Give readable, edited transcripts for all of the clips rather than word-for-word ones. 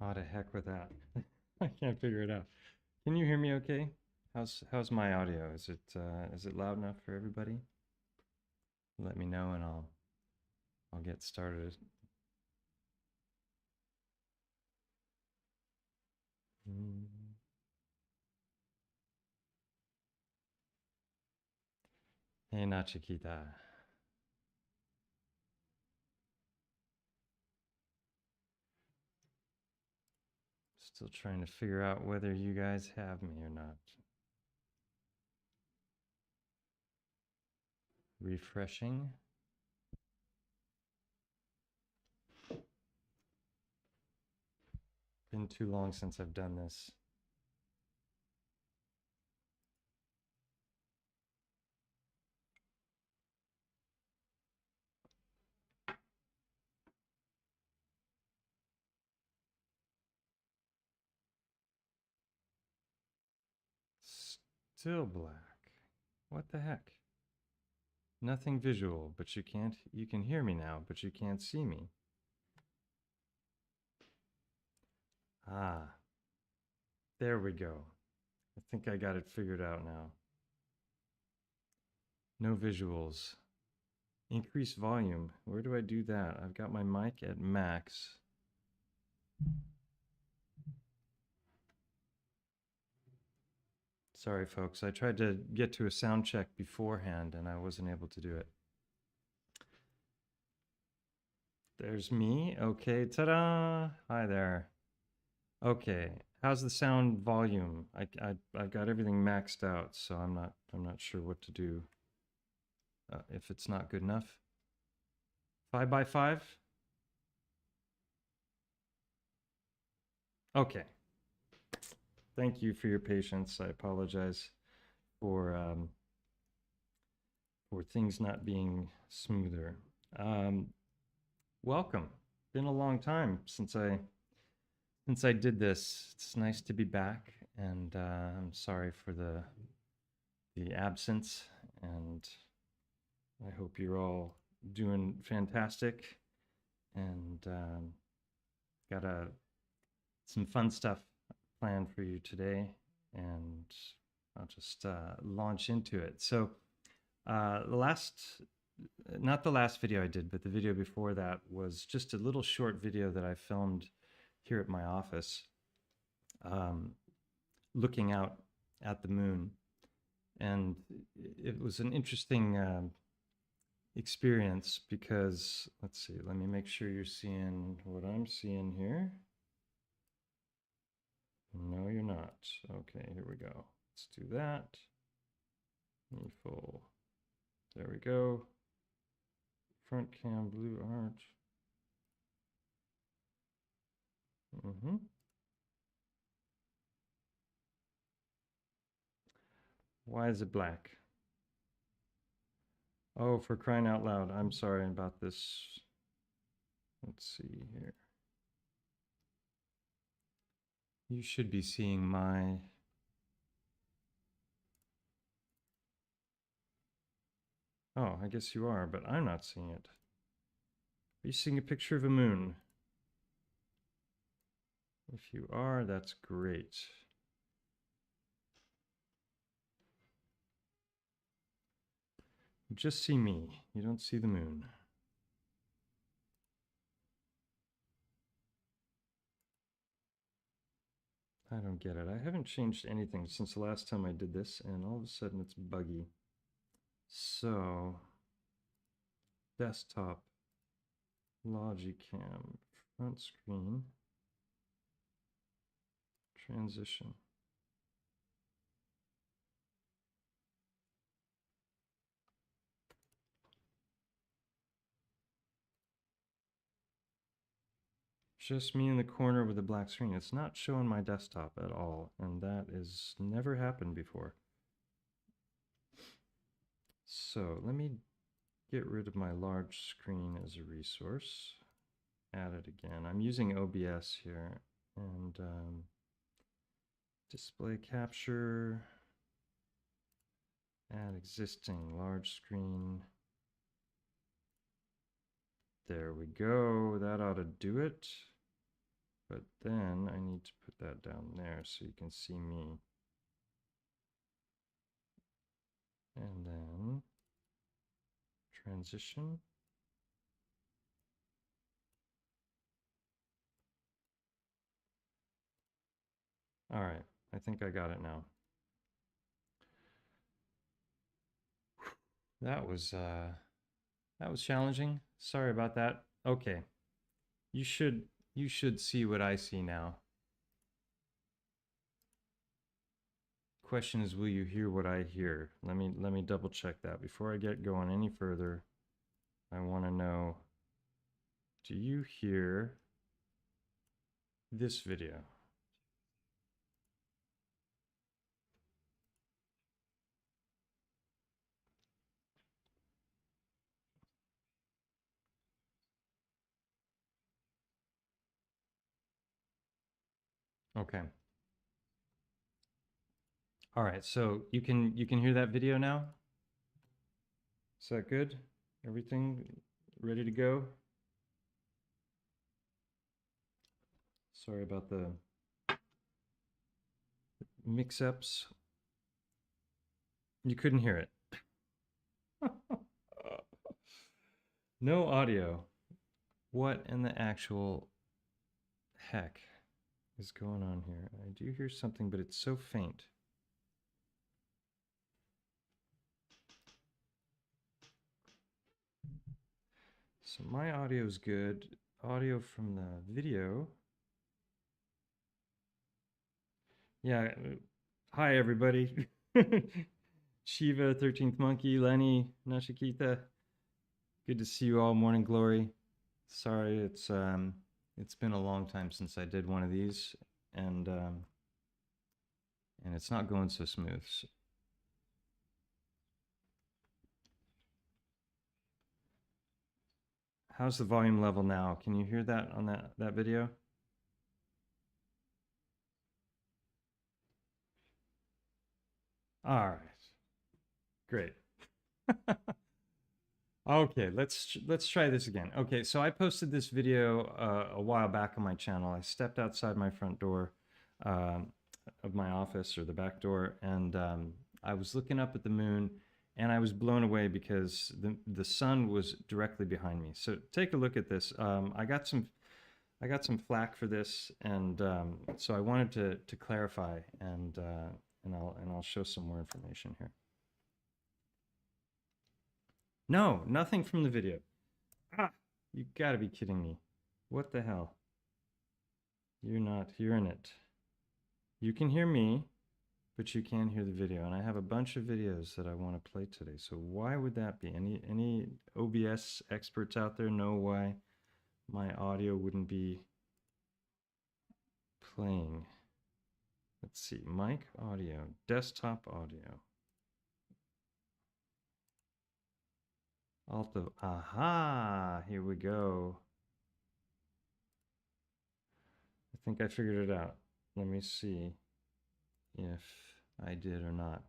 Oh, to heck with that. I can't figure it out. Can you hear me okay? How's my audio? Is it loud enough for everybody? Let me know and I'll get started. Hey Nachikita. Still trying to figure out whether you guys have me or not. Refreshing. Been too long since I've done this. Still black. What the heck? Nothing visual, but you can hear me now, but you can't see me. Ah, there we go. I think I got it figured out now. No visuals. Increase volume. Where do I do that? I've got my mic at max. Sorry, folks. I tried to get to a sound check beforehand and I wasn't able to do it. There's me. Okay, ta-da! Hi there. Okay, how's the sound volume? I've got everything maxed out, so I'm not sure what to do if it's not good enough. 5 by 5? Okay. Thank you for your patience. I apologize for things not being smoother. Welcome. Been a long time since I did this. It's nice to be back, and I'm sorry for the absence. And I hope you're all doing fantastic. And got some fun stuff planned for you today, and I'll just launch into it. So not the last video I did, but the video before that was just a little short video that I filmed here at my office, looking out at the moon. And it was an interesting experience because, let's see, let me make sure you're seeing what I'm seeing here. No, you're not. Okay, here we go. Let's do that. Full. There we go. Front cam, blue art. Why is it black? Oh, for crying out loud. I'm sorry about this. Let's see here. You should be seeing my... Oh, I guess you are, but I'm not seeing it. Are you seeing a picture of a moon? If you are, that's great. You just see me. You don't see the moon. I don't get it. I haven't changed anything since the last time I did this, and all of a sudden it's buggy. So, desktop, Logicam, front screen, transition. Just me in the corner with a black screen. It's not showing my desktop at all, and that has never happened before. So let me get rid of my large screen as a resource. Add it again. I'm using OBS here, and display capture, add existing large screen. There we go. That ought to do it. But then I need to put that down there so you can see me. And then transition. All right, I think I got it now. That was challenging. Sorry about that. Okay. You should see what I see now. Question is, will you hear what I hear? Let me double check that before I get going any further. I want to know, do you hear this video? Okay. All right, so you can hear that video now? Is that good? Everything ready to go? Sorry about the mix-ups. You couldn't hear it. No audio. What in the actual heck is going on here? I do hear something, but it's so faint. So my audio is good. Audio from the video. Yeah. Hi, everybody. Shiva, 13th Monkey, Lenny, Nashikita. Good to see you all. Morning Glory. Sorry, it's been a long time since I did one of these, and it's not going so smooth. How's the volume level now? Can you hear that on that video? All right. Great. Okay, let's try this again. Okay, so I posted this video a while back on my channel. I stepped outside my front door of my office, or the back door, and I was looking up at the moon, and I was blown away because the sun was directly behind me. So take a look at this. I got some flack for this, and so I wanted to clarify, and I'll show some more information here. No, nothing from the video. Ah, you gotta be kidding me. What the hell? You're not hearing it. You can hear me, but you can't hear the video. And I have a bunch of videos that I want to play today. So why would that be? Any OBS experts out there know why my audio wouldn't be playing? Let's see, mic audio, desktop audio. Alto, aha, here we go. I think I figured it out. Let me see if I did or not.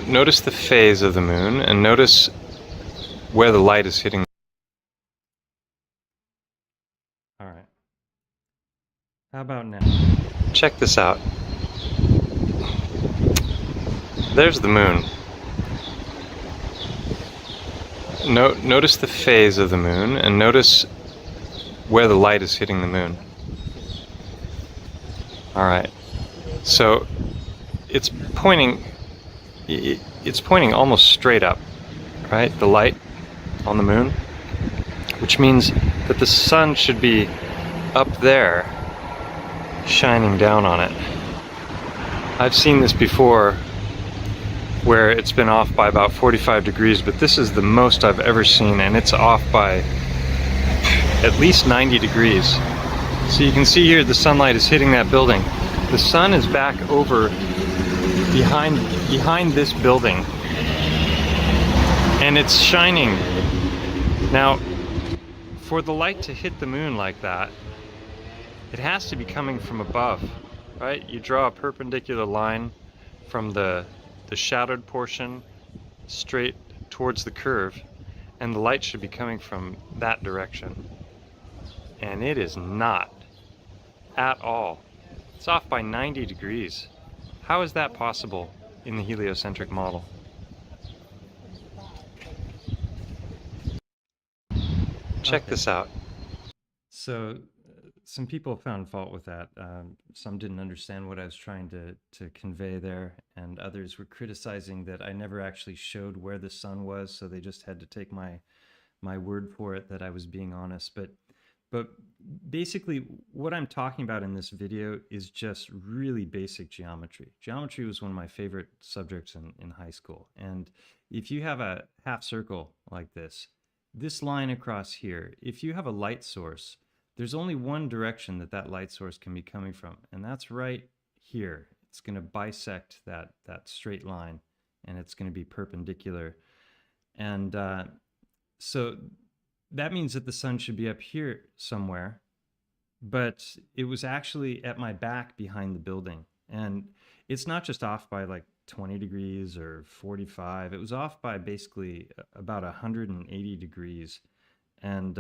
Notice the phase of the moon, and notice where the light is hitting. All right. How about now? Check this out. There's the moon. Notice the phase of the moon, and notice where the light is hitting the moon. All right. So it's pointing almost straight up, right? The light on the moon, which means that the sun should be up there, shining down on it. I've seen this before, where it's been off by about 45 degrees, but this is the most I've ever seen, and it's off by at least 90 degrees. So you can see here the sunlight is hitting that building. The sun is back over behind this building, and it's shining. Now, for the light to hit the moon like that, it has to be coming from above, right? You draw a perpendicular line from the shadowed portion straight towards the curve, and the light should be coming from that direction. and it is not at all. It's off by 90 degrees. How is that possible in the heliocentric model? Check this out. So some people found fault with that. Some didn't understand what I was trying to convey there, and others were criticizing that I never actually showed where the sun was, so they just had to take my word for it that I was being honest. But basically, what I'm talking about in this video is just really basic geometry. Geometry was one of my favorite subjects in high school. And if you have a half circle like this line across here, if you have a light source, there's only one direction that light source can be coming from, and that's right here. It's going to bisect that straight line, and it's going to be perpendicular. And so that means that the sun should be up here somewhere, but it was actually at my back behind the building. And it's not just off by like 20 degrees or 45. It was off by basically about 180 degrees. And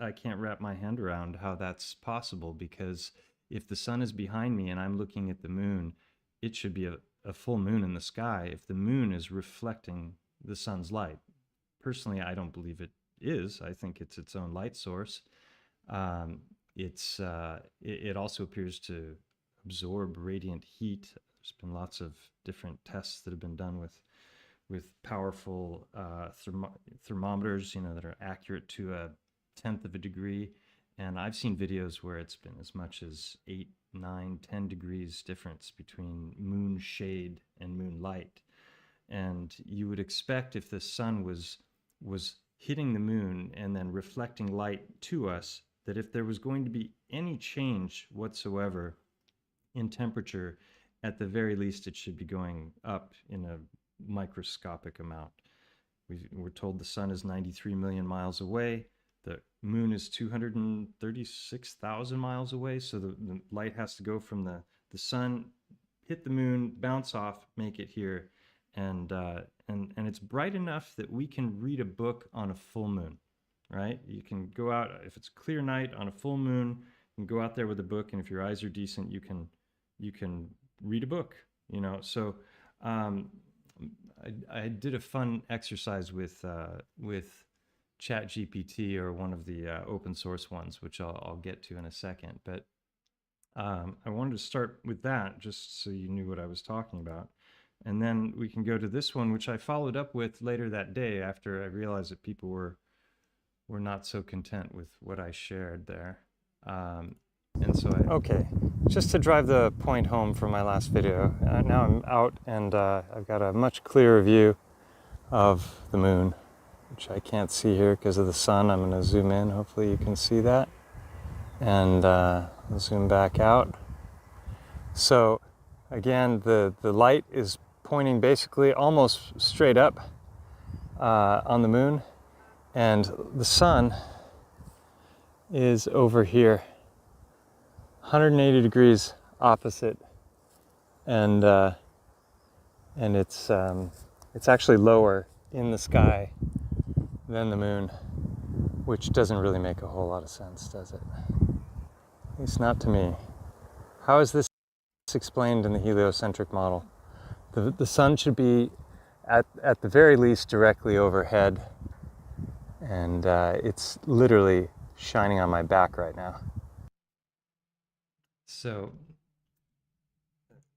I can't wrap my hand around how that's possible, because if the sun is behind me and I'm looking at the moon, it should be a full moon in the sky if the moon is reflecting the sun's light. Personally, I don't believe it is. I think it's its own light source. It also appears to absorb radiant heat. There's been lots of different tests that have been done with powerful thermometers, that are accurate to a tenth of a degree. And I've seen videos where it's been as much as 8, 9, 10 degrees difference between moon shade and moonlight. And you would expect, if the sun was hitting the moon and then reflecting light to us, that if there was going to be any change whatsoever in temperature, at the very least it should be going up in a microscopic amount. We're told the sun is 93 million miles away. The moon is 236,000 miles away. So the light has to go from the sun, hit the moon, bounce off, make it here. And it's bright enough that we can read a book on a full moon, right? You can go out, if it's a clear night on a full moon, you can go out there with a book, and if your eyes are decent, you can read a book, So I did a fun exercise with ChatGPT, or one of the open source ones, which I'll get to in a second. But I wanted to start with that just so you knew what I was talking about. And then we can go to this one, which I followed up with later that day after I realized that people were not so content with what I shared there. And so okay, just to drive the point home from my last video, now I'm out and I've got a much clearer view of the moon, which I can't see here because of the sun. I'm going to zoom in. Hopefully you can see that. And I'll zoom back out. So again, the light is pointing basically almost straight up on the moon, and the sun is over here, 180 degrees opposite, and it's actually lower in the sky than the moon, which doesn't really make a whole lot of sense, does it? At least not to me. How is this explained in the heliocentric model? The sun should be at the very least directly overhead, and it's literally shining on my back right now. So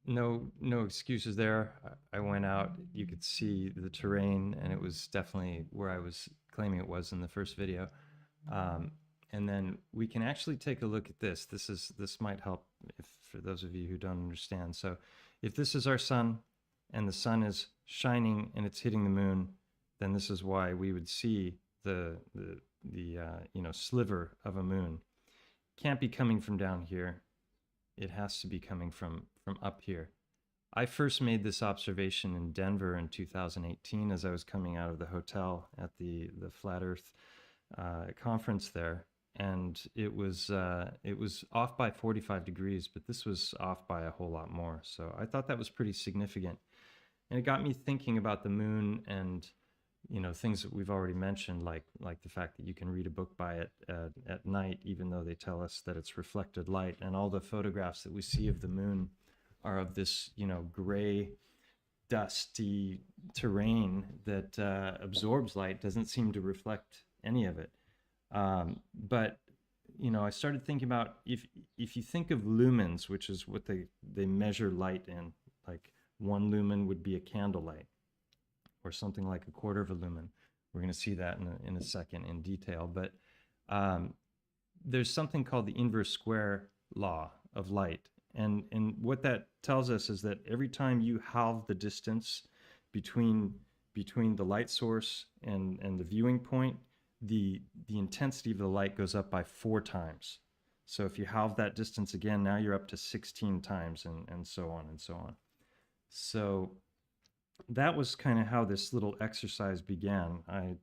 no excuses there. I went out, you could see the terrain, and it was definitely where I was claiming it was in the first video. And then we can actually take a look at this. This might help for those of you who don't understand. So if this is our sun, and the sun is shining and it's hitting the moon, then this is why we would see the sliver of a moon. Can't be coming from down here. It has to be coming from up here. I first made this observation in Denver in 2018 as I was coming out of the hotel at the Flat Earth conference there, and it was off by 45 degrees, but this was off by a whole lot more. So I thought that was pretty significant. And it got me thinking about the moon and you know, things that we've already mentioned, like the fact that you can read a book by it at night, even though they tell us that it's reflected light, and all the photographs that we see of the moon are of this, you know, gray, dusty terrain that absorbs light, doesn't seem to reflect any of it. But you know, I started thinking about if you think of lumens, which is what they measure light in, like 1 lumen would be a candlelight, or something like a quarter of a lumen. We're going to see that in a second in detail. But there's something called the inverse square law of light. And what that tells us is that every time you halve the distance between the light source and the viewing point, the intensity of the light goes up by 4 times. So if you halve that distance again, now you're up to 16 times, and so on and so on. So that was kind of how this little exercise began. I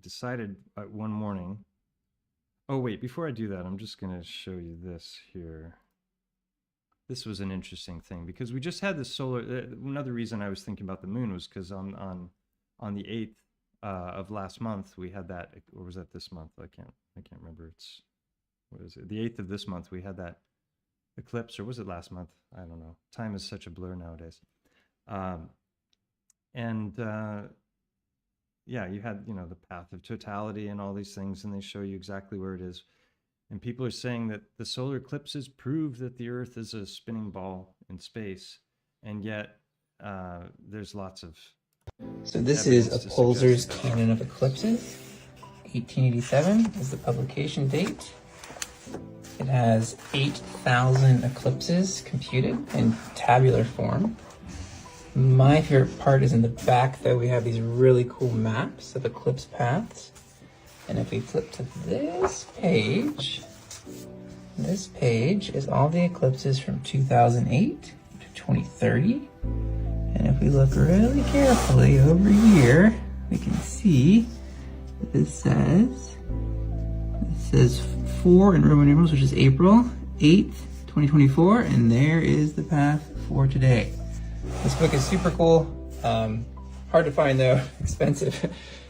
decided one morning. Oh wait, before I do that, I'm just going to show you this here. This was an interesting thing because we just had this solar. Another reason I was thinking about the moon was because on the 8th of last month we had that, or was that this month? I can't remember. It's, what is it? The 8th of this month we had that eclipse, or was it last month? I don't know. Time is such a blur nowadays. Yeah, you had, you know, the path of totality and all these things, and they show you exactly where it is. And people are saying that the solar eclipses prove that the Earth is a spinning ball in space, and yet there's lots of. So this is a Polzer's Canon of Eclipses. 1887 is the publication date. It has 8,000 eclipses computed in tabular form. My favorite part is in the back, though. We have these really cool maps of eclipse paths. And if we flip to this page is all the eclipses from 2008 to 2030. And if we look really carefully over here, we can see that this says 4 in Roman numerals, which is April 8th, 2024, and there is the path for today. This book is super cool. Hard to find though, expensive.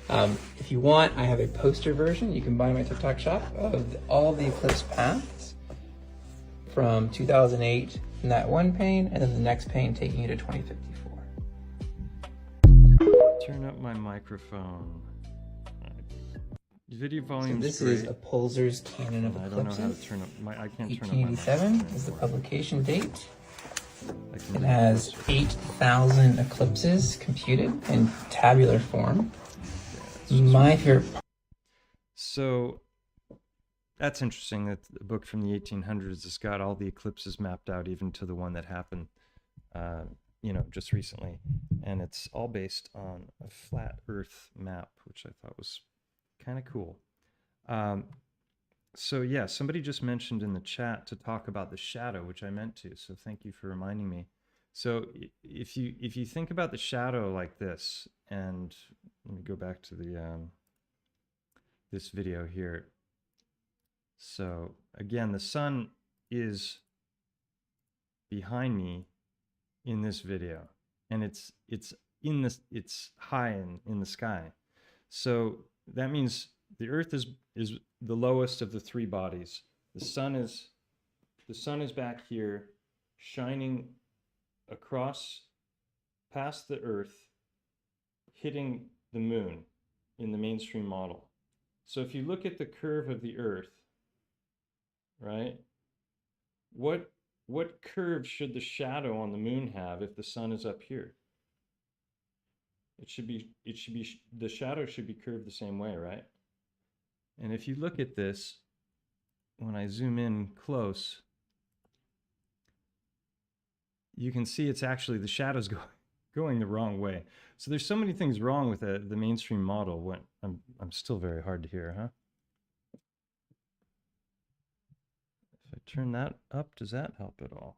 If you want, I have a poster version you can buy in my TikTok shop of all the eclipse paths from 2008 in that one pane, and then the next pane taking you to 2054. Turn up my microphone. Video volume. So this is a Polzer's Canon of Eclipses. I don't know how to turn up my. I can't turn up my 1887 is the publication date. It has 8,000 eclipses computed in tabular form. My favorite. So that's interesting that the book from the 1800s has got all the eclipses mapped out, even to the one that happened, you know, just recently, and it's all based on a flat Earth map, which I thought was kind of cool. So yeah, somebody just mentioned in the chat to talk about the shadow, which I meant to. So thank you for reminding me. So if you think about the shadow like this, and let me go back to the this video here. So again, the sun is behind me in this video, and it's high in the sky. So that means the Earth is the lowest of the 3 bodies. The sun is back here, shining across past the Earth, hitting the moon in the mainstream model. So if you look at the curve of the Earth, right? What curve should the shadow on the moon have if the sun is up here? The shadow should be curved the same way, right? And if you look at this, when I zoom in close, you can see it's actually the shadow's going the wrong way. So there's so many things wrong with the mainstream model. When I'm still very hard to hear, huh? If I turn that up, does that help at all?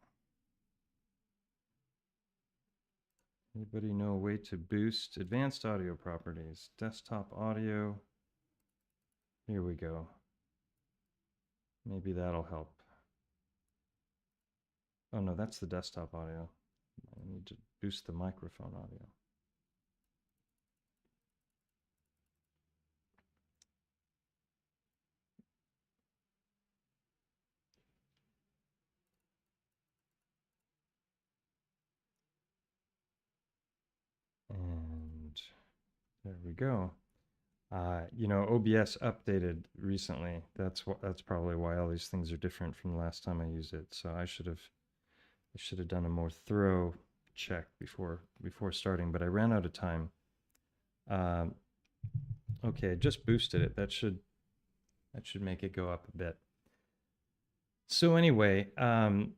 Anybody know a way to boost advanced audio properties? Desktop audio. Here we go. Maybe that'll help. Oh no, that's the desktop audio. I need to boost the microphone audio. There we go. You know, OBS updated recently. That's probably why all these things are different from the last time I used it. So I should have done a more thorough check before starting, but I ran out of time. Okay, I just boosted it. That should make it go up a bit. So anyway,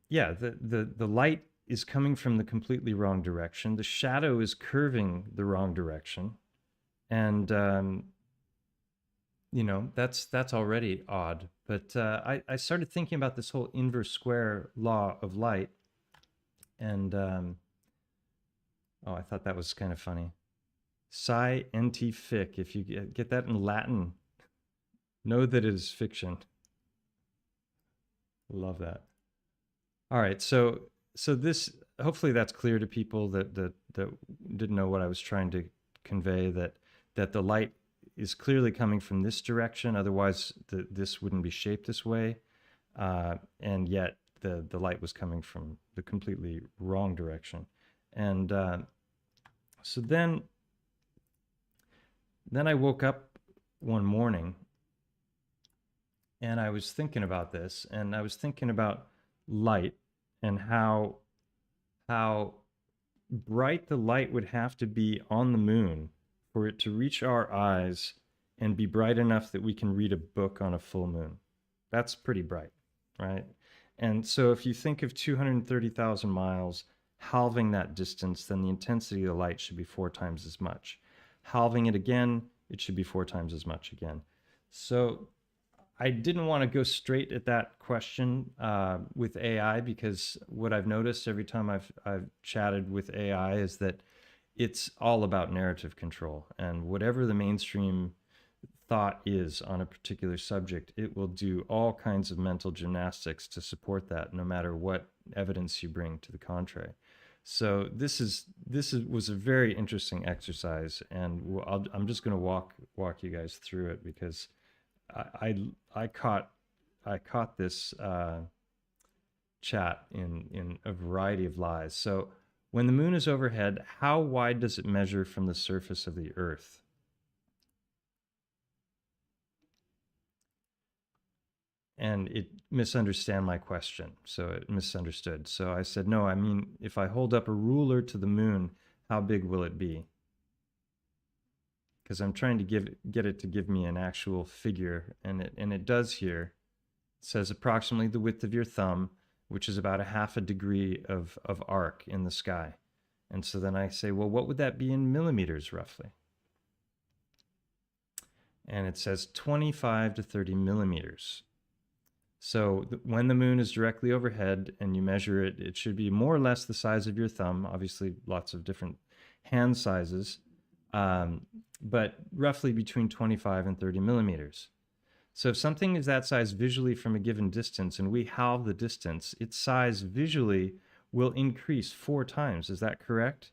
yeah, the light is coming from the completely wrong direction. The shadow is curving the wrong direction, and you know, that's already odd. But I started thinking about this whole inverse square law of light, and oh, I thought that was kind of funny. Scientific. If you get that in Latin, know that it is fiction. Love that. All right, so this, hopefully that's clear to people that didn't know what I was trying to convey, that the light is clearly coming from this direction, otherwise this wouldn't be shaped this way, and yet the light was coming from the completely wrong direction. And so then I woke up one morning and I was thinking about this, and I was thinking about light and how bright the light would have to be on the moon for it to reach our eyes and be bright enough that we can read a book on a full moon. That's pretty bright, right? And so if you think of 230,000 miles, halving that distance, then the intensity of the light should be 4 times as much. Halving it again, it should be 4 times as much again. So I didn't want to go straight at that question with AI, because what I've noticed every time I've chatted with AI is that it's all about narrative control, and whatever the mainstream thought is on a particular subject, it will do all kinds of mental gymnastics to support that, no matter what evidence you bring to the contrary. So this was a very interesting exercise, and I'm just going to walk you guys through it, because I caught this chat in a variety of lies. So when the moon is overhead, how wide does it measure from the surface of the Earth? And it misunderstood my question. So it misunderstood. So I said, no, I mean, if I hold up a ruler to the moon, how big will it be? Because I'm trying to get it to give me an actual figure, and it does here. It says approximately the width of your thumb, which is about a half a degree of arc in the sky. And so then I say, well, what would that be in millimeters roughly? And it says 25 to 30 millimeters. So when the moon is directly overhead and you measure it, it should be more or less the size of your thumb. Obviously, lots of different hand sizes, but roughly between 25 and 30 millimeters. So if something is that size visually from a given distance and we halve the distance, its size visually will increase 4 times. Is that correct?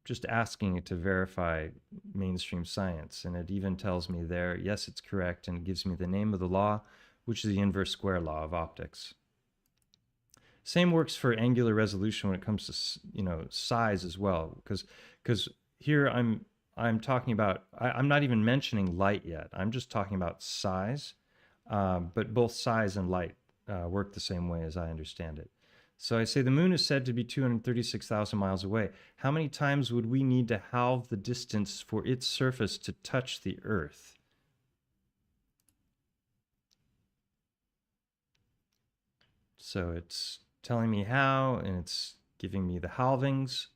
Just asking it to verify mainstream science. And it even tells me there, yes, it's correct. And it gives me the name of the law, which is the inverse square law of optics. Same works for angular resolution when it comes to, you know, size as well. Because here I'm talking about, I'm not even mentioning light yet. I'm just talking about size, but both size and light work the same way as I understand it. So I say the moon is said to be 236,000 miles away. How many times would we need to halve the distance for its surface to touch the Earth? So it's telling me how, and it's giving me the halvings.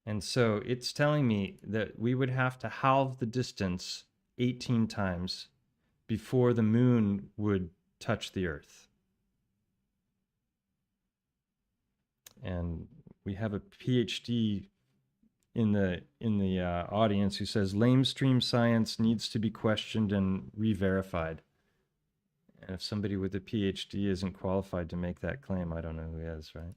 And so it's telling me that we would have to halve the distance 18 times before the moon would touch the Earth. And we have a PhD in the audience who says lamestream science needs to be questioned and re-verified. And if somebody with a PhD isn't qualified to make that claim, I don't know who is, right?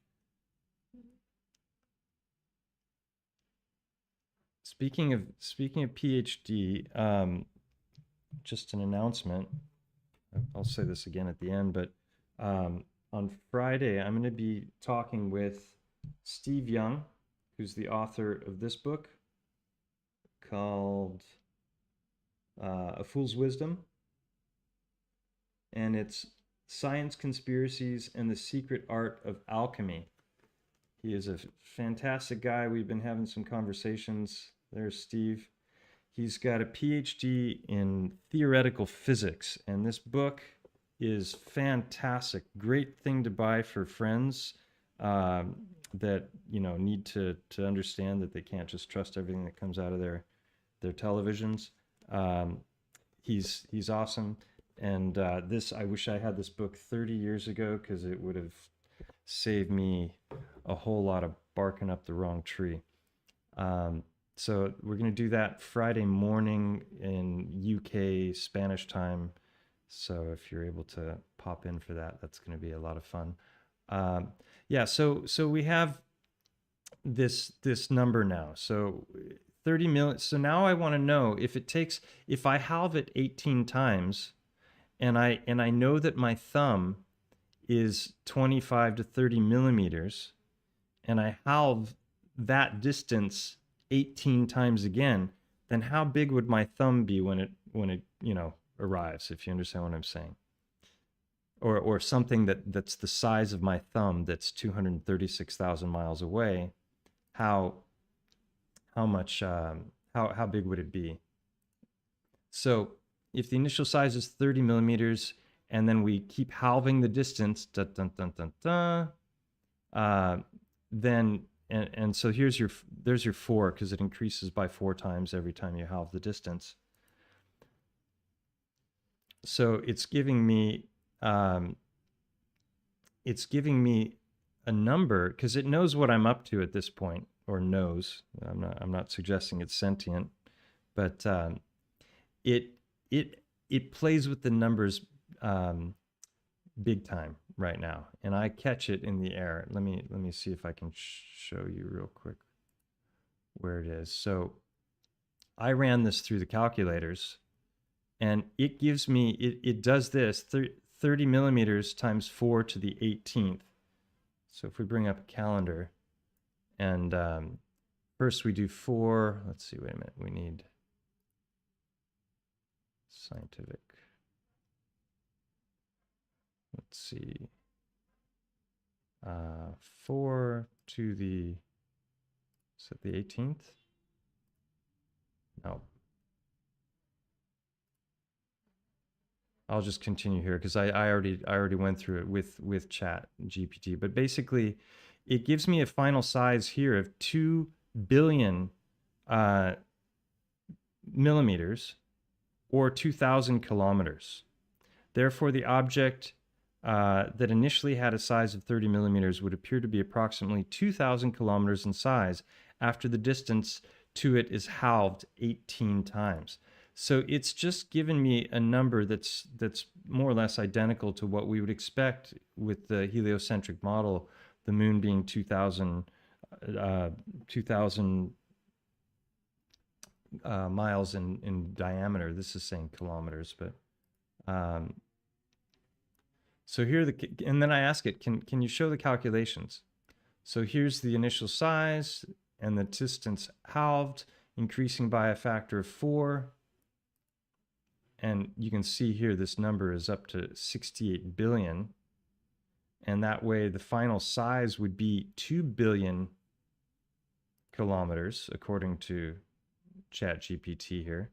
Speaking of PhD, just an announcement. I'll say this again at the end, but on Friday, I'm going to be talking with Steve Young, who's the author of this book called A Fool's Wisdom. And it's Science, Conspiracies, and the Secret Art of Alchemy. He is a fantastic guy. We've been having some conversations. There's Steve. He's got a PhD in theoretical physics, and this book is fantastic. Great thing to buy for friends that need to understand that they can't just trust everything that comes out of their televisions. He's awesome, and this I wish I had this book 30 years ago because it would have saved me a whole lot of barking up the wrong tree. So we're going to do that Friday morning in UK Spanish time. So if you're able to pop in for that, that's going to be a lot of fun. Yeah, so we have this number now. So 30 million. So now I want to know if I halve it 18 times, and I know that my thumb is 25 to 30 millimeters, and I halve that distance 18 times again, then how big would my thumb be when it arrives, if you understand what I'm saying? Or something that's the size of my thumb that's 236,000 miles away, how big would it be? So if the initial size is 30 millimeters, and then we keep halving the distance, then and so there's your 4, because it increases by 4 times every time you halve the distance. So it's giving me a number, because it knows what I'm up to at this point, or knows. I'm not suggesting it's sentient, but it plays with the numbers big time right now, and I catch it in the air. Let me see if I can show you real quick where it is. So I ran this through the calculators, and it gives me it does this 30 millimeters times 4 to the 18th. So if we bring up a calendar, and first we do 4. Let's see. Wait a minute. We need scientific. Let's see. 4 to the, is it the 18th? No. I'll just continue here because I already went through it with Chat GPT. But basically, it gives me a final size here of 2 billion millimeters, or 2,000 kilometers. Therefore, the object that initially had a size of 30 millimeters would appear to be approximately 2,000 kilometers in size after the distance to it is halved 18 times. So it's just given me a number that's more or less identical to what we would expect with the heliocentric model, the moon being 2,000 miles in diameter. This is saying kilometers, but so here and then I ask it, can you show the calculations? So here's the initial size and the distance halved, increasing by a factor of 4. And you can see here this number is up to 68 billion. And that way the final size would be 2 billion kilometers, according to ChatGPT here.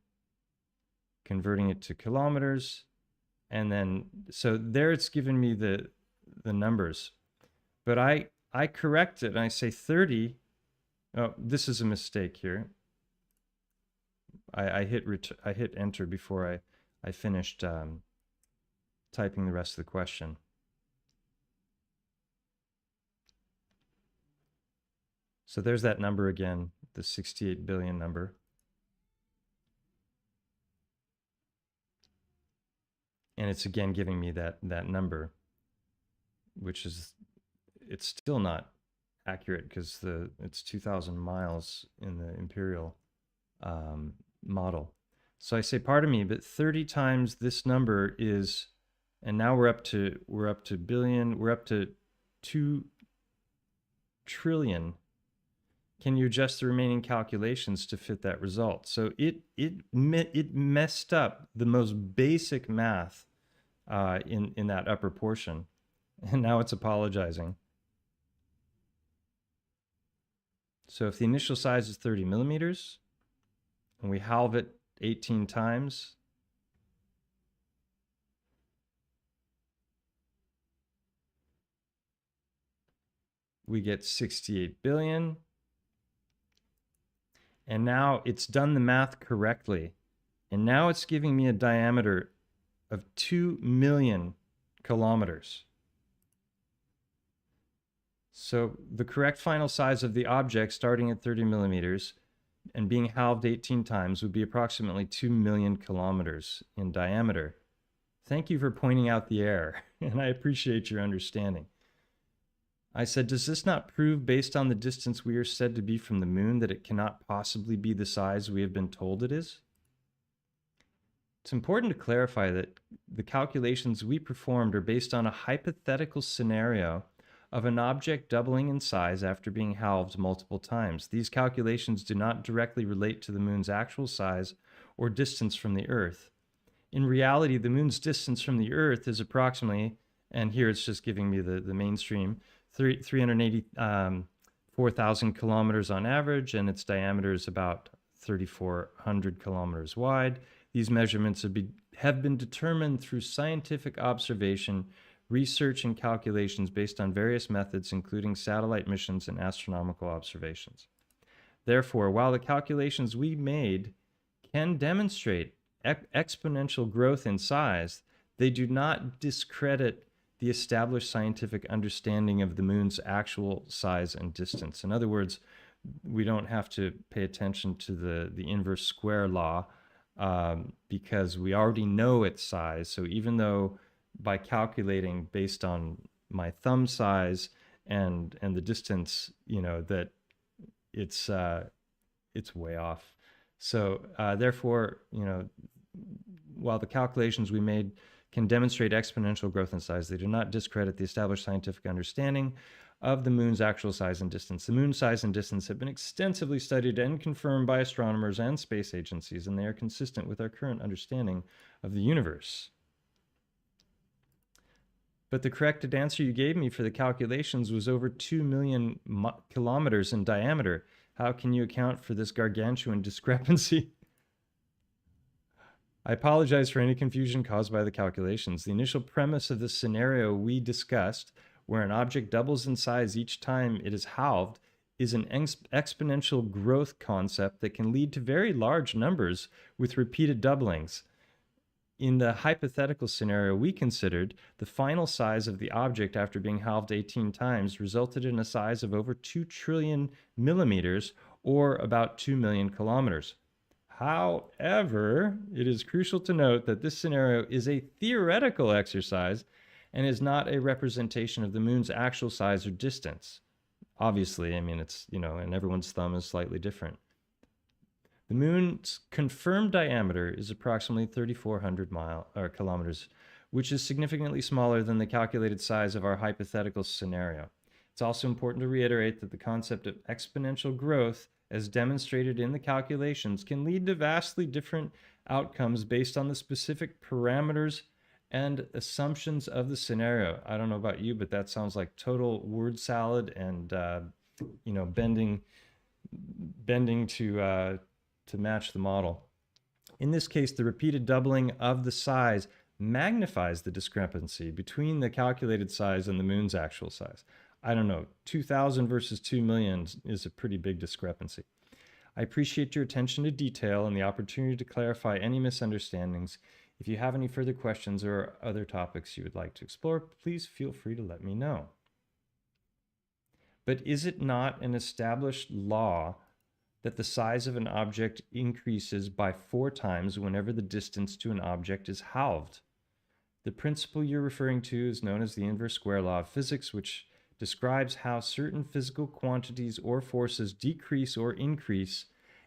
Converting it to kilometers. And then, so there it's given me the numbers. But I correct it and I say 30. Oh, this is a mistake here. I hit enter before I finished typing the rest of the question. So there's that number again, the 68 billion number. And it's again giving me that number, which is, it's still not accurate because it's 2,000 miles in the imperial model. So I say, pardon me, but 30 times this number is And now we're up to billion, we're up to 2 trillion. Can you adjust the remaining calculations to fit that result? So it messed up the most basic math in that upper portion, and now it's apologizing. So if the initial size is 30 millimeters, and we halve it 18 times, we get 68 billion. And now it's done the math correctly. And now it's giving me a diameter of 2 million kilometers. So the correct final size of the object starting at 30 millimeters and being halved 18 times would be approximately 2 million kilometers in diameter. Thank you for pointing out the error, and I appreciate your understanding. I said, does this not prove, based on the distance we are said to be from the moon, that it cannot possibly be the size we have been told it is? It's important to clarify that the calculations we performed are based on a hypothetical scenario of an object doubling in size after being halved multiple times. These calculations do not directly relate to the moon's actual size or distance from the Earth. In reality, the moon's distance from the Earth is approximately, and here it's just giving me the mainstream, 384,000 kilometers on average, and its diameter is about 3,400 kilometers wide. These measurements have been determined through scientific observation, research, and calculations based on various methods, including satellite missions and astronomical observations. Therefore, while the calculations we made can demonstrate exponential growth in size, they do not discredit the established scientific understanding of the moon's actual size and distance. In other words, we don't have to pay attention to the inverse square law because we already know its size. So even though by calculating based on my thumb size and the distance, you know, that it's way off. So therefore, you know, while the calculations we made can demonstrate exponential growth in size, they do not discredit the established scientific understanding of the moon's actual size and distance. The moon's size and distance have been extensively studied and confirmed by astronomers and space agencies, and they are consistent with our current understanding of the universe. But the corrected answer you gave me for the calculations was over 2 million kilometers in diameter. How can you account for this gargantuan discrepancy? I apologize for any confusion caused by the calculations. The initial premise of the scenario we discussed, where an object doubles in size each time it is halved, is an exponential growth concept that can lead to very large numbers with repeated doublings. In the hypothetical scenario we considered, the final size of the object after being halved 18 times resulted in a size of over 2 trillion millimeters, or about 2 million kilometers. However, it is crucial to note that this scenario is a theoretical exercise and is not a representation of the moon's actual size or distance. Obviously, I mean, it's, you know, and everyone's thumb is slightly different. The moon's confirmed diameter is approximately 3,400 kilometers, which is significantly smaller than the calculated size of our hypothetical scenario. It's also important to reiterate that the concept of exponential growth, as demonstrated in the calculations, can lead to vastly different outcomes based on the specific parameters and assumptions of the scenario. I don't know about you, but that sounds like total word salad and you know, bending to match the model. In this case, the repeated doubling of the size magnifies the discrepancy between the calculated size and the moon's actual size. I don't know, 2,000 versus 2 million is a pretty big discrepancy. I appreciate your attention to detail and the opportunity to clarify any misunderstandings. If you have any further questions or other topics you would like to explore, please feel free to let me know. But is it not an established law that the size of an object increases by 4 times whenever the distance to an object is halved? The principle you're referring to is known as the inverse square law of physics, which describes how certain physical quantities or forces decrease or increase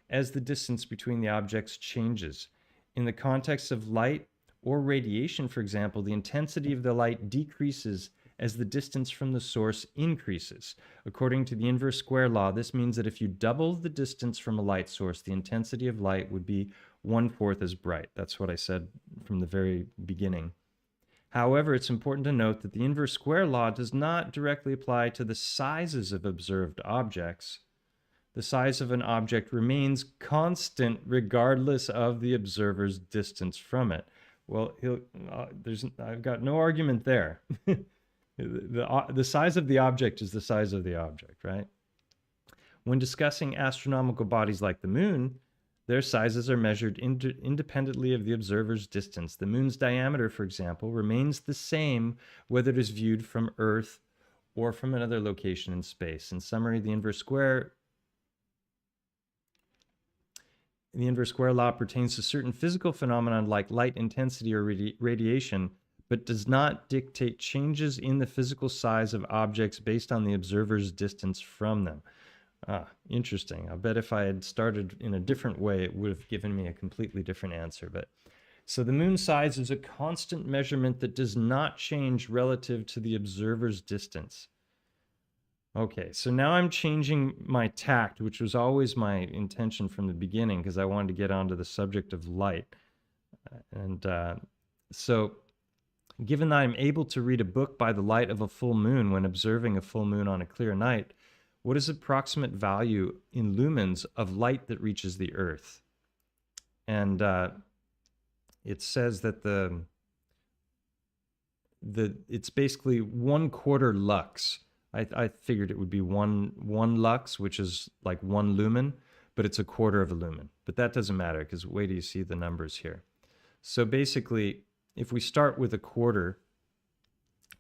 as the distance between the objects changes. In the context of light or radiation, for example, the intensity of the light decreases as the distance from the source increases. According to the inverse square law, this means that if you double the distance from a light source, the intensity of light would be 1/4 as bright. That's what I said from the very beginning. However, it's important to note that the inverse square law does not directly apply to the sizes of observed objects. The size of an object remains constant regardless of the observer's distance from it. Well, I've got no argument there. The size of the object is the size of the object, right? When discussing astronomical bodies like the moon, their sizes are measured independently of the observer's distance. The moon's diameter, for example, remains the same whether it is viewed from Earth or from another location in space. In summary, the inverse square law pertains to certain physical phenomena like light intensity or radiation, but does not dictate changes in the physical size of objects based on the observer's distance from them. Interesting. I'll bet if I had started in a different way, it would have given me a completely different answer. But so the moon size is a constant measurement that does not change relative to the observer's distance. Okay, so now I'm changing my tact, which was always my intention from the beginning, because I wanted to get onto the subject of light. So given that I'm able to read a book by the light of a full moon when observing a full moon on a clear night, what is the approximate value in lumens of light that reaches the Earth? And it says that it's basically 1/4 lux. I figured it would be one lux, which is like 1 lumen, but it's 1/4 of a lumen. But that doesn't matter, because wait till you see the numbers here. So basically, if we start with 1/4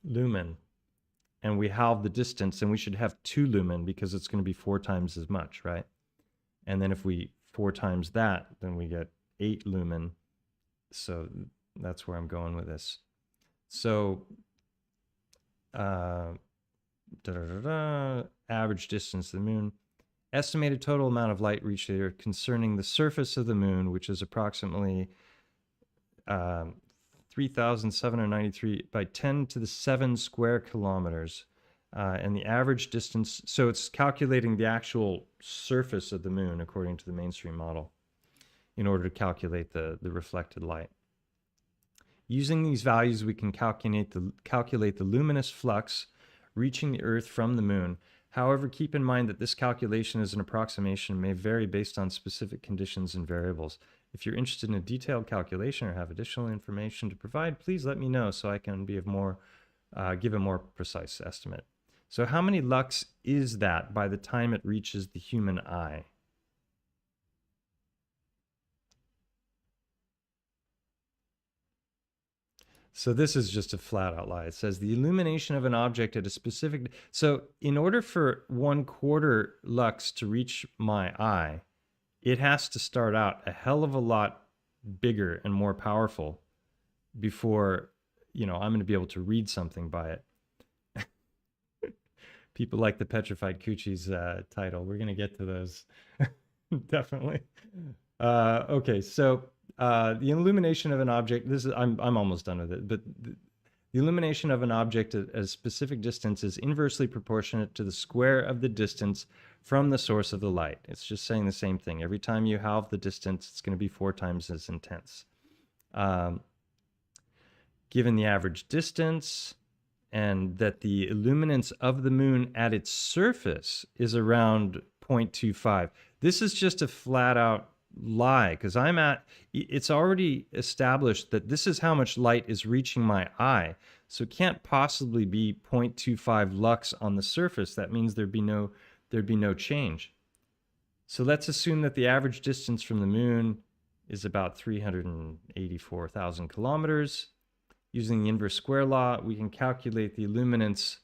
lumen, and we halve the distance, and we should have 2 lumen because it's going to be 4 times as much, right? And then if we 4 times that, then we get 8 lumen. So that's where I'm going with this. So average distance of the moon. Estimated total amount of light reached there concerning the surface of the moon, which is approximately 3,793 by 10 to the 7 square kilometers. And the average distance, so it's calculating the actual surface of the moon according to the mainstream model in order to calculate the reflected light. Using these values, we can calculate the luminous flux reaching the Earth from the moon. However, keep in mind that this calculation is an approximation and may vary based on specific conditions and variables. If you're interested in a detailed calculation or have additional information to provide, please let me know so I can give a more precise estimate. So how many lux is that by the time it reaches the human eye? So this is just a flat out lie. It says the illumination of an object at a specific... So in order for 1/4 lux to reach my eye, it has to start out a hell of a lot bigger and more powerful before, I'm going to be able to read something by it. People like the Petrified Coochies title. We're going to get to those. Definitely. Okay, so the illumination of an object, I'm almost done with it, but the illumination of an object at a specific distance is inversely proportionate to the square of the distance from the source of the light. It's just saying the same thing. Every time you halve the distance, it's going to be 4 times as intense. Given the average distance, and that the illuminance of the moon at its surface is around 0.25. This is just a flat out lie, because it's already established that this is how much light is reaching my eye. So it can't possibly be 0.25 lux on the surface. That means there'd be no change. So let's assume that the average distance from the moon is about 384,000 kilometers. Using the inverse square law, we can calculate the illuminance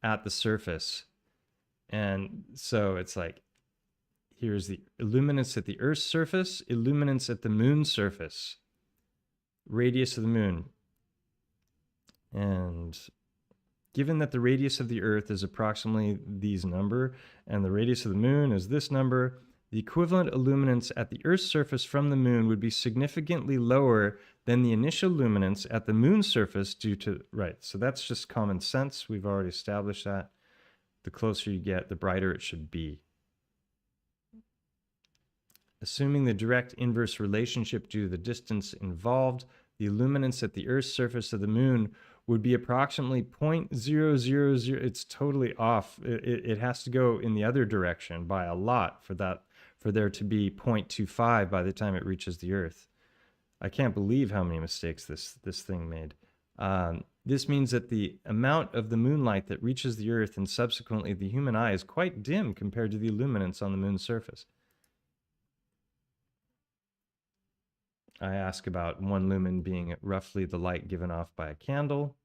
at the surface. And so it's like, here's the illuminance at the Earth's surface, illuminance at the moon's surface, radius of the moon. And given that the radius of the Earth is approximately these number, and the radius of the moon is this number, the equivalent illuminance at the Earth's surface from the moon would be significantly lower than the initial luminance at the moon's surface due to, right, so that's just common sense. We've already established that. The closer you get, the brighter it should be. Assuming the direct inverse relationship due to the distance involved, the illuminance at the Earth's surface of the moon would be approximately 0.000. It's totally off. It has to go in the other direction by a lot for there to be 0.25 by the time it reaches the Earth. I can't believe how many mistakes this thing made. This means that the amount of the moonlight that reaches the Earth and subsequently the human eye is quite dim compared to the illuminance on the moon's surface. I ask about 1 lumen being roughly the light given off by a candle.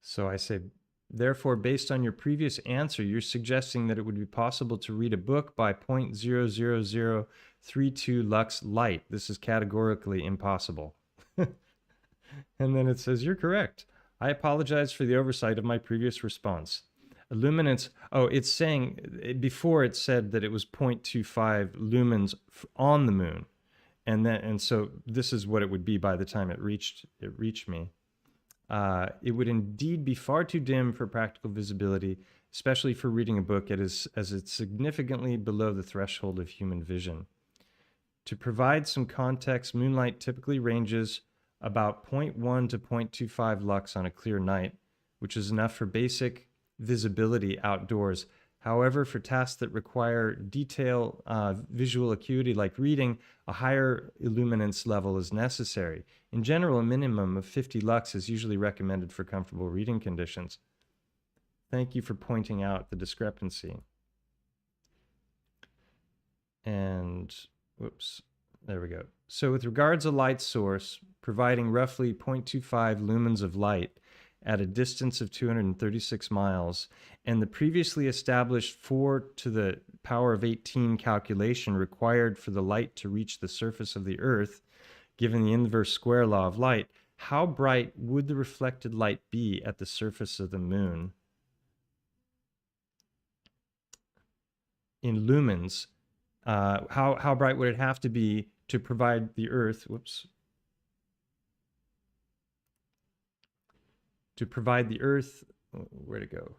So I say, therefore, based on your previous answer, you're suggesting that it would be possible to read a book by 0.00032 lux light. This is categorically impossible. And then it says, you're correct. I apologize for the oversight of my previous response. Illuminance, oh, it's saying, before it said that it was 0.25 lumens on the moon. And so this is what it would be by the time it reached me. It would indeed be far too dim for practical visibility, especially for reading a book as it's significantly below the threshold of human vision. To provide some context, moonlight typically ranges about 0.1 to 0.25 lux on a clear night, which is enough for basic visibility outdoors. However, for tasks that require detail, visual acuity like reading, a higher illuminance level is necessary. In general, a minimum of 50 lux is usually recommended for comfortable reading conditions. Thank you for pointing out the discrepancy. And, whoops, there we go. So with regards to light source, providing roughly 0.25 lumens of light at a distance of 236 miles, and the previously established 4 to the power of 18 calculation required for the light to reach the surface of the Earth, given the inverse square law of light, how bright would the reflected light be at the surface of the moon? In lumens, how bright would it have to be to provide the Earth, to provide the Earth, where'd it go?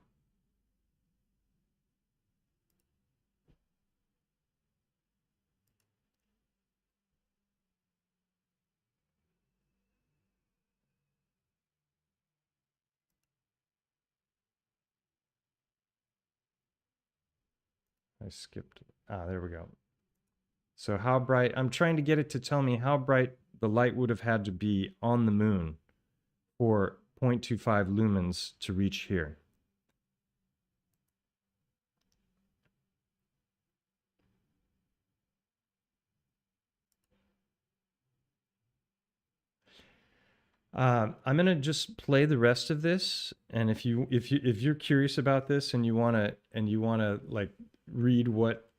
I skipped. There we go. So how bright, I'm trying to get it to tell me how bright the light would have had to be on the moon for 0.25 lumens to reach here. I'm gonna just play the rest of this, and if you're curious about this and you wanna like read what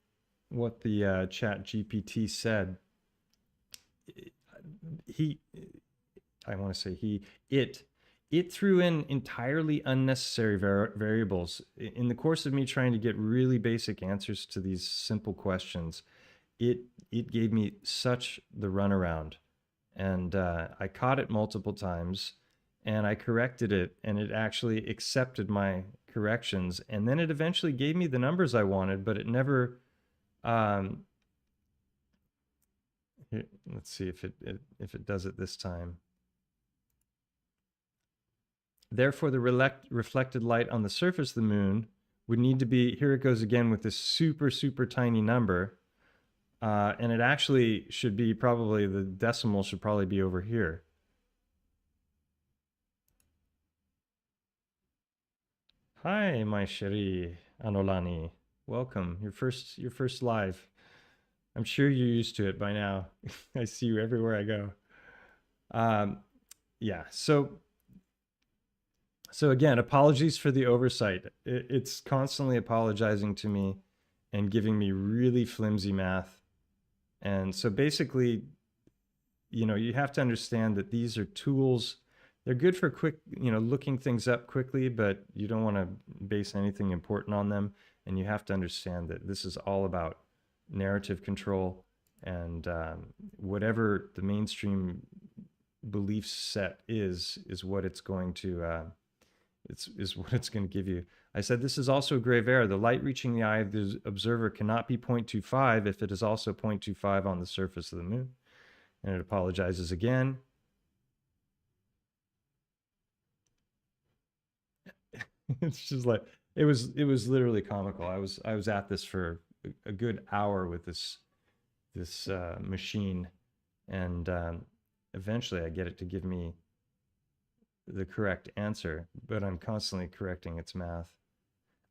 the Chat GPT said, it threw in entirely unnecessary variables in the course of me trying to get really basic answers to these simple questions. It gave me such the runaround. And I caught it multiple times, and I corrected it, and it actually accepted my corrections. And then it eventually gave me the numbers I wanted, but it never. Here, let's see if it does it this time. Therefore, the reflected light on the surface of the moon would need to be, here it goes again with this super, super tiny number. And it actually should be probably, the decimal should probably be over here. Hi, my chérie Anolani. Welcome. Your first live. I'm sure you're used to it by now. I see you everywhere I go. Yeah, so again, apologies for the oversight. It's constantly apologizing to me and giving me really flimsy math. And so basically, you have to understand that these are tools. They're good for quick, looking things up quickly, but you don't want to base anything important on them. And you have to understand that this is all about narrative control, and whatever the mainstream belief set is what it's going to is what it's going to give you. I said this is also a grave error. The light reaching the eye of the observer cannot be 0.25 if it is also 0.25 on the surface of the moon. And it apologizes again. It's just like it was literally comical. I was at this for a good hour with this machine, and eventually I get it to give me the correct answer, but I'm constantly correcting its math.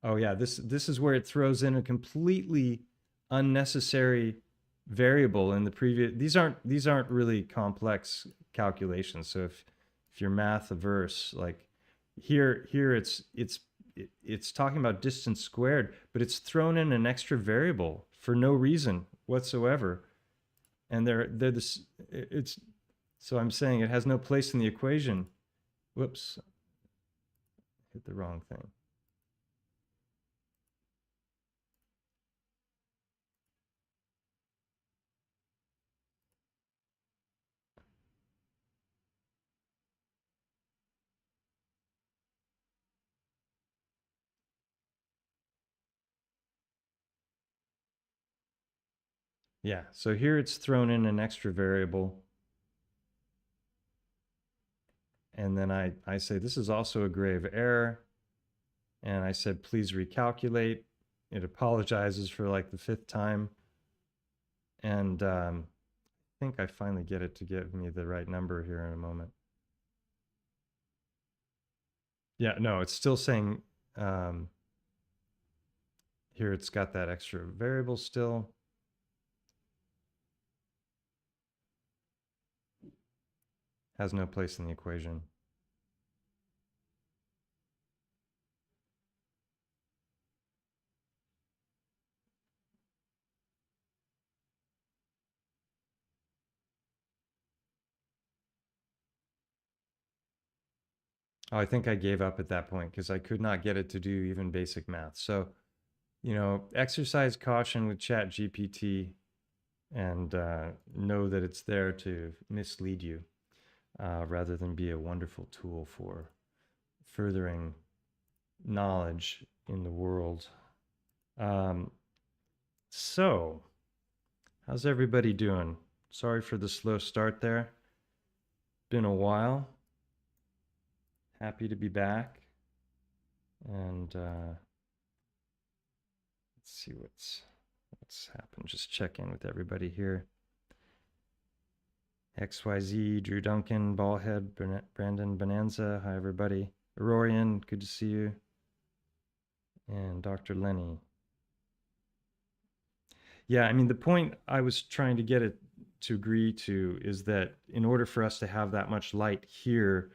Oh yeah, this is where it throws in a completely unnecessary variable in the previous. These aren't really complex calculations. So if you're math averse, like here it's talking about distance squared, but it's thrown in an extra variable for no reason whatsoever. And they're this it's so I'm saying it has no place in the equation. Whoops. Hit the wrong thing. Yeah, so here it's thrown in an extra variable. And then I say, this is also a grave error. And I said, please recalculate. It apologizes for like the 5th time. And I think I finally get it to give me the right number here in a moment. Yeah, no, it's still saying here it's got that extra variable still. Has no place in the equation. Oh, I think I gave up at that point because I could not get it to do even basic math. So, you know, exercise caution with Chat GPT, and know that it's there to mislead you rather than be a wonderful tool for furthering knowledge in the world. So, how's everybody doing? Sorry for the slow start there. Been a while. Happy to be back. And let's see what's happened. Just check in with everybody here. XYZ, Drew Duncan, Ballhead, Brandon Bonanza. Hi, everybody. Aurorian, good to see you. And Dr. Lenny. Yeah, I mean, the point I was trying to get it to agree to is that in order for us to have that much light here,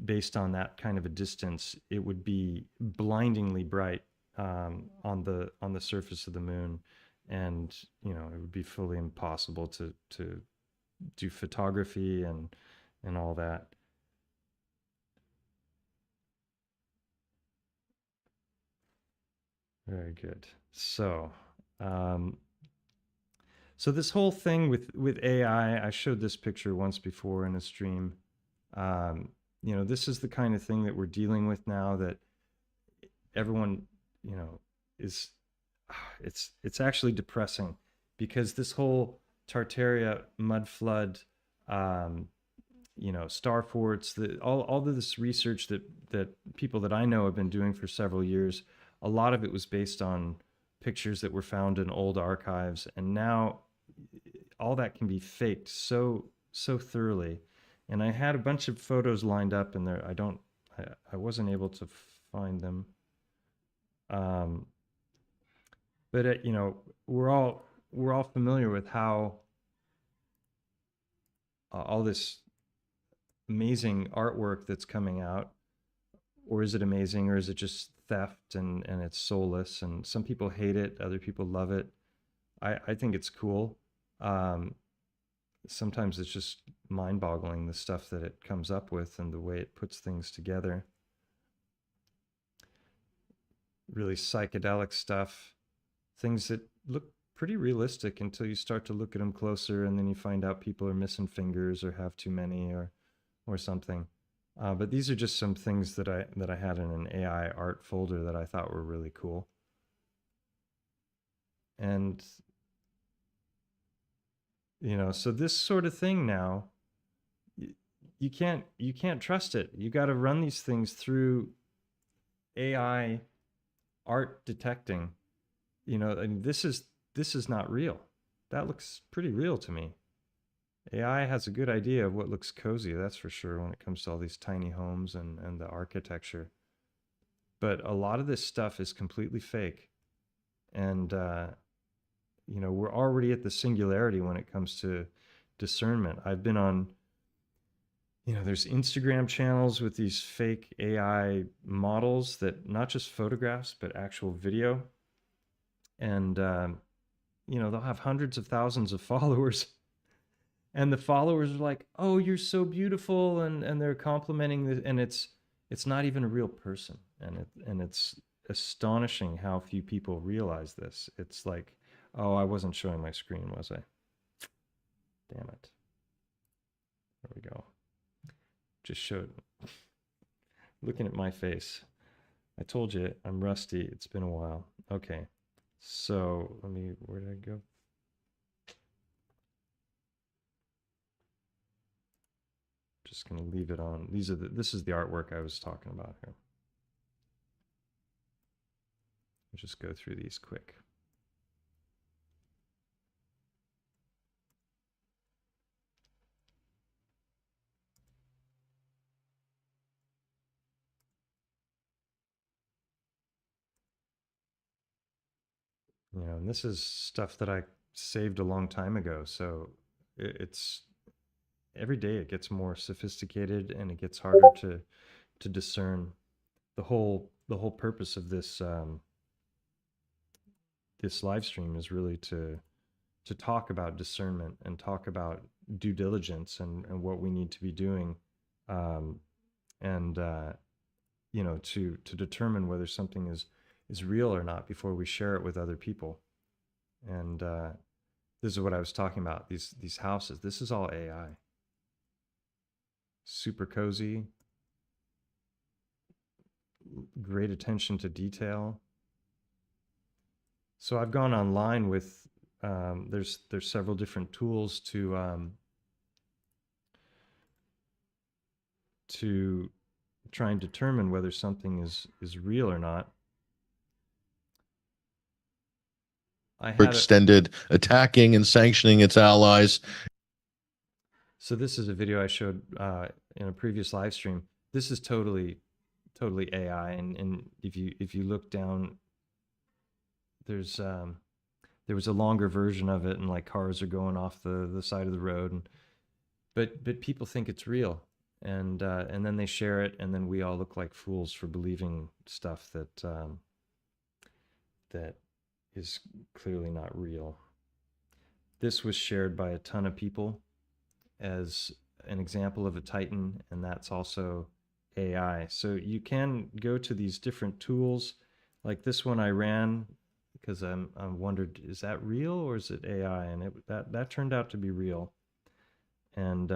based on that kind of a distance, it would be blindingly bright on the surface of the moon, and you know, it would be fully impossible to do photography and all that. Very good. So so this whole thing with AI, I showed this picture once before in a stream. You know, this is the kind of thing that we're dealing with now, that everyone, you know, is it's actually depressing, because this whole Tartaria mud flood, you know, star forts, all of this research that people that I know have been doing for several years, a lot of it was based on pictures that were found in old archives, and now all that can be faked so thoroughly. And I had a bunch of photos lined up, and there I wasn't able to find them. But you know, we're all familiar with how all this amazing artwork that's coming out, or is it amazing, or is it just theft and it's soulless? And some people hate it, other people love it. I think it's cool. Sometimes it's just mind-boggling, the stuff that it comes up with and the way it puts things together. really psychedelic stuff, things that look pretty realistic until you start to look at them closer, and then you find out people are missing fingers or have too many or something. But these are just some things that I had in an AI art folder that I thought were really cool. And so this sort of thing now, you can't trust it. You got to run these things through AI art detecting. And this is not real. That looks pretty real to me. AI has a good idea of what looks cozy, that's for sure, when it comes to all these tiny homes and the architecture. But a lot of this stuff is completely fake. And we're already at the singularity when it comes to discernment. I've been on, there's Instagram channels with these fake AI models that not just photographs, but actual video. And, they'll have hundreds of thousands of followers. And the followers are like, "Oh, you're so beautiful," and they're complimenting this, and it's not even a real person, and it's astonishing how few people realize this. It's like, "Oh, I wasn't showing my screen, was I? Damn it." There we go. Just showed. Looking at my face. I told you I'm rusty. It's been a while. Okay. So where did I go? Just going to leave it on. This is the artwork I was talking about here. I'll just go through these quick. And this is stuff that I saved a long time ago. So it's every day it gets more sophisticated and it gets harder to discern. The whole purpose of this this live stream is really to talk about discernment and talk about due diligence and what we need to be doing, and to determine whether something is real or not before we share it with other people. And this is what I was talking about. These houses. This is all AI. Super cozy. Great attention to detail. So I've gone online with there's several different tools to try and determine whether something is real or not. Extended attacking and sanctioning its allies. So this is a video I showed in a previous live stream. This is totally AI, and if you look down, there was a longer version of it, and like cars are going off the side of the road, but people think it's real, and then they share it, and then we all look like fools for believing stuff that is clearly not real. This was shared by a ton of people as an example of a Titan, and that's also AI. So you can go to these different tools. Like this one I ran because I wondered, is that real or is it AI? And that turned out to be real. And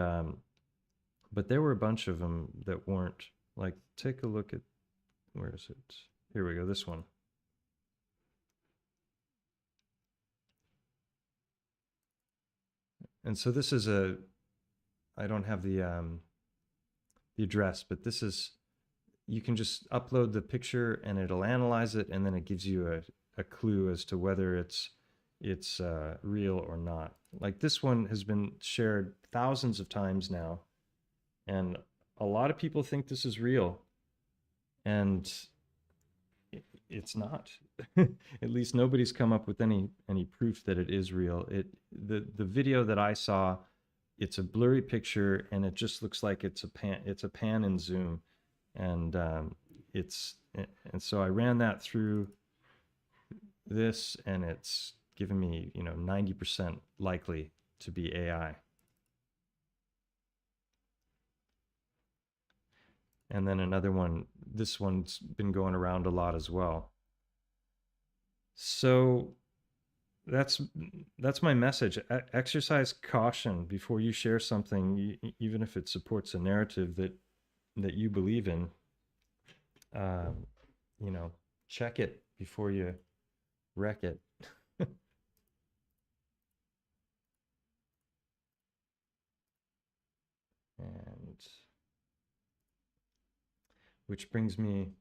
but there were a bunch of them that weren't. Like, take a look at, where is it? Here we go, this one. And so this is I don't have the address, but this is, you can just upload the picture and it'll analyze it, and then it gives you a clue as to whether it's real or not. Like this one has been shared thousands of times now, and a lot of people think this is real, and it's not. At least nobody's come up with any proof that it is real. The video that I saw, it's a blurry picture and it just looks like it's a pan and zoom, and so I ran that through this, and it's given me 90% likely to be AI. And then another one, this one's been going around a lot as well. So that's that's my message. Exercise caution before you share something, even if it supports a narrative that you believe in. Um, you know, check it before you wreck it. And which brings me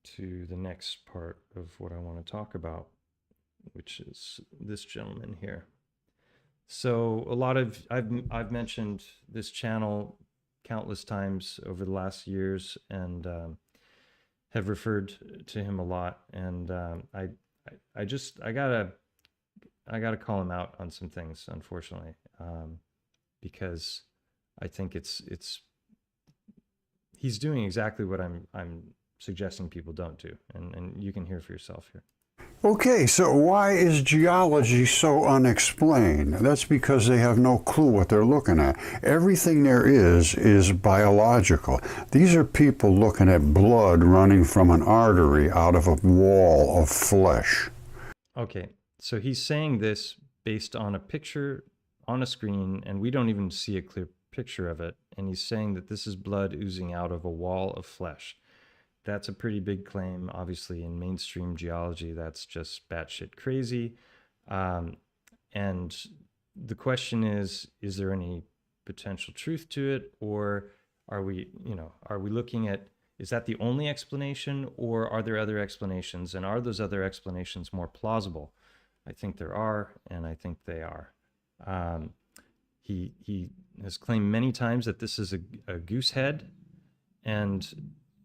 to the next part of what I want to talk about, which is this gentleman here. So a lot of I've mentioned this channel countless times over the last years, and have referred to him a lot. And I gotta call him out on some things, unfortunately, because I think it's he's doing exactly what I'm suggesting people don't do, and you can hear for yourself here. Okay, so why is geology so unexplained? That's because they have no clue what they're looking at. Everything there is biological. These are people looking at blood running from an artery out of a wall of flesh. Okay, so he's saying this based on a picture on a screen, and we don't even see a clear picture of it. And he's saying that this is blood oozing out of a wall of flesh. That's a pretty big claim. Obviously, in mainstream geology, that's just batshit crazy. And the question is there any potential truth to it, or are we looking at, is that the only explanation, or are there other explanations, and are those other explanations more plausible? I think there are, and I think they are. He has claimed many times that this is a goose head, and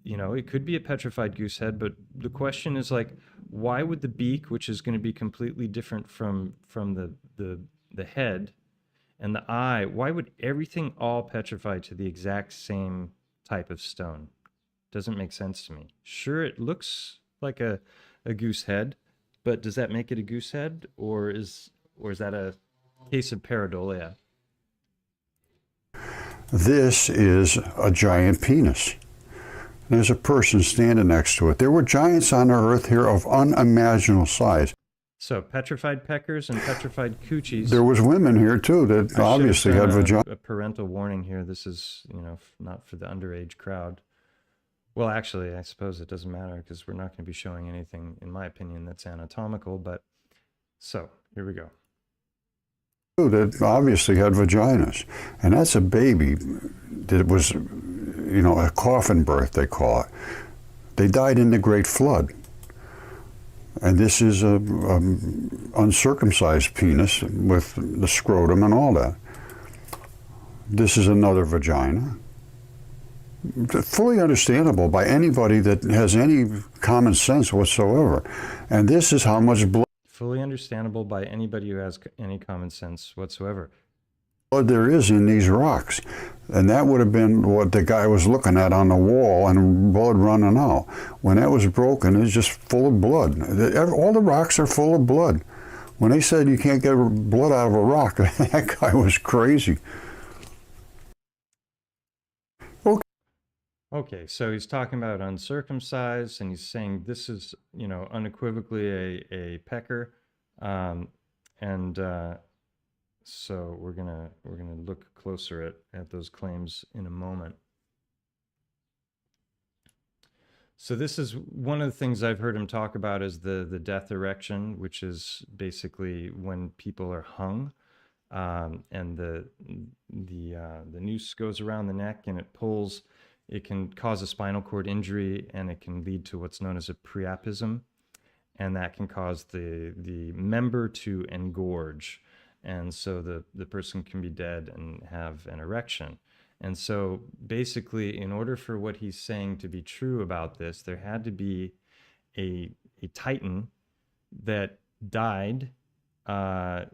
it could be a petrified goose head, but the question is, like, why would the beak, which is going to be completely different from the head, and the eye, why would everything all petrify to the exact same type of stone? Doesn't make sense to me. Sure, it looks like a goose head, but does that make it a goose head, or is that a case of pareidolia? This is a giant penis. There's a person standing next to it. There were giants on Earth here of unimaginable size. So petrified peckers and petrified coochies. There was women here too that obviously had vagina. A parental warning here. This is, not for the underage crowd. Well, actually, I suppose it doesn't matter, because we're not going to be showing anything, in my opinion, that's anatomical. But so here we go. That obviously had vaginas, and that's a baby that was, a coffin birth, they call it. They died in the Great Flood, and this is a uncircumcised penis with the scrotum and all that. This is another vagina. Fully understandable by anybody that has any common sense whatsoever. And this is how much blood. Fully understandable by anybody who has any common sense whatsoever. Blood there is in these rocks. And that would have been what the guy was looking at on the wall, and blood running out. When that was broken, it's just full of blood. All the rocks are full of blood. When they said you can't get blood out of a rock, that guy was crazy. Okay, so he's talking about uncircumcised, and he's saying this is, unequivocally a pecker, so we're gonna look closer at those claims in a moment. So this is one of the things I've heard him talk about, is the death erection, which is basically when people are hung, and the noose goes around the neck and it pulls. It can cause a spinal cord injury, and it can lead to what's known as a priapism, and that can cause the member to engorge, and so the person can be dead and have an erection. And so basically, in order for what he's saying to be true about this, there had to be a titan that died, I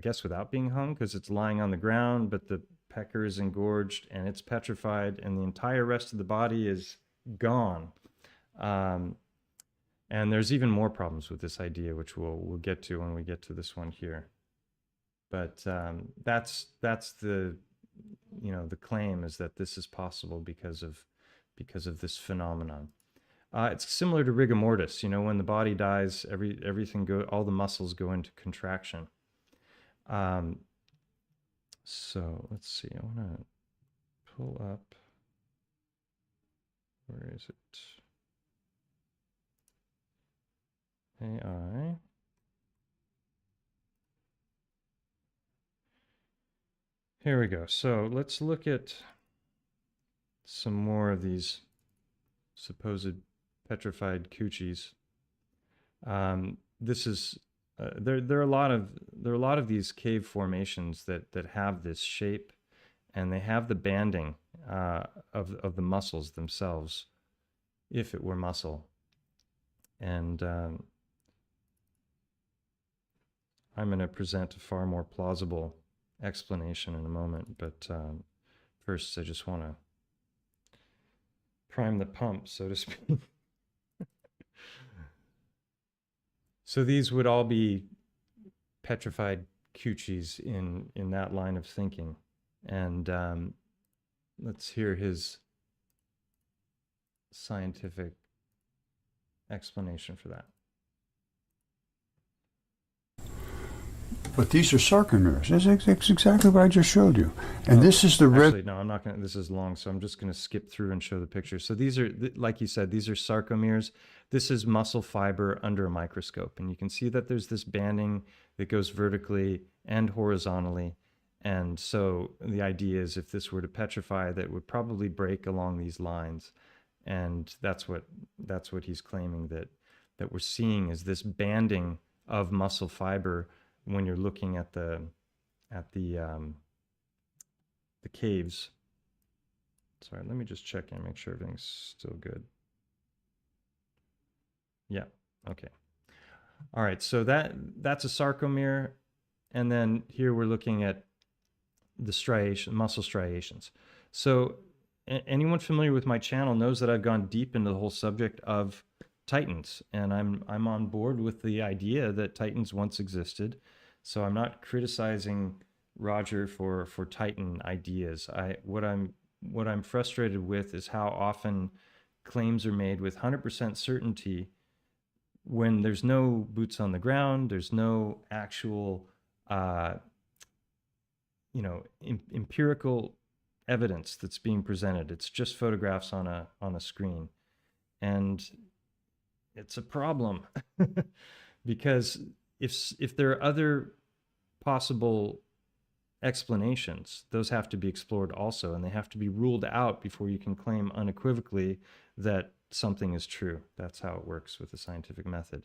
guess without being hung, because it's lying on the ground, but the pecker is engorged and it's petrified, and the entire rest of the body is gone. And there's even more problems with this idea, which we'll get to when we get to this one here. But that's the the claim, is that this is possible because of this phenomenon. It's similar to rigor mortis. When the body dies, all the muscles go into contraction. So let's see. I want to pull up. Where is it? AI. Here we go. So let's look at some more of these supposed petrified coochies. This is there are a lot of these cave formations that have this shape, and they have the banding of the muscles themselves, if it were muscle. And I'm going to present a far more plausible explanation in a moment, but first I just want to prime the pump, so to speak. So these would all be petrified coochies in that line of thinking. And let's hear his scientific explanation for that. But these are sarcomeres. That's exactly what I just showed you. And this is the red. Actually, no, I'm not going to. This is long, so I'm just going to skip through and show the picture. So these are, like you said, these are sarcomeres. This is muscle fiber under a microscope. And you can see that there's this banding that goes vertically and horizontally. And so the idea is if this were to petrify, that would probably break along these lines. And that's what he's claiming that we're seeing is this banding of muscle fiber when you're looking at the caves. Sorry, let me just check in, make sure everything's still good. Yeah, okay. All right, so that's a sarcomere, and then here we're looking at the striation, muscle striations. So anyone familiar with my channel knows that I've gone deep into the whole subject of titans, and I'm on board with the idea that titans once existed. So I'm not criticizing Roger for Titan ideas. What I'm frustrated with is how often claims are made with 100% certainty when there's no boots on the ground, there's no actual empirical evidence that's being presented. It's just photographs on a screen. And it's a problem because if there are other possible explanations, those have to be explored also, and they have to be ruled out before you can claim unequivocally that something is true. That's how it works with the scientific method.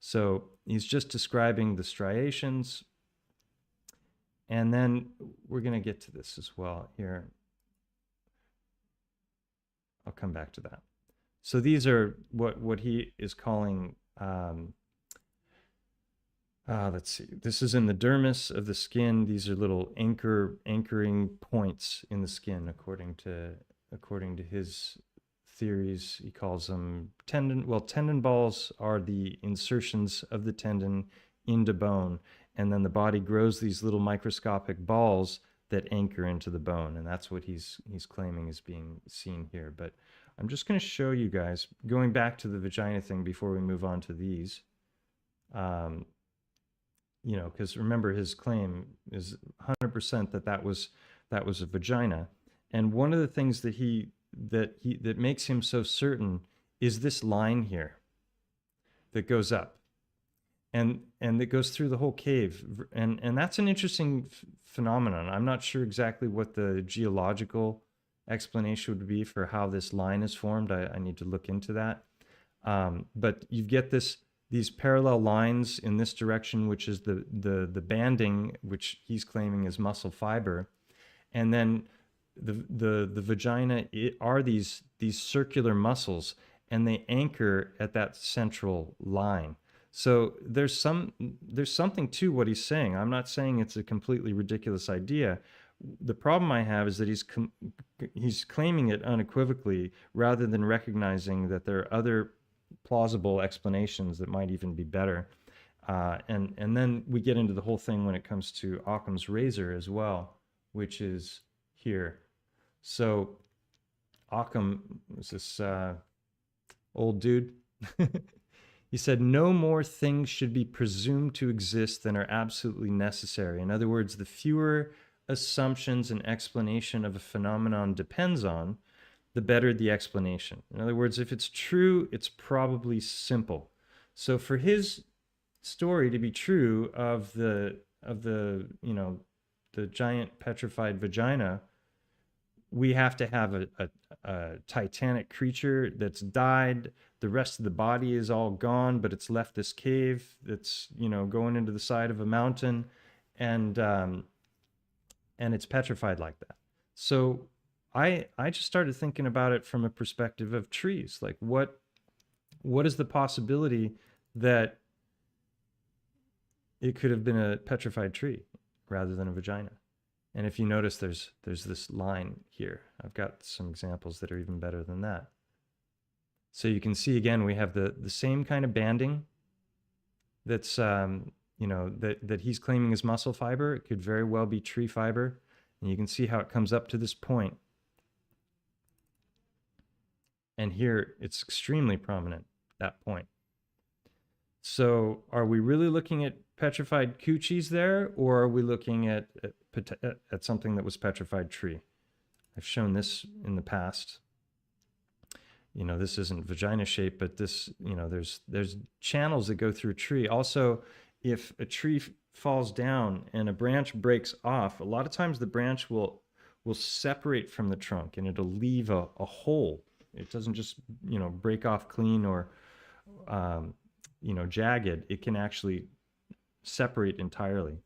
So he's just describing the striations, and then we're going to get to this as well here. I'll come back to that. So these are what he is calling let's see. This is in the dermis of the skin. These are little anchoring points in the skin, according to his theories. He calls them tendon. Well, tendon balls are the insertions of the tendon into bone, and then the body grows these little microscopic balls that anchor into the bone, and that's what he's claiming is being seen here. But I'm just going to show you guys, going back to the vagina thing before we move on to these. Because remember, his claim is 100% that was a vagina, and one of the things that makes him so certain is this line here that goes up, and that goes through the whole cave, and that's an interesting phenomenon. I'm not sure exactly what the geological explanation would be for how this line is formed. I need to look into that, but you get these parallel lines in this direction, which is the banding, which he's claiming is muscle fiber, and then the vagina are these circular muscles, and they anchor at that central line. So there's something to what he's saying. I'm not saying it's a completely ridiculous idea. The problem I have is that he's claiming it unequivocally rather than recognizing that there are other plausible explanations that might even be better. And then we get into the whole thing when it comes to Occam's razor as well, which is here. So Occam was this old dude. He said, no more things should be presumed to exist than are absolutely necessary. In other words, the fewer assumptions an explanation of a phenomenon depends on, the better the explanation. In other words, if it's true, it's probably simple. So for his story to be true of the giant petrified vagina, we have to have a titanic creature that's died. The rest of the body is all gone, but it's left this cave that's, going into the side of a mountain, and it's petrified like that. So I just started thinking about it from a perspective of trees. Like, what is the possibility that it could have been a petrified tree rather than a vagina? And if you notice, there's this line here. I've got some examples that are even better than that. So you can see, again, we have the same kind of banding that's, that he's claiming is muscle fiber. It could very well be tree fiber. And you can see how it comes up to this point. And here it's extremely prominent, that point. So are we really looking at petrified coochies there, or are we looking at something that was petrified tree? I've shown this in the past. This isn't vagina shape, but this, there's channels that go through a tree. Also, if a tree falls down and a branch breaks off, a lot of times the branch will separate from the trunk, and it'll leave a hole. It doesn't just, break off clean or, jagged. It can actually separate entirely.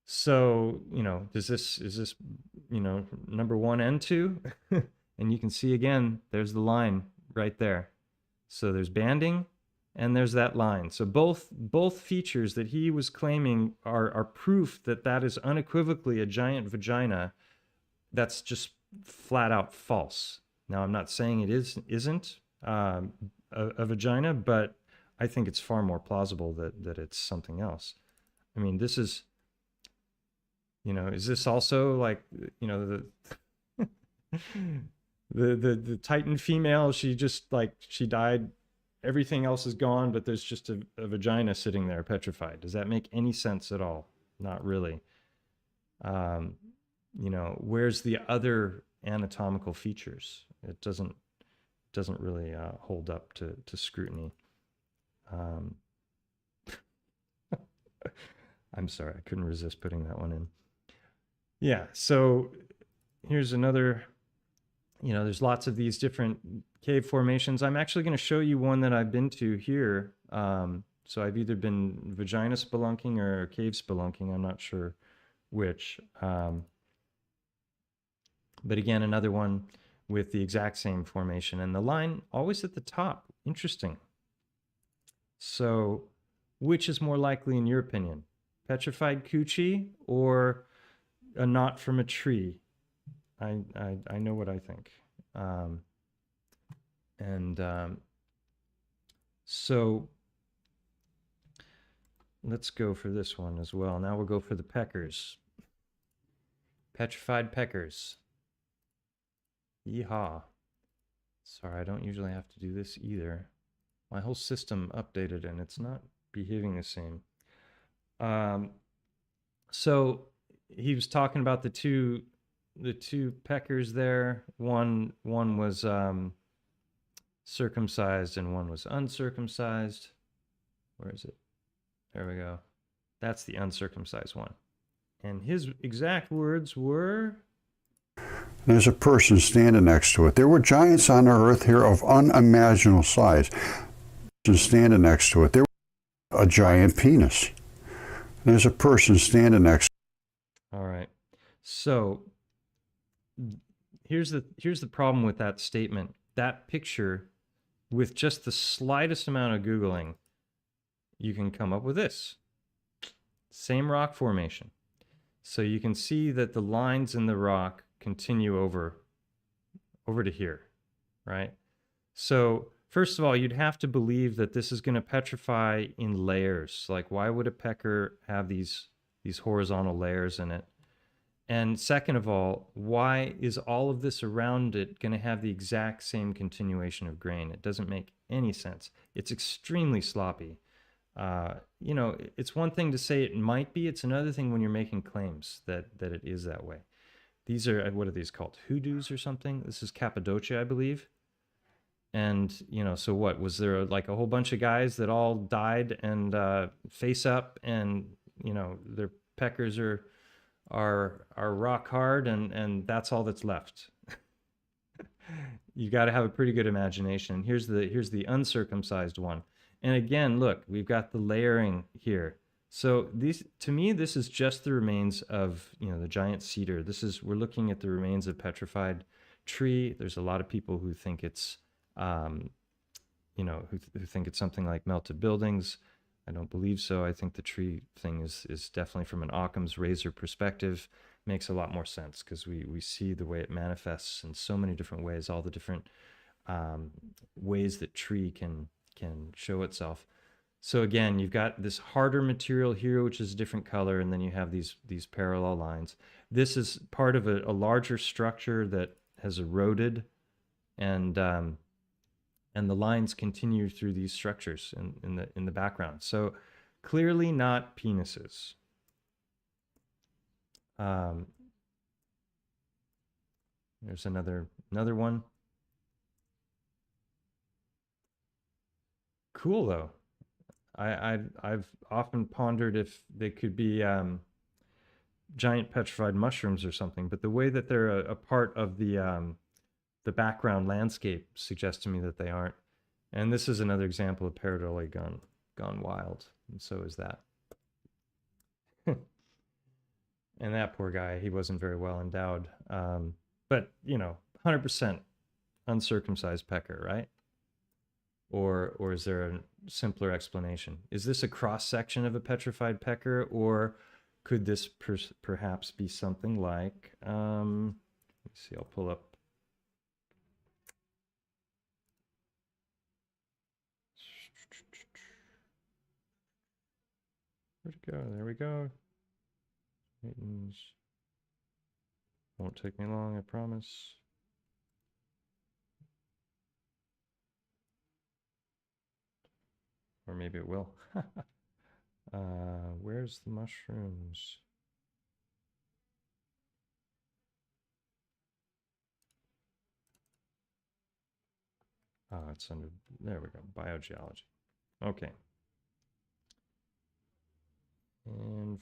So, is this, number 1 and 2? And you can see, again, there's the line right there. So there's banding and there's that line. So both features that he was claiming are proof that is unequivocally a giant vagina. That's just flat out false. Now, I'm not saying it isn't a vagina, but I think it's far more plausible that it's something else. I mean, this is, is this also like, the Titan female, she died, everything else is gone, but there's just a vagina sitting there petrified. Does that make any sense at all? Not really. Where's the other anatomical features? It doesn't really hold up to scrutiny. I'm sorry, I couldn't resist putting that one in. Yeah, so here's another, there's lots of these different cave formations. I'm actually going to show you one that I've been to here. So I've either been vagina spelunking or cave spelunking. I'm not sure which. But again, another one with the exact same formation. And the line always at the top. Interesting. So which is more likely in your opinion? Petrified coochie or a knot from a tree? I know what I think. So let's go for this one as well. Now we'll go for the peckers. Petrified peckers. Yeehaw. Sorry, I don't usually have to do this either. My whole system updated and it's not behaving the same. So he was talking about the two peckers there. One was circumcised and one was uncircumcised. Where is it? There we go. That's the uncircumcised one. And his exact words were, there's a person standing next to it. There were giants on the earth here of unimaginable size. Standing next to it. There was a giant penis. There's a person standing next to it. All right. So here's the problem with that statement. That picture, with just the slightest amount of Googling, you can come up with this. Same rock formation. So you can see that the lines in the rock continue over to here, right? So first of all, you'd have to believe that this is going to petrify in layers. Like, why would a pecker have these horizontal layers in it? And second of all, why is all of this around it going to have the exact same continuation of grain? It doesn't make any sense. It's extremely sloppy. You know, it's one thing to say it might be. It's another thing when you're making claims that it is that way. These are, what are these called? Hoodoos or something? This is Cappadocia, I believe. And, you know, so what? Was there like a whole bunch of guys that all died and face up and, you know, their peckers are rock hard and that's all that's left? You got to have a pretty good imagination. Here's the uncircumcised one. And again, look, we've got the layering here. So these, to me, this is just the remains of, you know, the giant cedar. We're looking at the remains of petrified tree. There's a lot of people who think it's, you know, who think it's something like melted buildings. I don't believe so. I think the tree thing is definitely, from an Occam's razor perspective, makes a lot more sense, because we see the way it manifests in so many different ways, all the different ways that tree can show itself. So again, you've got this harder material here, which is a different color, and then you have these parallel lines. This is part of a larger structure that has eroded, and the lines continue through these structures in the background. So clearly not penises. There's another one. Cool though. I've often pondered if they could be giant petrified mushrooms or something, but the way that they're a part of the background landscape suggests to me that they aren't. And this is another example of pareidolia gone wild, and so is that. And that poor guy, he wasn't very well endowed. But, you know, 100% uncircumcised pecker, right? Or is there a simpler explanation? Is this a cross-section of a petrified pecker, or could this perhaps be something like, let me see, I'll pull up. Where'd it go? There we go. Meetings. Won't take me long, I promise. Or maybe it will. Where's the mushrooms? Oh, it's under, there we go, biogeology. Okay. And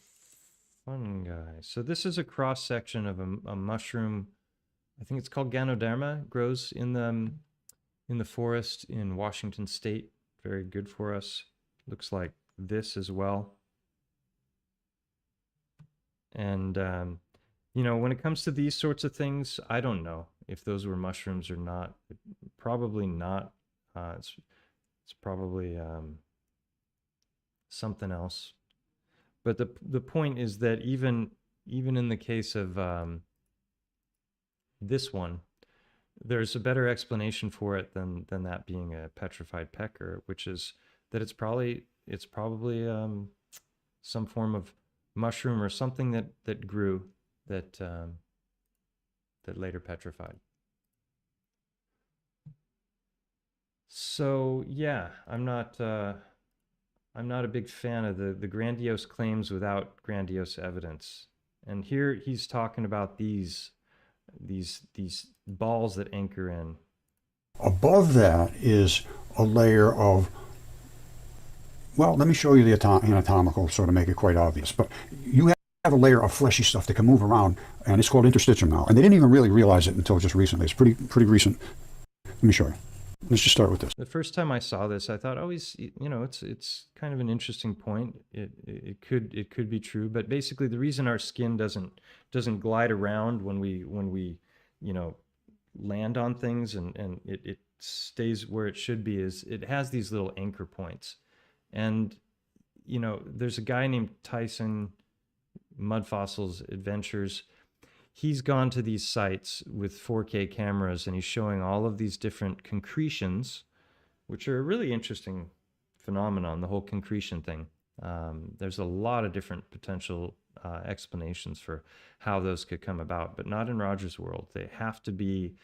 fungi. So this is a cross section of a mushroom. I think it's called Ganoderma. It grows in the forest in Washington State. Very good for us. Looks like this as well. And you know, when it comes to these sorts of things, I don't know if those were mushrooms or not. Probably not. It's probably something else. But the point is that even in the case of this one, there's a better explanation for it than that being a petrified pecker, which is that it's probably some form of mushroom or something that grew that later petrified. So yeah, I'm not a big fan of the grandiose claims without grandiose evidence. And here he's talking about these balls that anchor in. Above that is a layer of, well, let me show you the anatomical, sort of make it quite obvious. But you have a layer of fleshy stuff that can move around, and it's called interstitium now. And they didn't even really realize it until just recently. It's pretty recent. Let me show you. Let's just start with this. The first time I saw this, I thought, oh, you know, it's kind of an interesting point. It could be true, but basically the reason our skin doesn't glide around when we you know, land on things and it stays where it should be is it has these little anchor points. And you know, there's a guy named Tyson, Mud Fossils Adventures. He's gone to these sites with 4K cameras and he's showing all of these different concretions, which are a really interesting phenomenon, the whole concretion thing. There's a lot of different potential explanations for how those could come about, but not in Roger's world. They have to be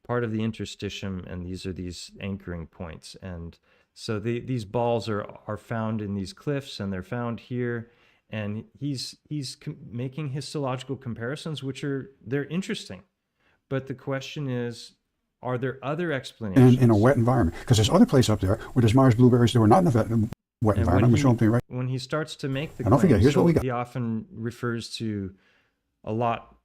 part of the interstitium, and these are these anchoring points. And so these balls are found in these cliffs, and they're found here. And he's making histological comparisons, which they're interesting. But the question is, are there other explanations? In a wet environment. Because there's other places up there where there's Mars blueberries that were not in a wet And environment. I'm when going to he, show them to you right. when he starts to make the And don't forget, claims, here's what we got. he often refers to a lot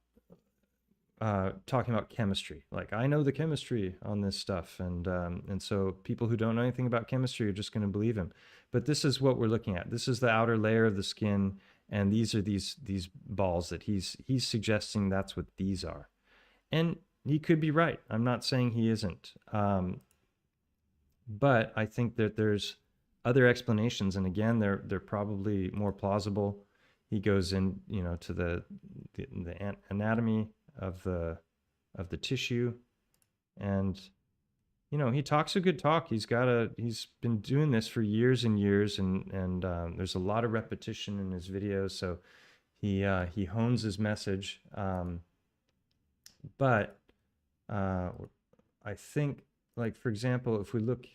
talking about chemistry. Like, I know the chemistry on this stuff, and so people who don't know anything about chemistry are just going to believe him. But this is what we're looking at. This is the outer layer of the skin, and these are these balls that he's suggesting that's what these are. And he could be right. I'm not saying he isn't. But I think that there's other explanations, and again, they're probably more plausible. He goes in, to the anatomy of the tissue, and he talks a good talk. He's been doing this for years and years, and there's a lot of repetition in his videos, so he hones his message. But I think, like, for example, if we look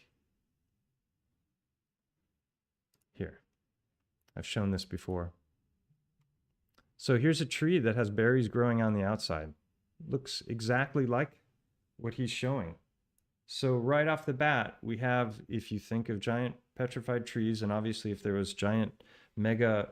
here, I've shown this before. So here's a tree that has berries growing on the outside. Looks exactly like what he's showing. So right off the bat, we have, if you think of giant petrified trees, and obviously if there was giant megafauna,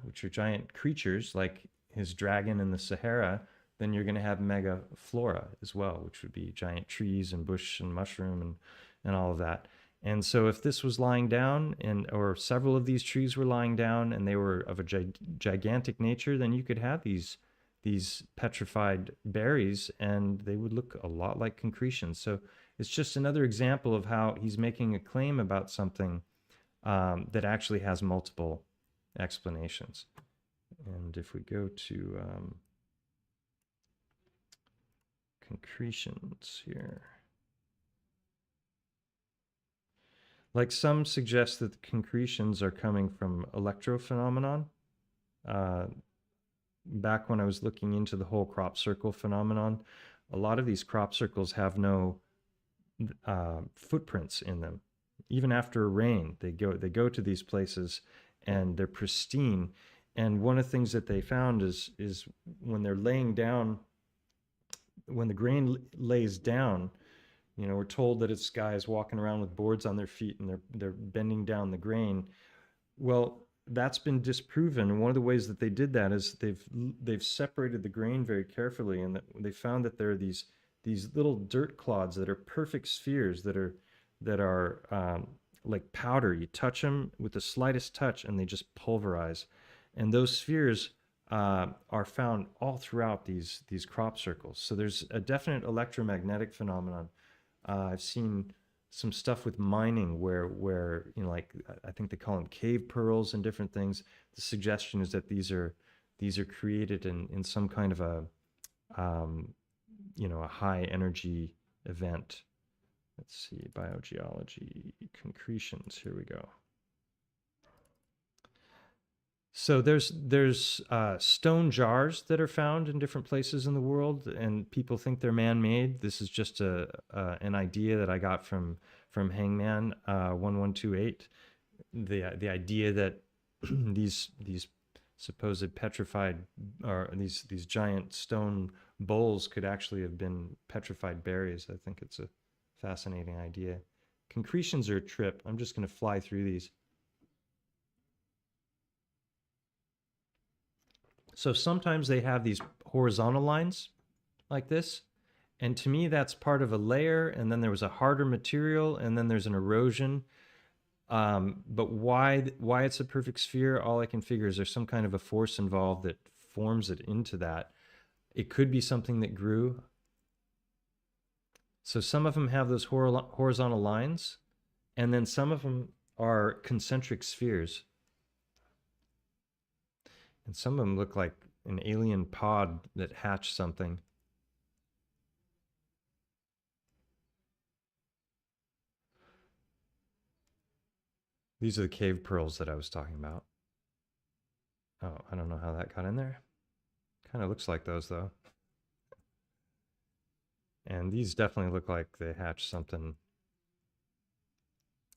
which are giant creatures like his dragon in the Sahara, then you're going to have megaflora as well, which would be giant trees and bush and mushroom and all of that. And so if this was lying down, or several of these trees were lying down, and they were of a gigantic nature, then you could have these petrified berries, and they would look a lot like concretions. So it's just another example of how he's making a claim about something that actually has multiple explanations. And if we go to concretions here, like, some suggest that the concretions are coming from electrophenomenon. Back when I was looking into the whole crop circle phenomenon, a lot of these crop circles have no footprints in them. Even after rain, they go to these places and they're pristine. And one of the things that they found is when they're laying down, when the grain lays down, we're told that it's guys walking around with boards on their feet and they're bending down the grain. Well, that's been disproven, and one of the ways that they did that is they've separated the grain very carefully, and they found that there are these little dirt clods that are perfect spheres that are like powder. You touch them with the slightest touch, and they just pulverize. And those spheres are found all throughout these crop circles. So there's a definite electromagnetic phenomenon. I've seen some stuff with mining where like, I think they call them cave pearls and different things. The suggestion is that these are created in some kind of a a high energy event. Let's see, biogeology, concretions. Here we go. So there's stone jars that are found in different places in the world, and people think they're man-made. This is just an idea that I got from Hangman 1128. The idea that these supposed petrified, or these giant stone bowls could actually have been petrified berries. I think it's a fascinating idea. Concretions are a trip. I'm just going to fly through these. So sometimes they have these horizontal lines like this. And to me, that's part of a layer. And then there was a harder material, and then there's an erosion. But why it's a perfect sphere, all I can figure is there's some kind of a force involved that forms it into that. It could be something that grew. So some of them have those horizontal lines, and then some of them are concentric spheres. And some of them look like an alien pod that hatched something. These are the cave pearls that I was talking about. Oh, I don't know how that got in there. Kind of looks like those though. And these definitely look like they hatched something.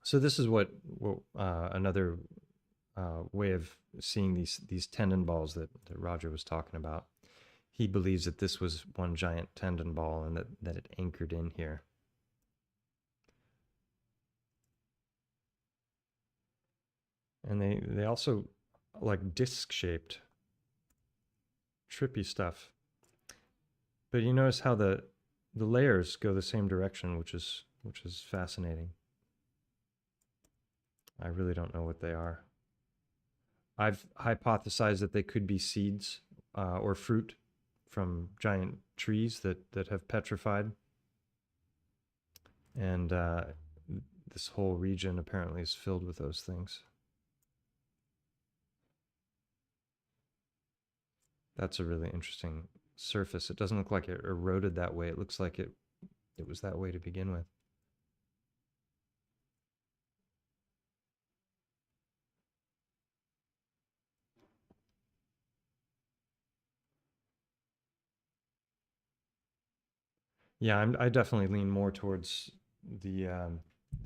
So this is what another way of seeing these tendon balls that Roger was talking about. He believes that this was one giant tendon ball and that it anchored in here. And they also like disc shaped, trippy stuff. But you notice how the layers go the same direction, which is fascinating. I really don't know what they are. I've hypothesized that they could be seeds or fruit from giant trees that have petrified. And this whole region apparently is filled with those things. That's a really interesting surface. It doesn't look like it eroded that way. It looks like it was that way to begin with. Yeah, I definitely lean more towards the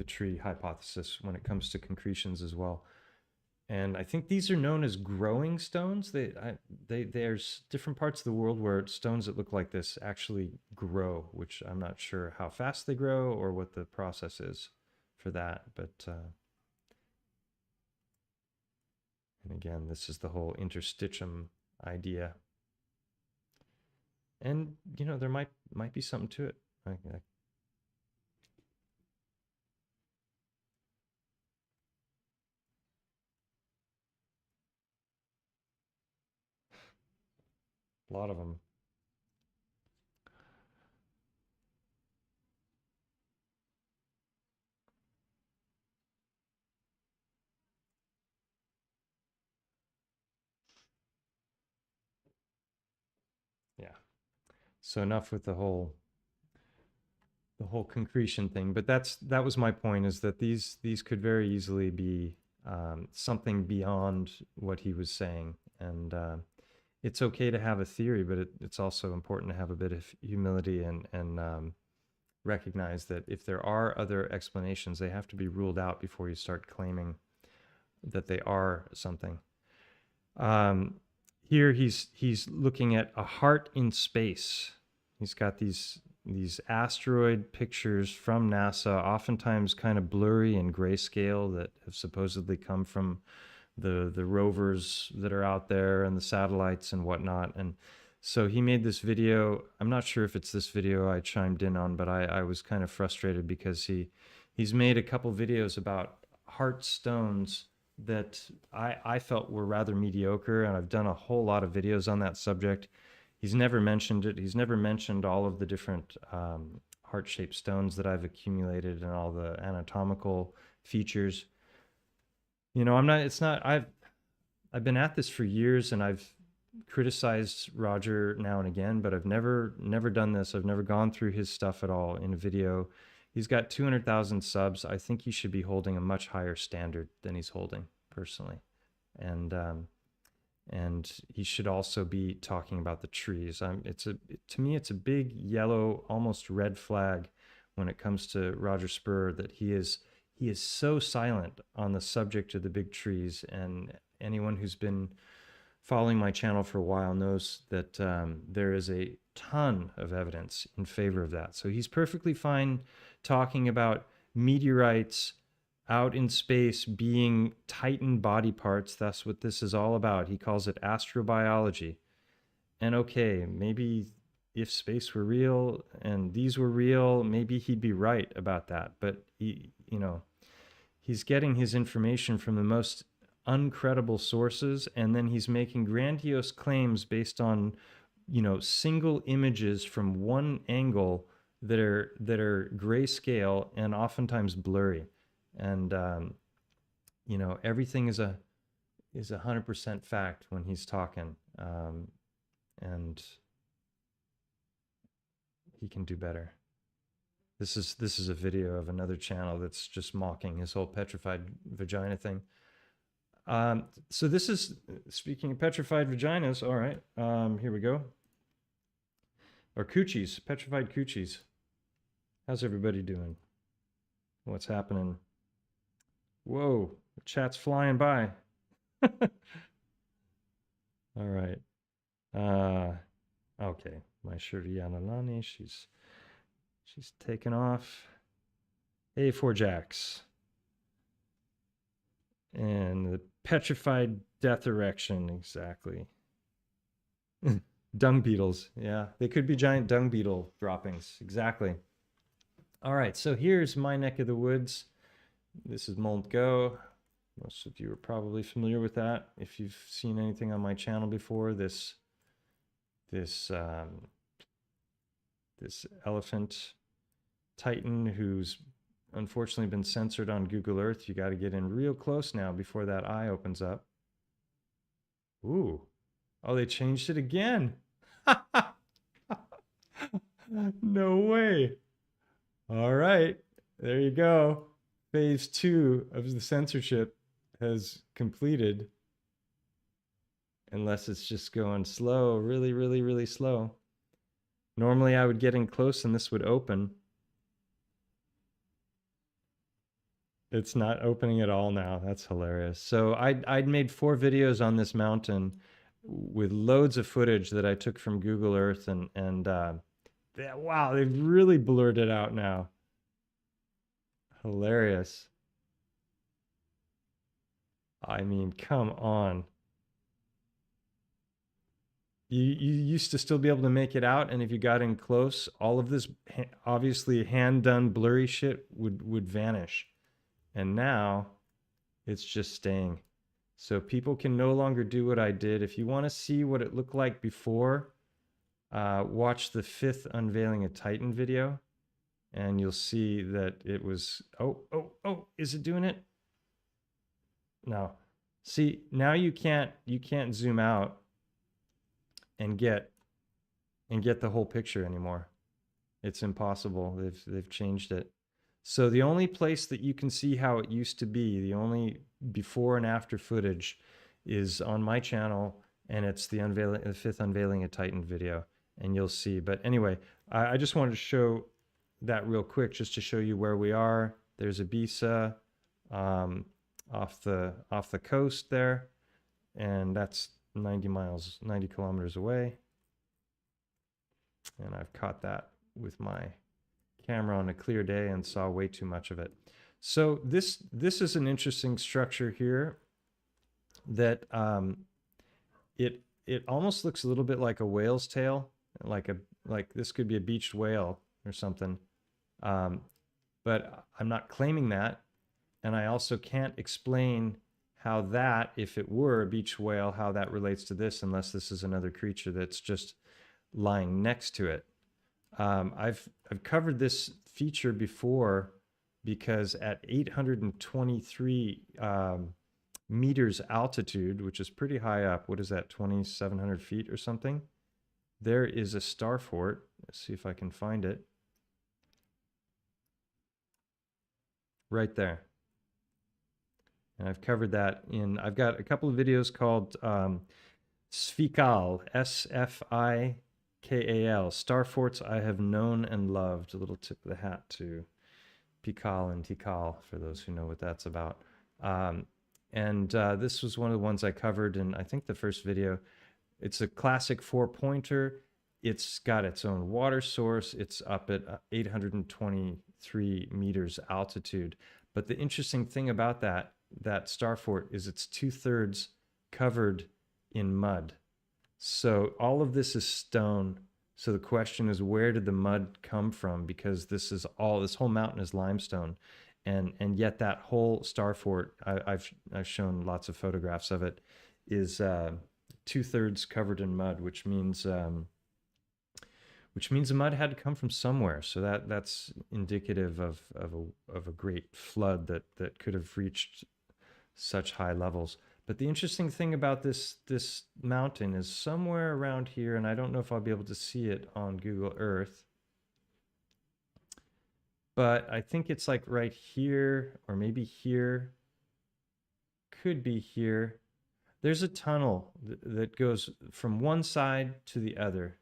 tree hypothesis when it comes to concretions as well. And I think these are known as growing stones. There's different parts of the world where stones that look like this actually grow, which I'm not sure how fast they grow or what the process is for that. But and again, this is the whole interstitium idea. And you know, there might be something to it. A lot of them. Yeah. So enough with the whole concretion thing. But that was my point, is that these could very easily be something beyond what he was saying. And it's okay to have a theory, but it's also important to have a bit of humility and recognize that if there are other explanations, they have to be ruled out before you start claiming that they are something. Here he's looking at a heart in space. He's got these asteroid pictures from NASA, oftentimes kind of blurry and grayscale, that have supposedly come from the rovers that are out there and the satellites and whatnot. And so he made this video. I'm not sure if it's this video I chimed in on, but I was kind of frustrated because he's made a couple videos about heart stones that I felt were rather mediocre, and I've done a whole lot of videos on that subject. He's never mentioned it. He's never mentioned all of the different heart-shaped stones that I've accumulated and all the anatomical features. You know, I've been at this for years, and I've criticized Roger now and again, but I've never done this. I've never gone through his stuff at all in a video. He's got 200,000 subs. I think he should be holding a much higher standard than he's holding, personally. And he should also be talking about the trees. To me, it's a big yellow, almost red flag when it comes to Roger Spurr, that he is so silent on the subject of the big trees. And anyone who's been following my channel for a while knows that there is a ton of evidence in favor of that. So he's perfectly fine talking about meteorites out in space being Titan body parts. That's what this is all about. He calls it astrobiology. And okay, maybe if space were real and these were real, maybe he'd be right about that. But he's getting his information from the most uncredible sources, and then he's making grandiose claims based on single images from one angle that are grayscale and oftentimes blurry. And everything is 100% fact when he's talking, and he can do better. This is a video of another channel that's just mocking his whole petrified vagina thing. So this is, speaking of petrified vaginas, all right, here we go. Or coochies, petrified coochies. How's everybody doing? What's happening? Whoa, the chat's flying by. All right. Okay, my Shuriana Lani, she's taken off. Hey, four jacks. And the petrified death erection, exactly. Dung beetles, yeah. They could be giant dung beetle droppings, exactly. All right, so here's my neck of the woods. This is Mont Go. Most of you are probably familiar with that. If you've seen anything on my channel before, this elephant titan who's unfortunately been censored on Google Earth. You got to get in real close now before that eye opens up. Ooh. Oh, they changed it again. No way. All right. There you go. Phase 2 of the censorship has completed. Unless it's just going slow, really, really, really slow. Normally I would get in close and this would open. It's not opening at all now. That's hilarious. So I'd made 4 videos on this mountain with loads of footage that I took from Google Earth, and wow, they've really blurred it out now. Hilarious. I mean, come on. You used to still be able to make it out, and if you got in close, all of this obviously hand-done blurry shit would vanish. And now it's just staying. So people can no longer do what I did. If you want to see what it looked like before, watch the 5th Unveiling a Titan video, and you'll see that it was, oh, is it doing it? No. See, now you can't zoom out and get the whole picture anymore. It's impossible. They've changed it. So the only place that you can see how it used to be, the only before and after footage, is on my channel, and it's the 5th Unveiling a Titan video, and you'll see. But anyway, I just wanted to show that real quick, just to show you where we are. There's Ibiza off the coast there, and that's 90 kilometers away. And I've caught that with my camera on a clear day and saw way too much of it. So this is an interesting structure here that it almost looks a little bit like a whale's tail, like this could be a beached whale or something. But I'm not claiming that, and I also can't explain how that, if it were a beached whale, how that relates to this, unless this is another creature that's just lying next to it. I've covered this feature before, because at 823 meters altitude, which is pretty high up, what is that, 2,700 feet or something, there is a star fort. Let's see if I can find it. Right there. And I've covered that I've got a couple of videos called Sfikal, S-F-I-K-A-L, Star Forts I Have Known and Loved. A little tip of the hat to Pikal and Tikal, for those who know what that's about. This was one of the ones I covered in, I think, the first video. It's a classic 4-pointer. It's got its own water source. It's up at 823 meters altitude. But the interesting thing about that star fort is it's 2/3 covered in mud. So all of this is stone. So the question is, where did the mud come from? Because this whole mountain is limestone, and yet that whole star fort, I've shown lots of photographs of it, is 2/3 covered in mud, which means the mud had to come from somewhere. So that's indicative of a great flood that could have reached such high levels. But the interesting thing about this mountain is somewhere around here, and I don't know if I'll be able to see it on Google Earth, but I think it's like right here, or maybe here. could be here. There's a tunnel that goes from one side to the other.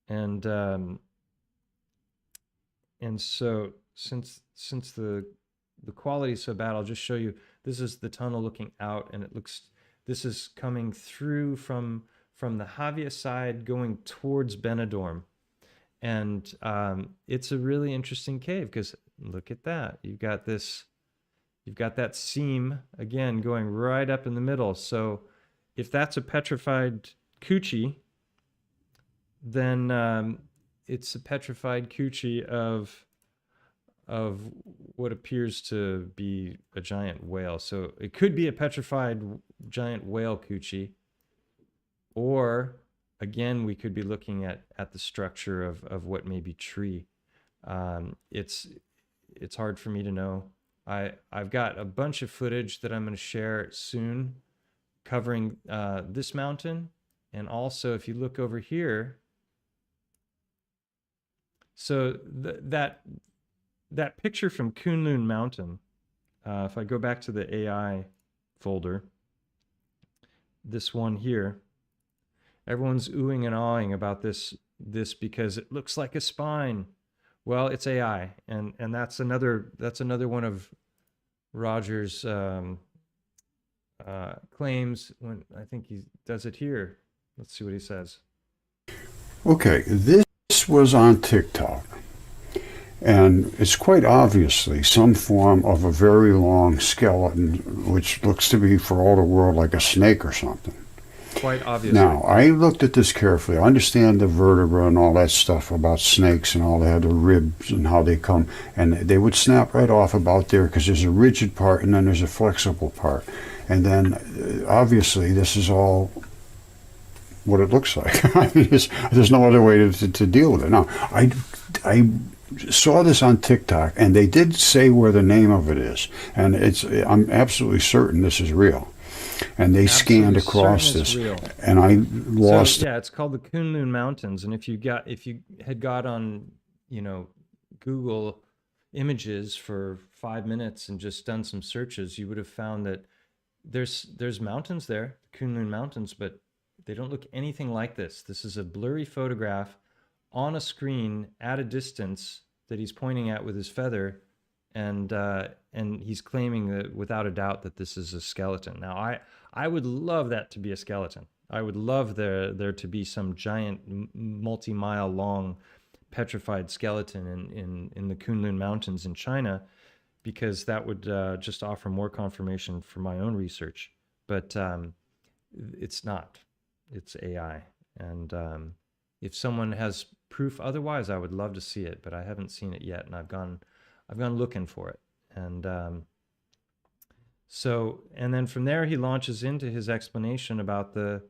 And so since the quality is so bad, I'll just show you. This is the tunnel looking out, and it looks, this is coming through from the Havia side going towards Benidorm. And it's a really interesting cave because look at that. You've got that seam again going right up in the middle. So if that's a petrified coochie, then it's a petrified coochie of what appears to be a giant whale. So it could be a petrified giant whale coochie, or again, we could be looking at the structure of what may be tree. It's hard for me to know. I've got a bunch of footage that I'm going to share soon covering this mountain. And also, if you look over here, so that picture from Kunlun Mountain, if I go back to the AI folder, this one here, everyone's oohing and awing about this because it looks like a spine. Well, it's AI, and that's another one of Roger's claims. When I think he does it here. Let's see what he says. Okay, this was on TikTok, and it's quite obviously some form of a very long skeleton, which looks to be for all the world like a snake or something. Quite obviously. Now, I looked at this carefully. I understand the vertebra and all that stuff about snakes and all. They have the ribs and how they come, and they would snap right off about there because there's a rigid part and then there's a flexible part. And then, obviously, this is all what it looks like. I mean, there's no other way to deal with it. Now, I saw this on TikTok, and they did say where the name of it is, and I'm absolutely certain this is real. And they scanned across this, and I lost. So, yeah, it's called the Kunlun Mountains, and if you had got on, Google Images for 5 minutes and just done some searches, you would have found that there's mountains there, Kunlun Mountains, but they don't look anything like this. This is a blurry photograph on a screen at a distance that he's pointing at with his feather, and he's claiming that without a doubt that this is a skeleton. Now, I would love that to be a skeleton. I would love there to be some giant multi-mile long petrified skeleton in the Kunlun Mountains in China, because that would just offer more confirmation for my own research. But it's not. It's AI. And if someone has proof otherwise, I would love to see it, but I haven't seen it yet, and I've gone looking for it. And and then from there he launches into his explanation about the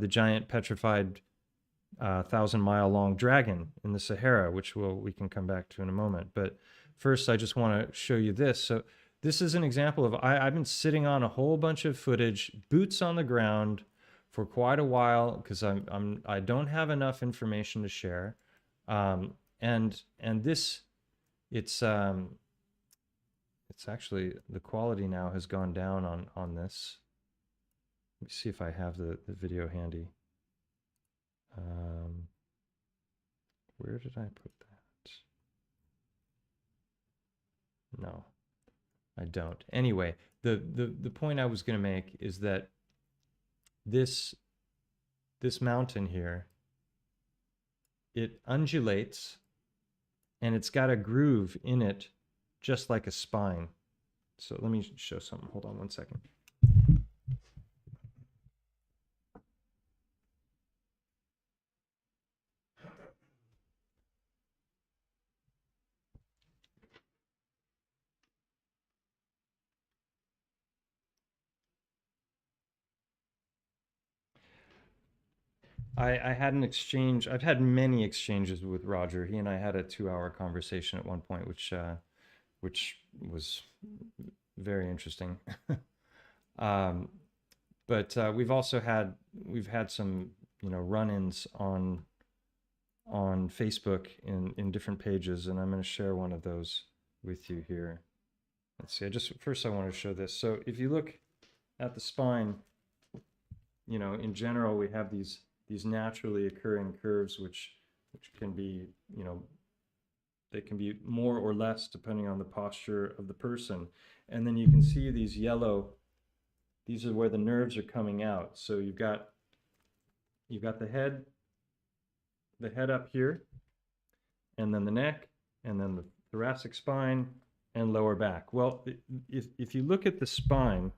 giant petrified 1,000-mile long dragon in the Sahara, which we can come back to in a moment. But first, I just want to show you this. So this is an example of I've been sitting on a whole bunch of footage, boots on the ground, for quite a while because I don't have enough information to share, and this it's actually, the quality now has gone down on this. Let me see if I have the video handy. Where did I put that? No, I don't. Anyway, the point I was going to make is that this mountain here, it undulates, and it's got a groove in it just like a spine. So let me show something. Hold on one second. I had an exchange. I've had many exchanges with Roger. He and I had a 2-hour conversation at one point, which was very interesting. But we've had some run-ins on Facebook in different pages, and I'm going to share one of those with you here. let's see, first I want to show this. So if you look at the spine, you know, in general, we have these naturally occurring curves, which can be, you know, they can be more or less depending on the posture of the person. And then you can see these yellow, these are where the nerves are coming out. So you've got the head up here, and then the neck, and then the thoracic spine and lower back. Well, if you look at the spine,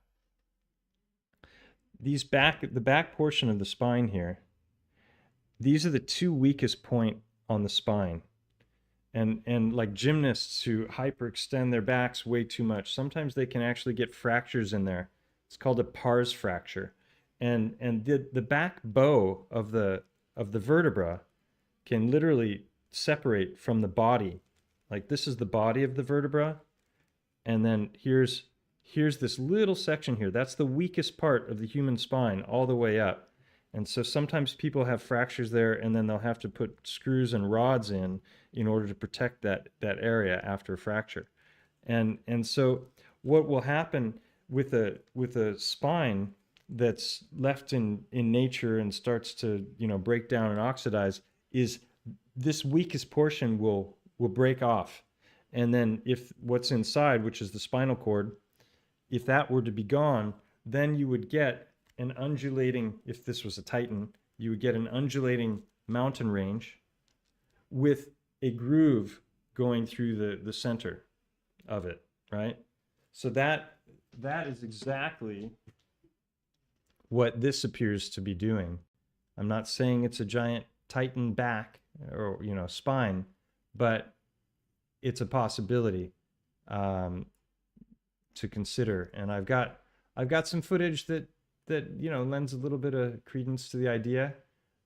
the back portion of the spine here, these are the two weakest point on the spine. And like gymnasts who hyperextend their backs way too much, sometimes they can actually get fractures in there. It's called a pars fracture. And the back bow of the vertebra can literally separate from the body. Like this is the body of the vertebra, and then here's this little section here. That's the weakest part of the human spine all the way up. And so sometimes people have fractures there, and then they'll have to put screws and rods in order to protect that area after a fracture. And so what will happen with a spine that's left in nature and starts to, you know, break down and oxidize is this weakest portion will break off. And then if what's inside, which is the spinal cord, if that were to be gone, then you would get an undulating, if this was a titan, you would get an undulating mountain range with a groove going through the center of it, right? So that is exactly what this appears to be doing. I'm not saying it's a giant titan back or, you know, spine, but it's a possibility to consider. And I've got some footage that you know lends a little bit of credence to the idea.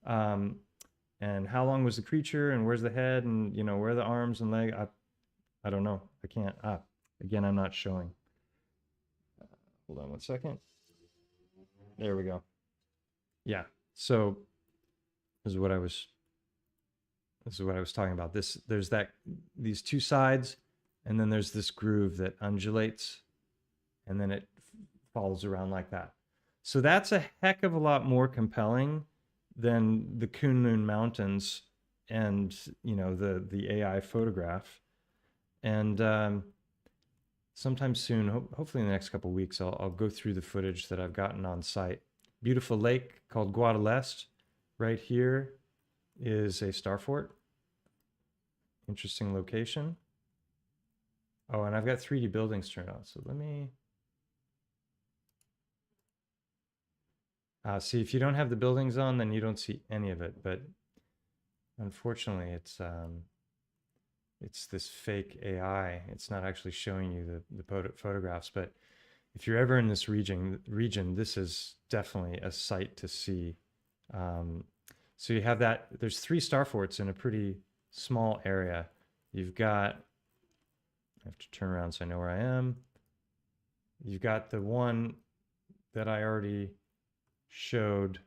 And how long was the creature, and where's the head, and you know where are the arms and leg? I don't know. I can't. Again, I'm not showing. Hold on one second. There we go. Yeah. So this is what I was talking about. There's these two sides, and then there's this groove that undulates, and then it follows around like that. So that's a heck of a lot more compelling than the Kunlun Mountains and, you know, the AI photograph. And sometime soon, hopefully in the next couple of weeks, I'll go through the footage that I've gotten on site. Beautiful lake called Guadalest. Right here is a star fort. Interesting location. Oh, and I've got 3D buildings turned on. So let me... see, if you don't have the buildings on, then you don't see any of it. But unfortunately, it's this fake AI. It's not actually showing you the photographs. But if you're ever in this region, this is definitely a sight to see. So you have that. There's 3 star forts in a pretty small area. You've got, I have to turn around so I know where I am. You've got the one that I already showed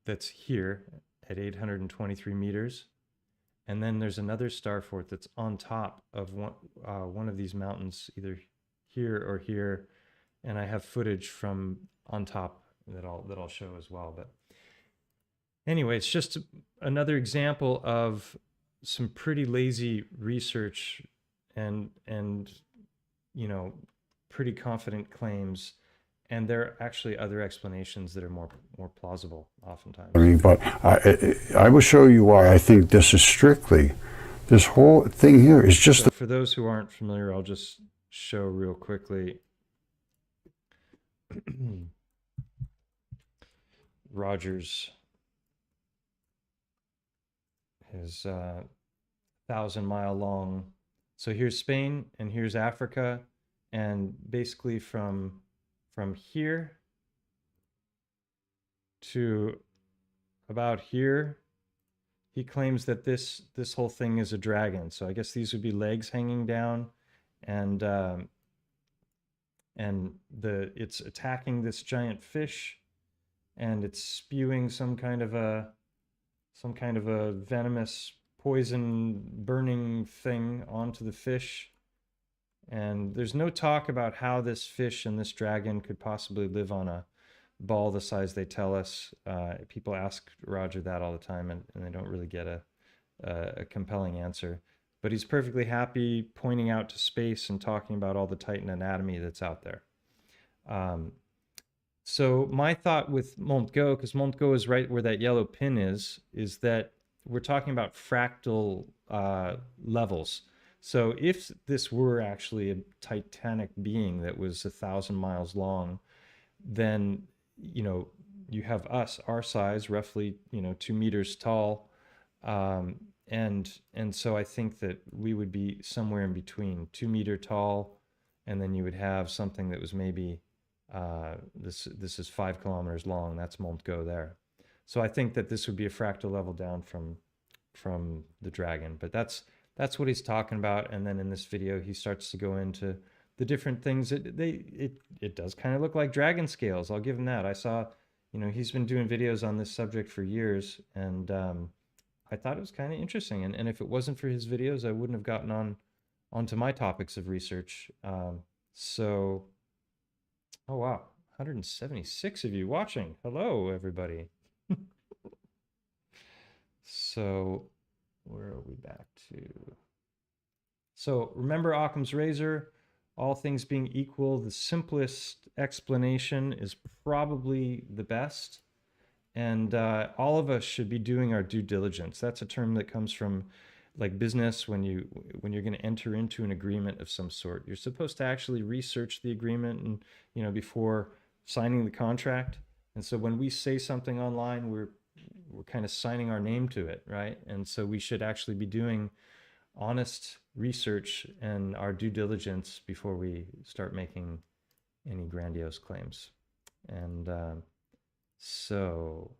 that's here at 823 meters. And then there's another star fort that's on top of one of these mountains, either here or here. And I have footage from on top that I'll show as well. But anyway, it's just another example of some pretty lazy research and you know, pretty confident claims, and there are actually other explanations that are more plausible oftentimes. I mean, but I will show you why I think this is strictly, this whole thing here is just... So for those who aren't familiar, I'll just show real quickly. Rogers is 1,000-mile long. So here's Spain and here's Africa. And basically from here to about here, he claims that this whole thing is a dragon. So I guess these would be legs hanging down, and it's attacking this giant fish, and it's spewing some kind of a venomous poison burning thing onto the fish. And there's no talk about how this fish and this dragon could possibly live on a ball the size they tell us. People ask Roger that all the time, and they don't really get a compelling answer. But he's perfectly happy pointing out to space and talking about all the Titan anatomy that's out there. So my thought with Mont Go, because Mont Go is right where that yellow pin is that we're talking about fractal levels. So if this were actually a titanic being that was 1,000 miles long, then, you know, you have us, our size, roughly, you know, 2 meters tall. And so I think that we would be somewhere in between 2 meter tall, and then you would have something that was maybe, this is 5 kilometers long. That's Mont Go there. So I think that this would be a fractal level down from the dragon, but that's what he's talking about. And then in this video, he starts to go into the different things. It does kind of look like dragon scales. I'll give him that. I saw, you know, he's been doing videos on this subject for years, and I thought it was kind of interesting. And if it wasn't for his videos, I wouldn't have gotten onto my topics of research. So, oh wow, 176 of you watching. Hello, everybody. So, where are we back to? So remember Occam's razor, all things being equal, the simplest explanation is probably the best. And all of us should be doing our due diligence. That's a term that comes from like business. When you're going to enter into an agreement of some sort, you're supposed to actually research the agreement, and, you know, before signing the contract. And so when we say something online, we're kind of signing our name to it, right? And so we should actually be doing honest research and our due diligence before we start making any grandiose claims. And so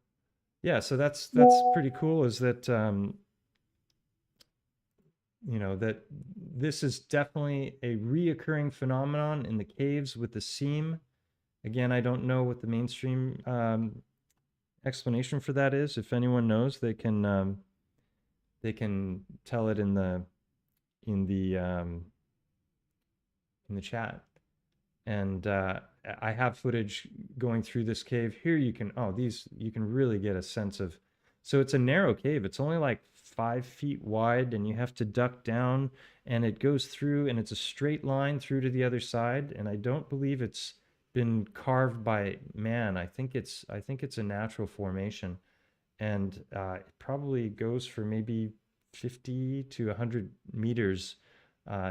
yeah, so that's pretty cool, is that you know, that this is definitely a reoccurring phenomenon in the caves with the seam. Again, I don't know what the mainstream explanation for that is. If anyone knows, they can tell it in the chat. And I have footage going through this cave here. You can really get a sense of, so it's a narrow cave. It's only like 5 feet wide, and you have to duck down, and it goes through, and it's a straight line through to the other side. And I don't believe it's been carved by man. I think it's a natural formation, and it probably goes for maybe 50 to 100 meters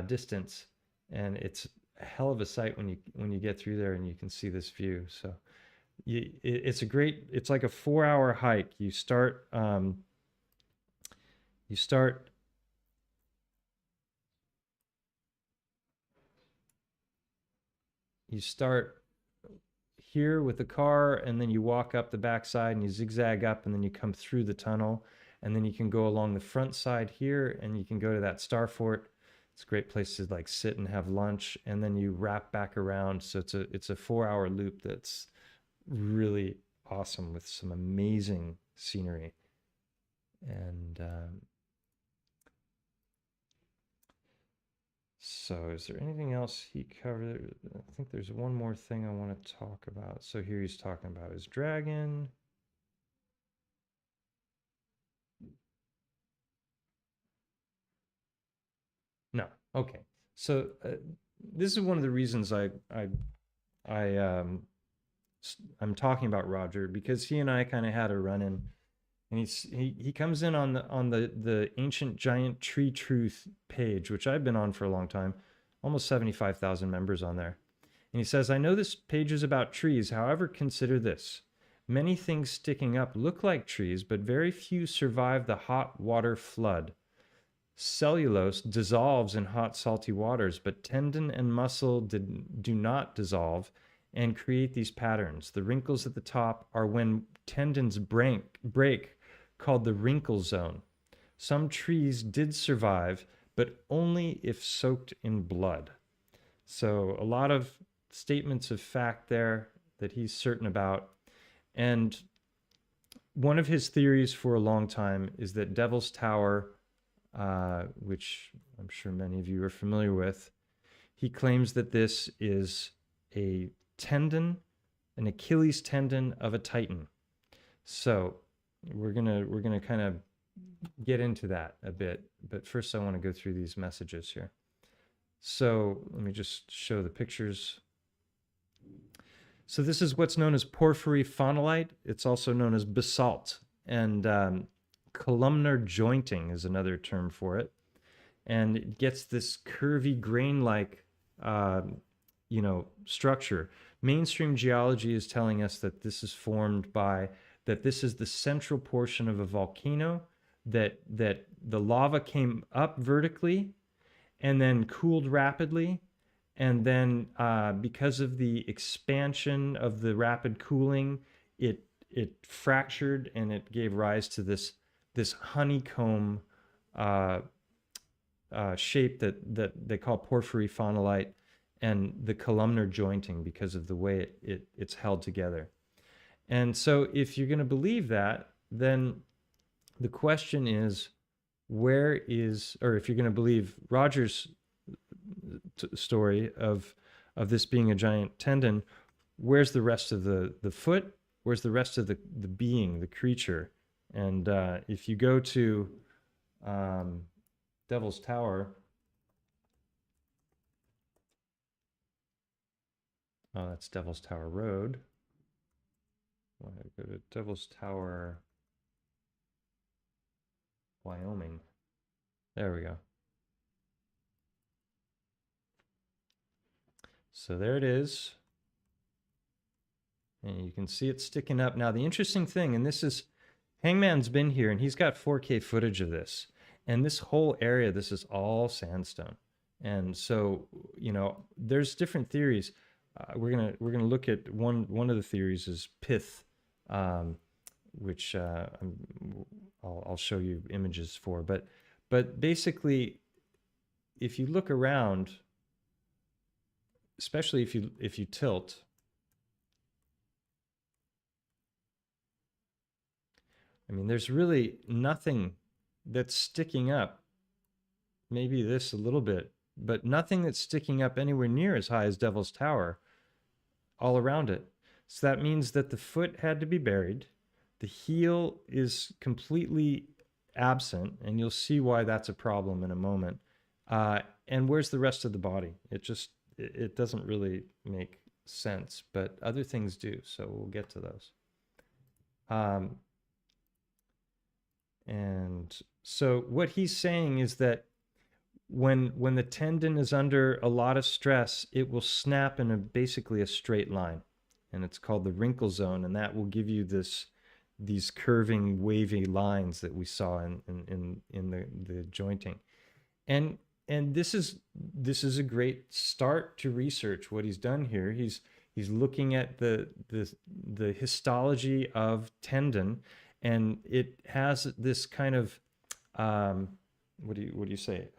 distance, and it's a hell of a sight when you get through there and you can see this view. So it's like a 4-hour hike. You start here with the car, and then you walk up the backside and you zigzag up, and then you come through the tunnel, and then you can go along the front side here, and you can go to that star fort. It's a great place to like sit and have lunch, and then you wrap back around. So it's a 4-hour loop that's really awesome with some amazing scenery. And so is there anything else he covered? I think there's one more thing I want to talk about. So here he's talking about his dragon. No. Okay. So this is one of the reasons I'm talking about Roger, because he and I kind of had a run-in, and he comes in on the Ancient Giant Tree Truth page, which I've been on for a long time, almost 75,000 members on there. And he says, I know this page is about trees. However, consider this. Many things sticking up look like trees, but very few survive the hot water flood. Cellulose dissolves in hot, salty waters, but tendon and muscle do not dissolve and create these patterns. The wrinkles at the top are when tendons break, called the wrinkle zone. Some trees did survive, but only if soaked in blood. So a lot of statements of fact there that he's certain about. And one of his theories for a long time is that Devil's Tower which I'm sure many of you are familiar with. He claims that this is a tendon, an Achilles tendon of a Titan. So we're gonna kind of get into that a bit, but first I want to go through these messages here. So let me just show the pictures. So this is what's known as porphyry phonolite. It's also known as basalt, and columnar jointing is another term for it. And it gets this curvy grain-like, structure. Mainstream geology is telling us that this is formed by, that this is the central portion of a volcano, that the lava came up vertically and then cooled rapidly. And then because of the expansion of the rapid cooling, it fractured and it gave rise to this honeycomb shape that they call porphyry phonolite, and the columnar jointing because of the way it's held together. And so if you're going to believe that, then the question is, where is, or if you're going to believe Roger's story of this being a giant tendon, where's the rest of the foot? Where's the rest of the being, the creature? And if you go to Devil's Tower, oh, that's Devil's Tower Road. I go to Devil's Tower, Wyoming. There we go. So there it is. And you can see it sticking up. Now, the interesting thing, and this is, Hangman's been here and he's got 4K footage of this. And this whole area, this is all sandstone. And so, there's different theories. We're gonna look at one of the theories is pith, which I'll show you images for. But basically, if you look around, especially if you tilt, I mean, there's really nothing that's sticking up. Maybe this a little bit, but nothing that's sticking up anywhere near as high as Devil's Tower all around it. So that means that the foot had to be buried. The heel is completely absent, and you'll see why that's a problem in a moment. And where's the rest of the body? It doesn't really make sense, but other things do, so we'll get to those. And so what he's saying is that when the tendon is under a lot of stress, it will snap in basically a straight line, and it's called the wrinkle zone, and that will give you these curving, wavy lines that we saw in the jointing. And this is a great start to research. What he's done here, he's looking at the histology of tendon, and it has this kind of what do you say?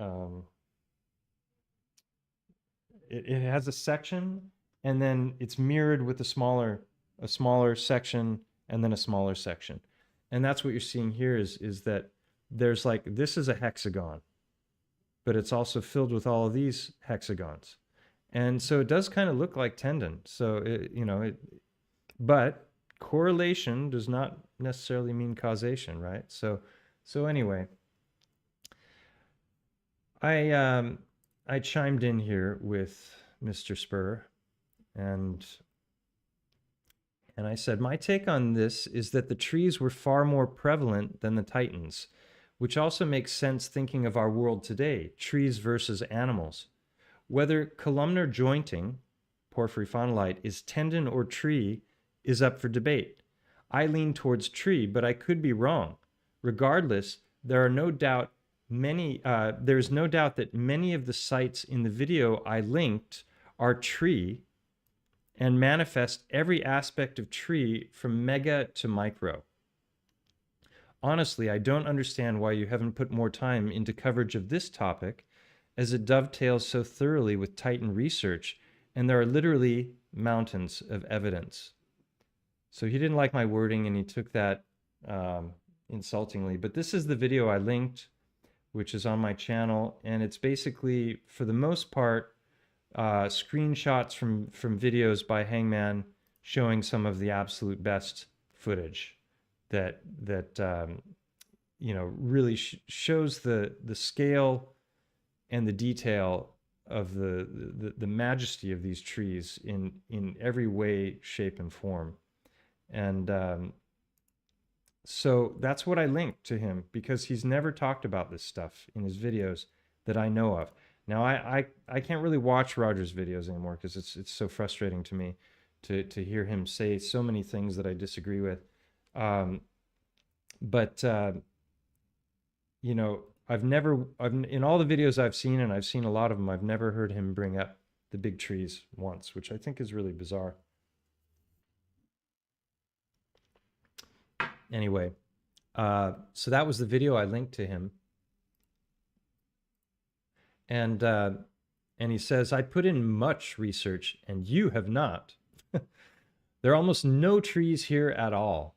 It has a section, and then it's mirrored with a smaller section, and then a smaller section. And that's what you're seeing here is that there's like, this is a hexagon, but it's also filled with all of these hexagons. And so it does kind of look like tendon. So, but correlation does not necessarily mean causation, right? So anyway, I chimed in here with Mr. Spur, and I said, my take on this is that the trees were far more prevalent than the Titans, which also makes sense thinking of our world today, trees versus animals. Whether columnar jointing, porphyry phonolite, is tendon or tree is up for debate. I lean towards tree, but I could be wrong. Regardless, there's no doubt that many of the sites in the video I linked are tree and manifest every aspect of tree from mega to micro. Honestly, I don't understand why you haven't put more time into coverage of this topic, as it dovetails so thoroughly with Titan research, and there are literally mountains of evidence. So he didn't like my wording, and he took that insultingly, but this is the video I linked, which is on my channel, and it's basically, for the most part, screenshots from videos by Hangman showing some of the absolute best footage that you know, really shows the scale and the detail of the majesty of these trees in every way, shape, and form. And so that's what I linked to him, because he's never talked about this stuff in his videos that I know of. Now I can't really watch Roger's videos anymore because it's so frustrating to me to hear him say so many things that I disagree with. But you know, in all the videos I've seen, and I've seen a lot of them, I've never heard him bring up the big trees once, which I think is really bizarre. Anyway, so that was the video I linked to him. And he says, I put in much research and you have not. There are almost no trees here at all.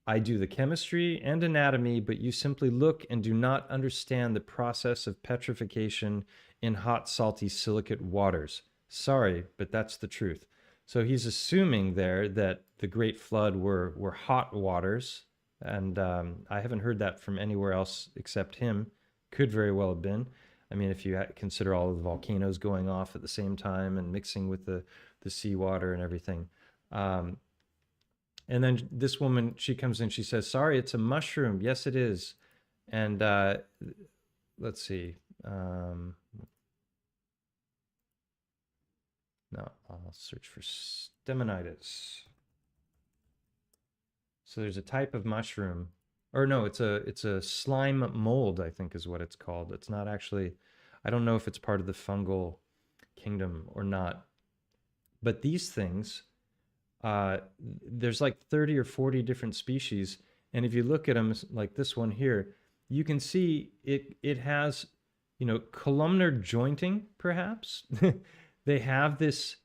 I do the chemistry and anatomy, but you simply look and do not understand the process of petrification in hot, salty, silicate waters. Sorry, but that's the truth. So he's assuming there that the Great Flood were hot waters, and I haven't heard that from anywhere else except him. Could very well have been. I mean, if you consider all of the volcanoes going off at the same time and mixing with the seawater and everything. And then this woman, she comes in, she says, sorry, it's a mushroom. Yes, it is. And let's see. No, I'll search for stemonitis. So there's a type of mushroom, or no, it's a slime mold, I think is what it's called. It's not actually, I don't know if it's part of the fungal kingdom or not. But these things, there's like 30 or 40 different species, and if you look at them like this one here, you can see it has, you know, columnar jointing, perhaps. They have this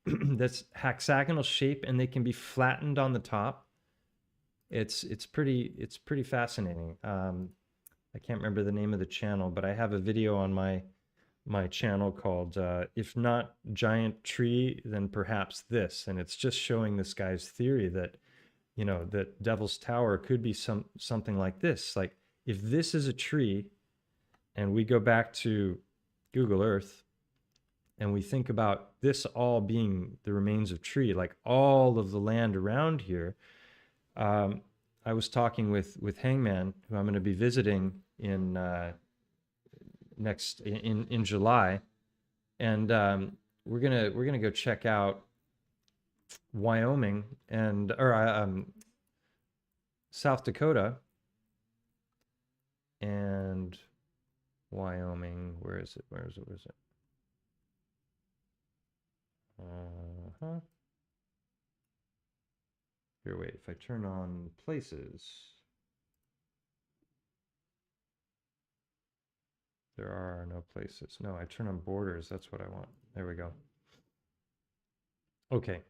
that's hexagonal shape, and they can be flattened on the top. It's pretty fascinating. I can't remember the name of the channel, but I have a video on my channel called If Not Giant Tree, Then Perhaps This. And it's just showing this guy's theory that, you know, that Devil's Tower could be something like this. Like, if this is a tree, and we go back to Google Earth, and we think about this all being the remains of tree, like all of the land around here. I was talking with Hangman, who I'm going to be visiting in in July, and we're gonna go check out Wyoming or South Dakota and Wyoming. Where is it? Here, wait, if I turn on places, there are no places. No, I turn on borders. That's what I want. There we go. Okay,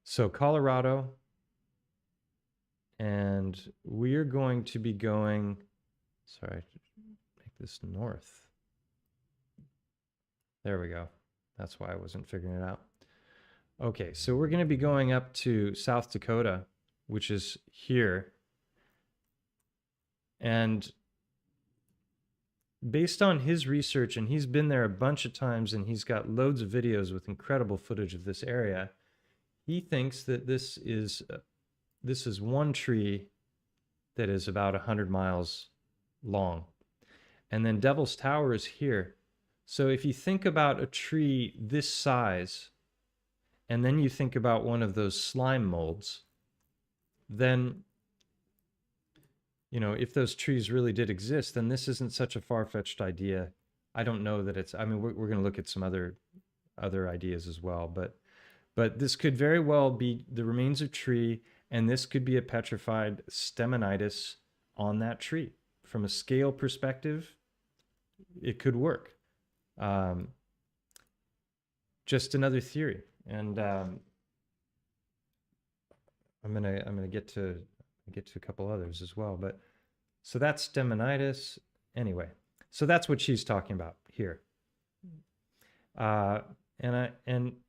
so Colorado, and we're going to be going, sorry, make this north. There we go. That's why I wasn't figuring it out. Okay, so we're going to be going up to South Dakota, which is here. And based on his research, and he's been there a bunch of times, and he's got loads of videos with incredible footage of this area, he thinks that this is one tree that is about 100 miles long. And then Devil's Tower is here. So if you think about a tree this size, and then you think about one of those slime molds, then, you know, if those trees really did exist, then this isn't such a far-fetched idea. I don't know that it's, I mean, we're going to look at some other ideas as well, but this could very well be the remains of tree, and this could be a petrified stemonitis on that tree. From a scale perspective, it could work. Just another theory. And I'm gonna get to a couple others as well. But so that's stemonitis anyway. So that's what she's talking about here. And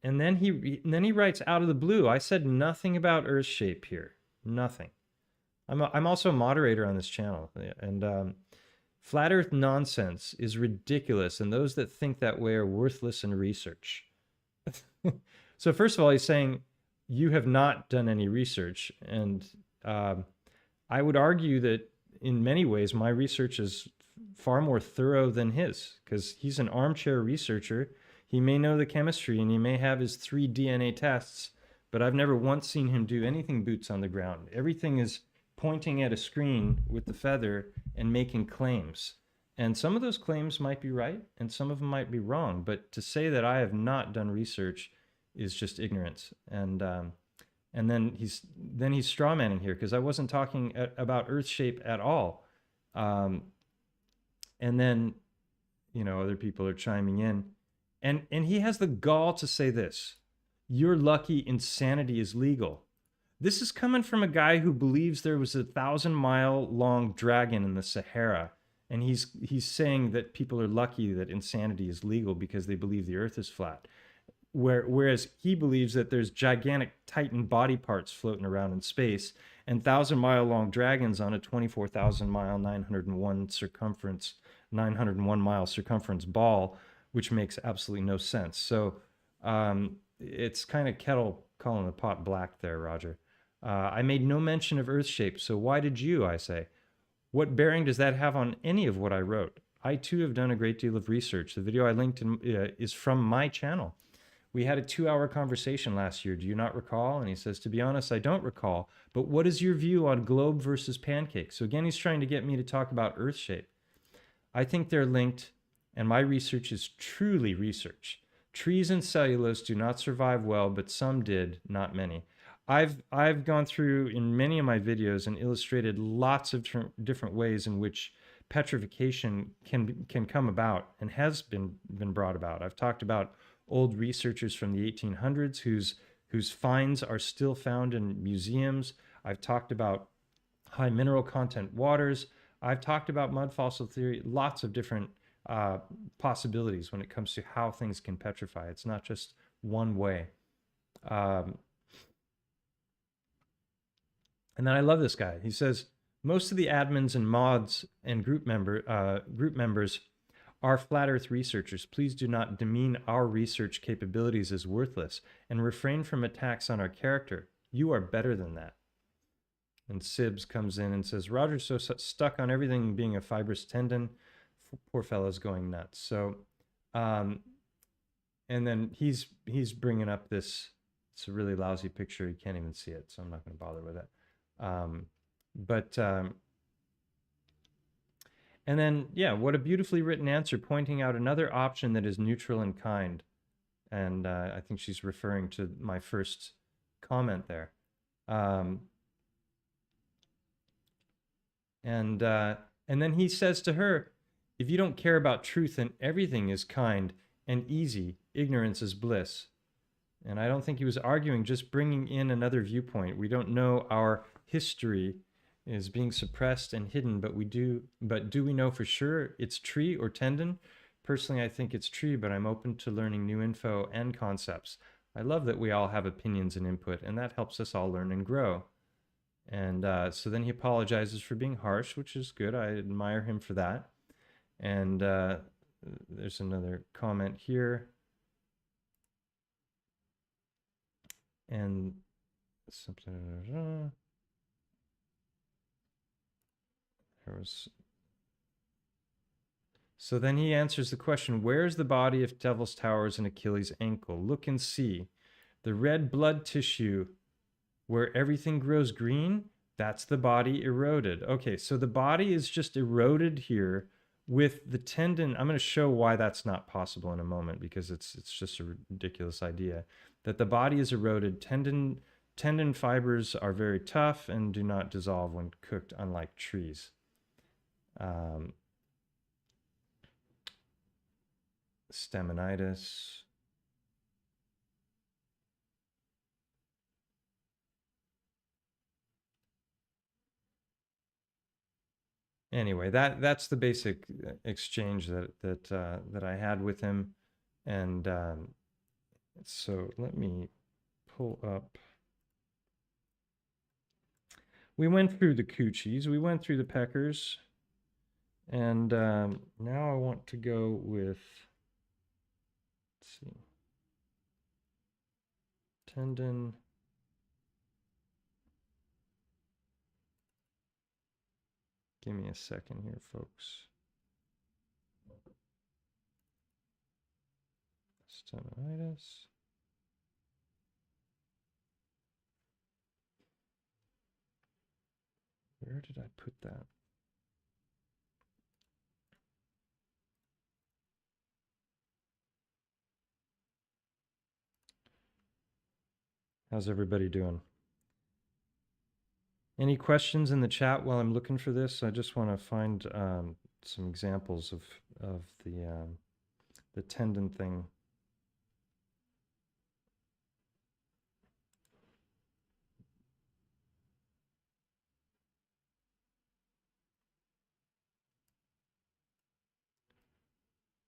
then he writes out of the blue, I said nothing about Earth shape here, nothing. I'm also a moderator on this channel, and flat Earth nonsense is ridiculous, and those that think that way are worthless in research. So first of all, he's saying you have not done any research, and I would argue that in many ways my research is far more thorough than his, because he's an armchair researcher. He may know the chemistry and he may have his 3 DNA tests, but I've never once seen him do anything boots on the ground. Everything is pointing at a screen with the feather and making claims. And some of those claims might be right and some of them might be wrong, but to say that I have not done research is just ignorance. And then he's strawmanning here, because I wasn't talking about Earth shape at all. And then, you know, other people are chiming in. And he has the gall to say this: you're lucky insanity is legal. This is coming from a guy who believes there was a 1,000-mile long dragon in the Sahara. And he's saying that people are lucky that insanity is legal because they believe the earth is flat. Whereas he believes that there's gigantic Titan body parts floating around in space and 1,000-mile long dragons on a 24,000-mile, 901-mile circumference ball, which makes absolutely no sense. So it's kind of kettle calling the pot black there, Roger. I made no mention of Earth shape, so why did you, I say? What bearing does that have on any of what I wrote? I too have done a great deal of research. The video I linked is from my channel. We had a 2-hour conversation last year. Do you not recall? And he says, to be honest, I don't recall. But what is your view on globe versus pancake? So again, he's trying to get me to talk about Earth shape. I think they're linked, and my research is truly research. Trees and cellulose do not survive well, but some did, not many. I've gone through in many of my videos and illustrated lots of different ways in which petrification can come about and has been brought about. I've talked about old researchers from the 1800s whose finds are still found in museums. I've talked about high mineral content waters. I've talked about mud fossil theory, lots of different possibilities when it comes to how things can petrify. It's not just one way. And then I love this guy. He says, most of the admins and mods and group members are flat earth researchers. Please do not demean our research capabilities as worthless and refrain from attacks on our character. You are better than that. And Sibs comes in and says, Roger's so stuck on everything being a fibrous tendon. Poor fellow's going nuts. So, and then he's bringing up this, it's a really lousy picture. You can't even see it, so I'm not going to bother with it. And then, yeah, what a beautifully written answer, pointing out another option that is neutral and kind. And I think she's referring to my first comment there. And then he says to her, if you don't care about truth, then everything is kind and easy. Ignorance is bliss. And I don't think he was arguing, just bringing in another viewpoint. We don't know our history is being suppressed and hidden, but do we know for sure it's tree or tendon? Personally, I think it's tree, but I'm open to learning new info and concepts. I love that we all have opinions and input, and that helps us all learn and grow. And so then he apologizes for being harsh, which is good. I admire him for that. And there's another comment here. And something. So then he answers the question, where's the body of Devil's Towers and Achilles' ankle? Look and see. The red blood tissue where everything grows green, that's the body eroded. Okay, so the body is just eroded here with the tendon. I'm going to show why that's not possible in a moment, because it's just a ridiculous idea. That the body is eroded. Tendon fibers are very tough and do not dissolve when cooked, unlike trees. Staminitis. anyway, that's the basic exchange that I had with him, and so let me pull up. We went through the coochies, we went through the peckers, and now I want to go with, let's see, tendon. Give me a second here, folks. Stenoitis. Where did I put that? How's everybody doing? Any questions in the chat while I'm looking for this? I just want to find some examples of the tendon thing.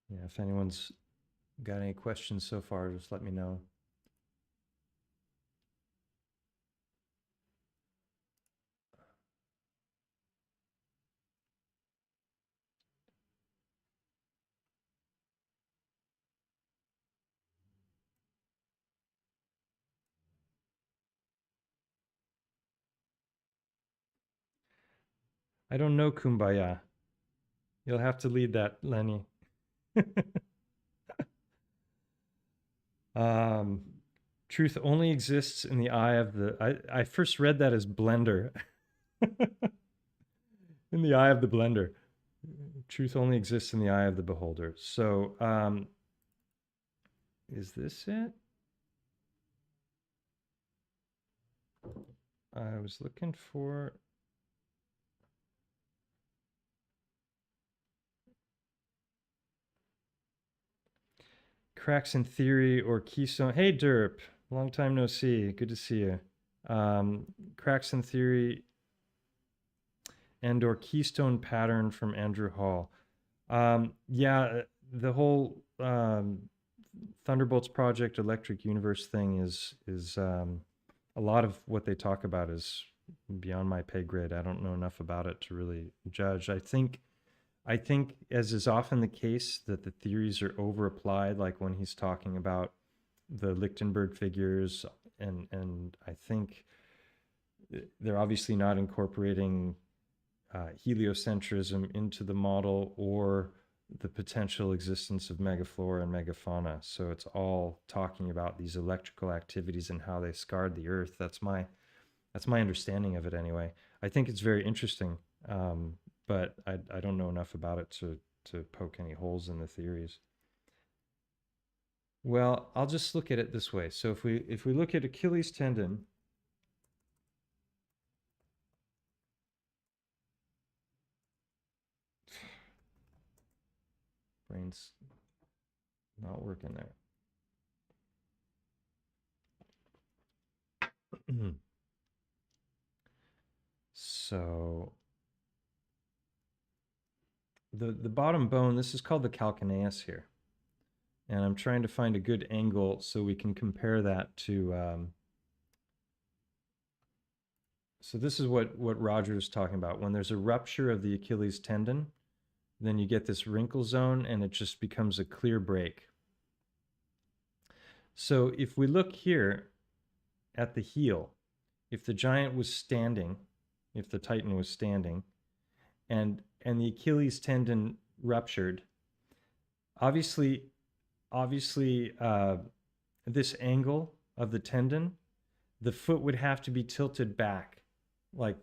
Yeah, if anyone's got any questions so far, just let me know. I don't know Kumbaya. You'll have to lead that, Lenny. Truth only exists in the eye of the... I first read that as blender. In the eye of the blender. Truth only exists in the eye of the beholder. So, is this it? I was looking for... cracks in theory or keystone. Hey, Derp. Long time no see. Good to see you. Cracks in theory and or keystone pattern from Andrew Hall. Yeah, the whole Thunderbolts project, electric universe thing is a lot of what they talk about is beyond my pay grade. I don't know enough about it to really judge. I think, as is often the case, that the theories are over applied, like when he's talking about the Lichtenberg figures, and I think they're obviously not incorporating heliocentrism into the model or the potential existence of megaflora and megafauna. So it's all talking about these electrical activities and how they scarred the earth. That's my understanding of it anyway. I think it's very interesting, but I don't know enough about it to poke any holes in the theories. Well, I'll just look at it this way. So if we look at Achilles tendon, brain's not working there. So the bottom bone, this is called the calcaneus here. And I'm trying to find a good angle so we can compare that to... so this is what Roger is talking about. When there's a rupture of the Achilles tendon, then you get this wrinkle zone and it just becomes a clear break. So if we look here at the heel, if the giant was standing, if the Titan was standing, and the Achilles tendon ruptured, obviously this angle of the tendon, the foot would have to be tilted back, like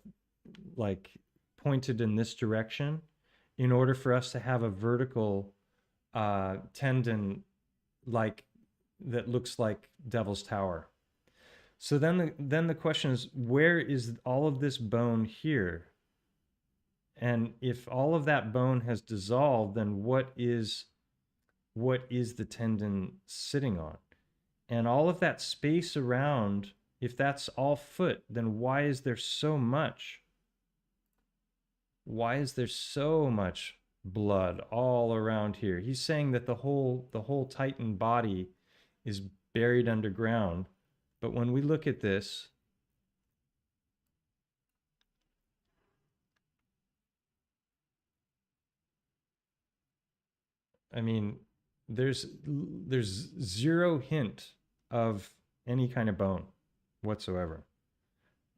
pointed in this direction, in order for us to have a vertical tendon like that looks like Devil's Tower. So then the question is, where is all of this bone here? And if all of that bone has dissolved, then what is the tendon sitting on? And all of that space around, if that's all foot, then why is there so much why is there so much blood all around here? He's saying that the whole Titan body is buried underground. But when we look at this, I mean, there's zero hint of any kind of bone whatsoever.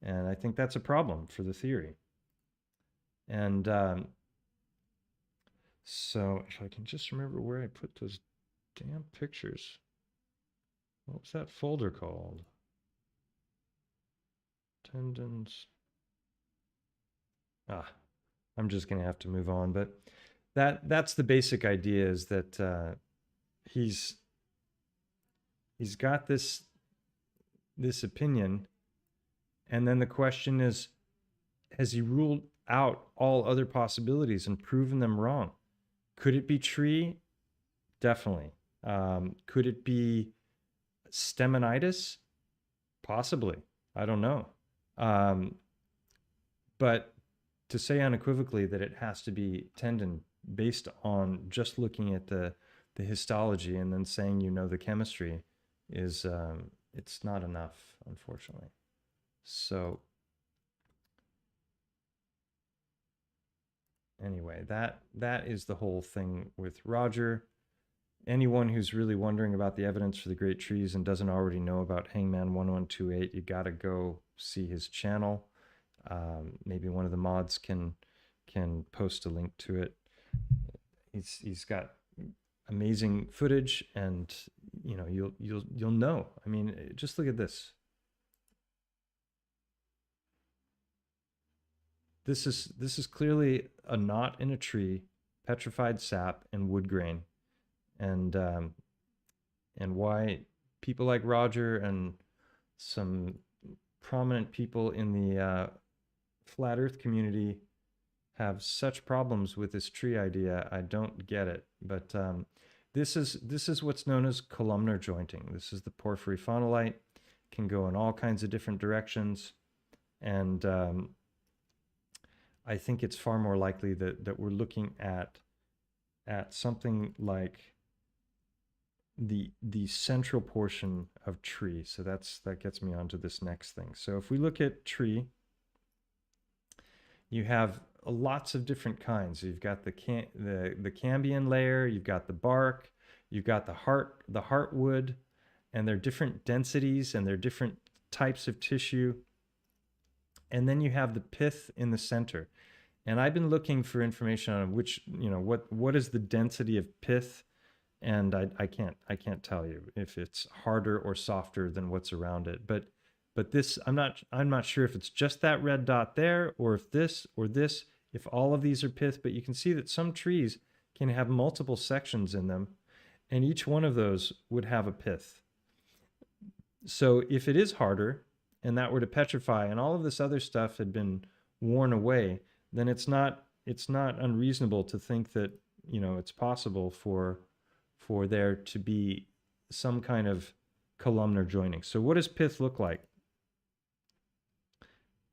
And I think that's a problem for the theory. And so if I can just remember where I put those damn pictures. What was that folder called? Tendons. I'm just going to have to move on. But that's the basic idea, is that he's got this opinion. And then the question is, has he ruled out all other possibilities and proven them wrong? Could it be tree? Definitely. Could it be stemonitis? Possibly. I don't know. But to say unequivocally that it has to be tendon based on just looking at the histology and then saying the chemistry is it's not enough, unfortunately. So anyway, that is the whole thing with Roger. Anyone who's really wondering about the evidence for the great trees and doesn't already know about Hangman 1128, you got to go see his channel. Maybe one of the mods can post a link to it. He's got amazing footage, and you'll know. I mean, just look at this. This is clearly a knot in a tree, petrified sap, and wood grain, and why people like Roger and some prominent people in the flat Earth community have such problems with this tree idea. I don't get it. But this is what's known as columnar jointing. This is the porphyry phonolite. Can go in all kinds of different directions, and I think it's far more likely that we're looking at something like the central portion of tree. So that gets me onto this next thing. So if we look at tree, you have lots of different kinds. You've got the cambium layer, you've got the bark, you've got the heartwood, and they're different densities and they're different types of tissue. And then you have the pith in the center. And I've been looking for information on which, what is the density of pith, and I can't tell you if it's harder or softer than what's around it. But this, I'm not sure if it's just that red dot there, or if this or this, if all of these are pith. But you can see that some trees can have multiple sections in them, and each one of those would have a pith. So if it is harder, and that were to petrify, and all of this other stuff had been worn away, then it's not unreasonable to think that it's possible for there to be some kind of columnar joining. So what does pith look like?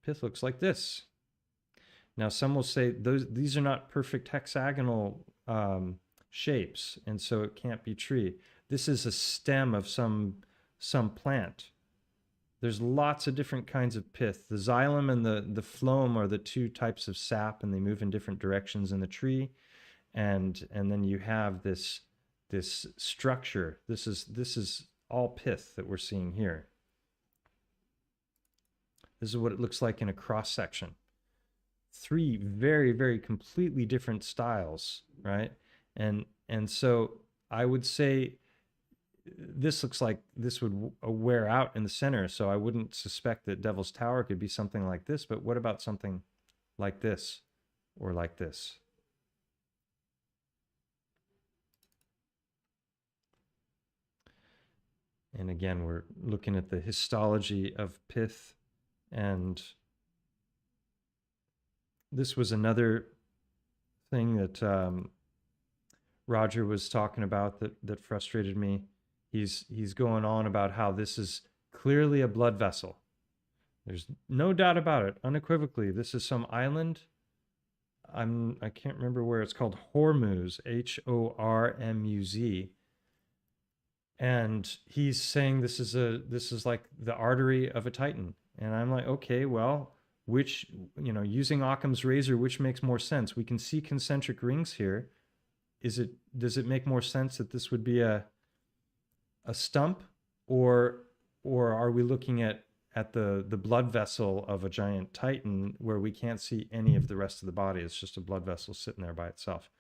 Pith looks like this. Now some will say these are not perfect hexagonal shapes, and so it can't be tree. This is a stem of some plant. There's lots of different kinds of pith. The xylem and the phloem are the two types of sap, and they move in different directions in the tree. And then you have this structure. This is all pith that we're seeing here. This is what it looks like in a cross section. Three very, very completely different styles, right? And so I would say this looks like this would wear out in the center, so I wouldn't suspect that Devil's Tower could be something like this. But what about something like this or like this? And again, we're looking at the histology of pith, and this was another thing that Roger was talking about that frustrated me. He's going on about how this is clearly a blood vessel. There's no doubt about it. Unequivocally, this is some island I can't remember where it's called, Hormuz, Hormuz, and he's saying this is like the artery of a Titan, and I'm like, okay, well, which, using Occam's razor, which makes more sense? We can see concentric rings here. Does it make more sense that this would be a stump, or are we looking at the blood vessel of a giant Titan where we can't see any of the rest of the body? It's just a blood vessel sitting there by itself.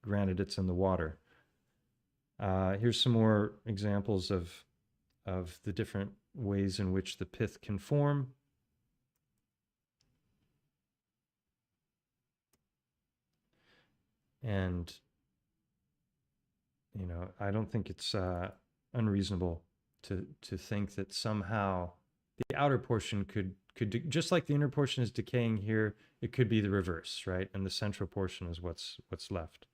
Granted, it's in the water. Here's some more examples of the different ways in which the pith can form. And, I don't think it's unreasonable to think that somehow the outer portion could just like the inner portion is decaying here, it could be the reverse, right? And the central portion is what's left.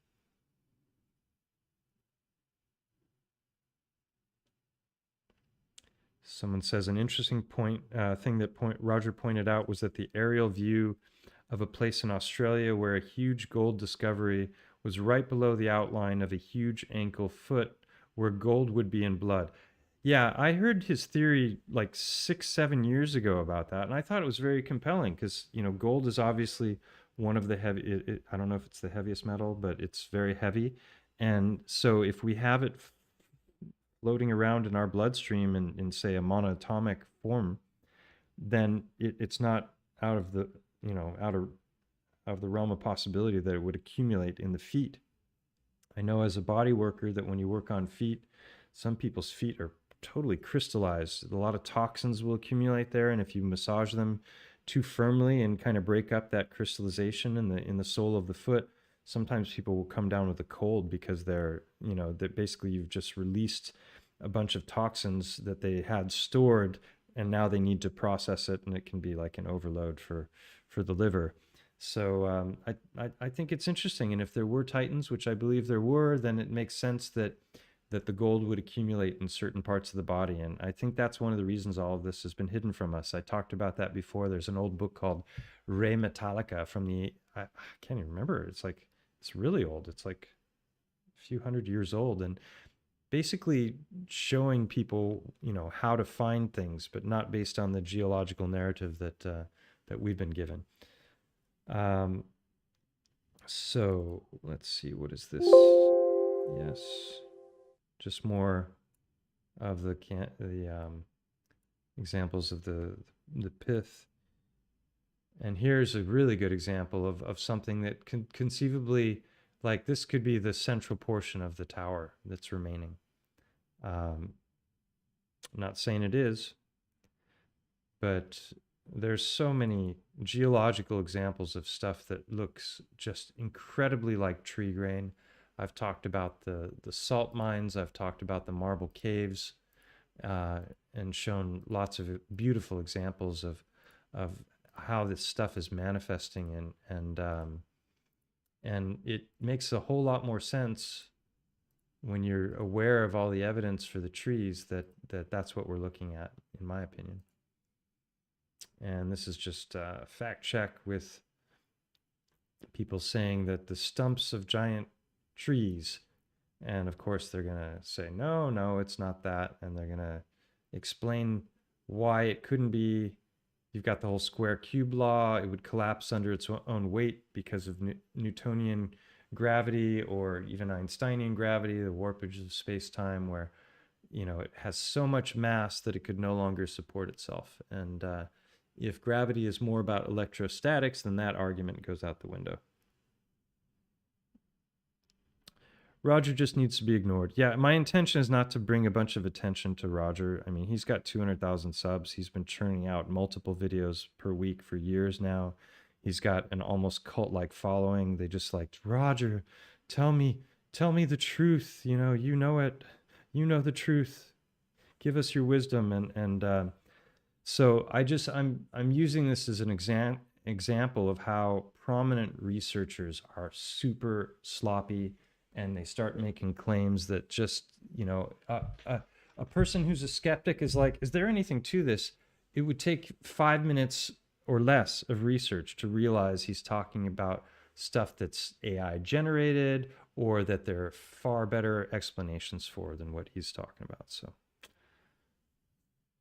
Someone says an interesting thing that Roger pointed out was that the aerial view of a place in Australia where a huge gold discovery was right below the outline of a huge ankle foot where gold would be in blood. Yeah, I heard his theory like 6-7 years ago about that, and I thought it was very compelling because, gold is obviously one of the heavy, I don't know if it's the heaviest metal, but it's very heavy. And so if we have it floating around in our bloodstream in say a monatomic form, then it's not out of the realm of possibility that it would accumulate in the feet. I know as a body worker that when you work on feet, some people's feet are totally crystallized. A lot of toxins will accumulate there, and if you massage them too firmly and kind of break up that crystallization in the sole of the foot, sometimes people will come down with a cold because that basically you've just released a bunch of toxins that they had stored, and now they need to process it, and it can be like an overload for the liver. So I think it's interesting, and if there were Titans, which I believe there were, then it makes sense that the gold would accumulate in certain parts of the body. And I think that's one of the reasons all of this has been hidden from us. I talked about that before. There's an old book called Re Metallica from I can't even remember. It's really old. It's like a few hundred years old. And basically showing people, how to find things, but not based on the geological narrative that we've been given. So let's see, what is this? Yes. Just more of the examples of the pith. And here's a really good example of something that can conceivably, like this could be the central portion of the tower that's remaining. I'm not saying it is, but there's so many geological examples of stuff that looks just incredibly like tree grain. I've talked about the salt mines. I've talked about the marble caves, and shown lots of beautiful examples of how this stuff is manifesting, and it makes a whole lot more sense when you're aware of all the evidence for the trees that's what we're looking at, in my opinion. And this is just a fact check with people saying that the stumps of giant trees, and of course they're gonna say no, it's not that, and they're gonna explain why it couldn't be. You've got the whole square cube law. It would collapse under its own weight because of Newtonian gravity, or even Einsteinian gravity, the warpage of space-time, where it has so much mass that it could no longer support itself. And if gravity is more about electrostatics, then that argument goes out the window. Roger just needs to be ignored. Yeah, my intention is not to bring a bunch of attention to Roger. I mean, he's got 200,000 subs. He's been churning out multiple videos per week for years now. He's got an almost cult-like following. They just like, Roger, tell me the truth. You know it. You know the truth. Give us your wisdom. So I'm using this as an example of how prominent researchers are super sloppy, and they start making claims that just, a person who's a skeptic is like, is there anything to this? It would take 5 minutes or less of research to realize he's talking about stuff that's AI generated, or that there are far better explanations for than what he's talking about. So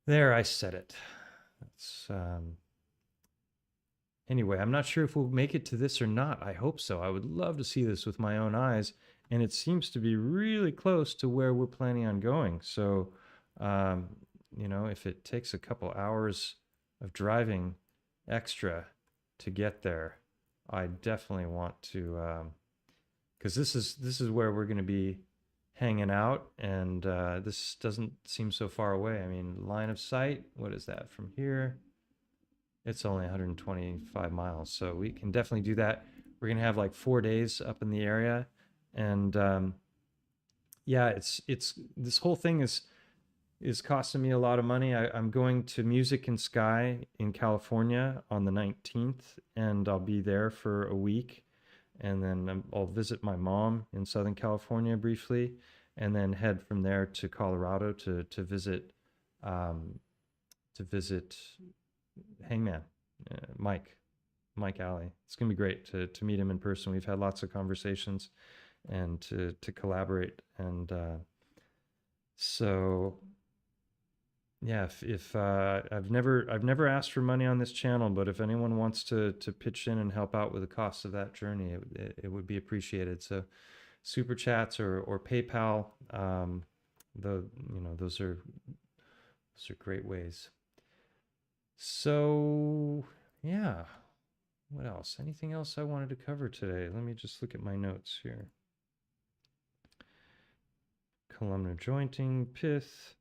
there, I said it. That's anyway, I'm not sure if we'll make it to this or not. I hope so. I would love to see this with my own eyes, and it seems to be really close to where we're planning on going. So, you know, if it takes a couple hours of driving extra to get there, I definitely want to, because this is where we're going to be hanging out, and this doesn't seem so far away. I mean, line of sight, what is that from here? It's only 125 miles, so we can definitely do that. We're gonna have like 4 days up in the area, and yeah, it's this whole thing is costing me a lot of money. I'm going to Music and Sky in California on the 19th, and I'll be there for a week, and then I'll visit my mom in Southern California briefly, and then head from there to Colorado to visit Hangman, Mike Alley. It's gonna be great to meet him in person. We've had lots of conversations and to collaborate, and so yeah, if I've never asked for money on this channel, but if anyone wants to pitch in and help out with the cost of that journey, it would be appreciated. So super chats or PayPal, those are great ways. So yeah, what else? Anything else I wanted to cover today? Let me just look at my notes here. Columnar jointing, pith.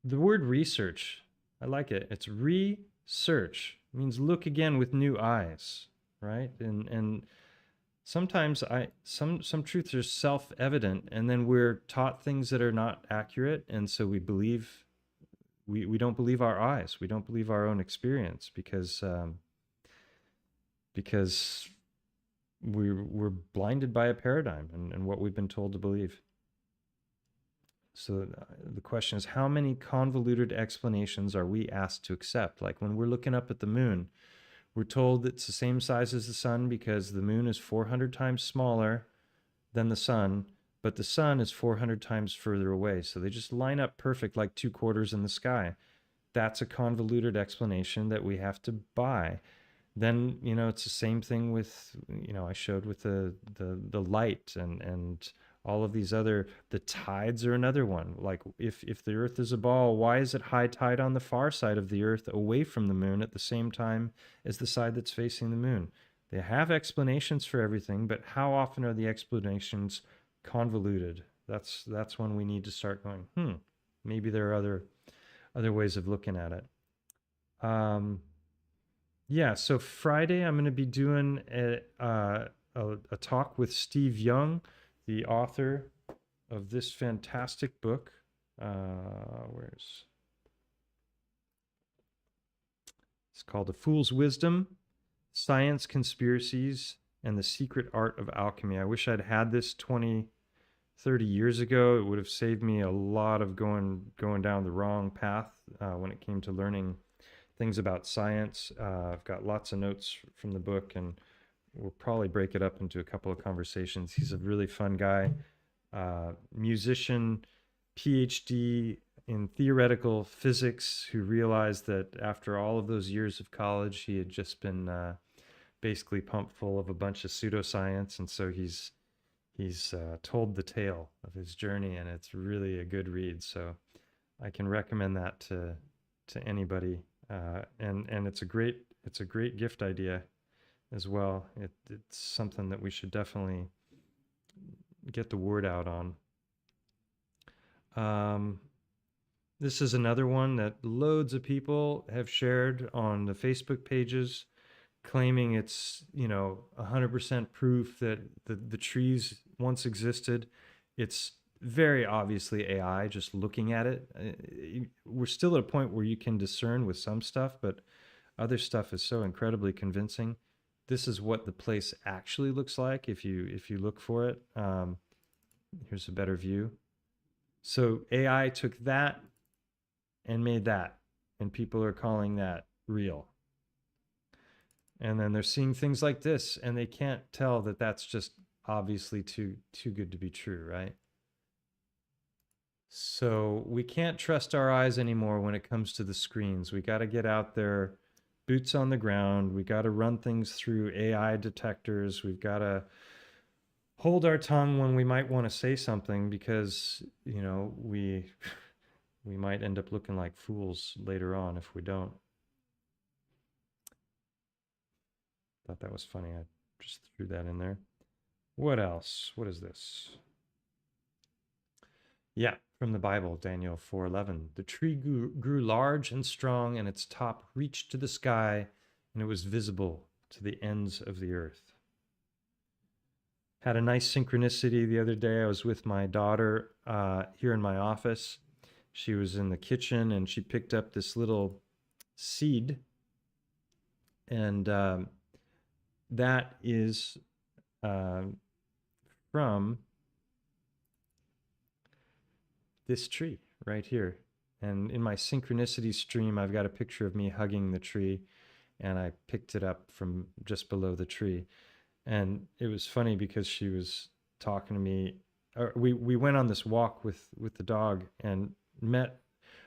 The word research, I like it. It's research. It means look again with new eyes, right? And sometimes some truths are self-evident, and then we're taught things that are not accurate, and so we don't believe our eyes. We don't believe our own experience because we're blinded by a paradigm and what we've been told to believe. So the question is, how many convoluted explanations are we asked to accept? Like when we're looking up at the moon, we're told it's the same size as the sun because the moon is 400 times smaller than the sun, but the sun is 400 times further away. So they just line up perfect like two quarters in the sky. That's a convoluted explanation that we have to buy. Then, you know, it's the same thing with, you know, I showed with the light and all of these other, the tides are another one. Like if the earth is a ball, why is it high tide on the far side of the earth away from the moon at the same time as the side that's facing the moon? They have explanations for everything, but how often are the explanations convoluted? That's when we need to start going, maybe there are other ways of looking at it. Yeah, so Friday I'm going to be doing a talk with Steve Young, the author of this fantastic book. It's called A Fool's Wisdom, Science, Conspiracies, and the Secret Art of Alchemy. I wish I'd had this 20, 30 years ago. It would have saved me a lot of going down the wrong path when it came to learning things about science. I've got lots of notes from the book, and we'll probably break it up into a couple of conversations. He's a really fun guy, musician, PhD in theoretical physics, who realized that after all of those years of college, he had just been basically pumped full of a bunch of pseudoscience. And so he's told the tale of his journey, and it's really a good read. So I can recommend that to anybody. And it's a great gift idea as well. It's something that we should definitely get the word out on. This is another one that loads of people have shared on the Facebook pages, claiming it's 100% proof that the trees once existed. It's very obviously AI, just looking at it. We're still at a point where you can discern with some stuff, but other stuff is so incredibly convincing. This is what the place actually looks like if you look for it. Here's a better view. So AI took that and made that, and people are calling that real. And then they're seeing things like this, and they can't tell that that's just obviously too good to be true, right? So we can't trust our eyes anymore when it comes to the screens. We got to get out there, boots on the ground. We got to run things through AI detectors. We've got to hold our tongue when we might want to say something, because, you know, we might end up looking like fools later on if we don't. Thought that was funny. I just threw that in there. What else? What is this? Yeah, from the Bible, Daniel 4:11. The tree grew large and strong, and its top reached to the sky, and it was visible to the ends of the earth. Had a nice synchronicity the other day. I was with my daughter here in my office. She was in the kitchen, and she picked up this little seed, and that is from this tree right here. And in my synchronicity stream, I've got a picture of me hugging the tree, and I picked it up from just below the tree. And it was funny because she was talking to me. We went on this walk with the dog and met.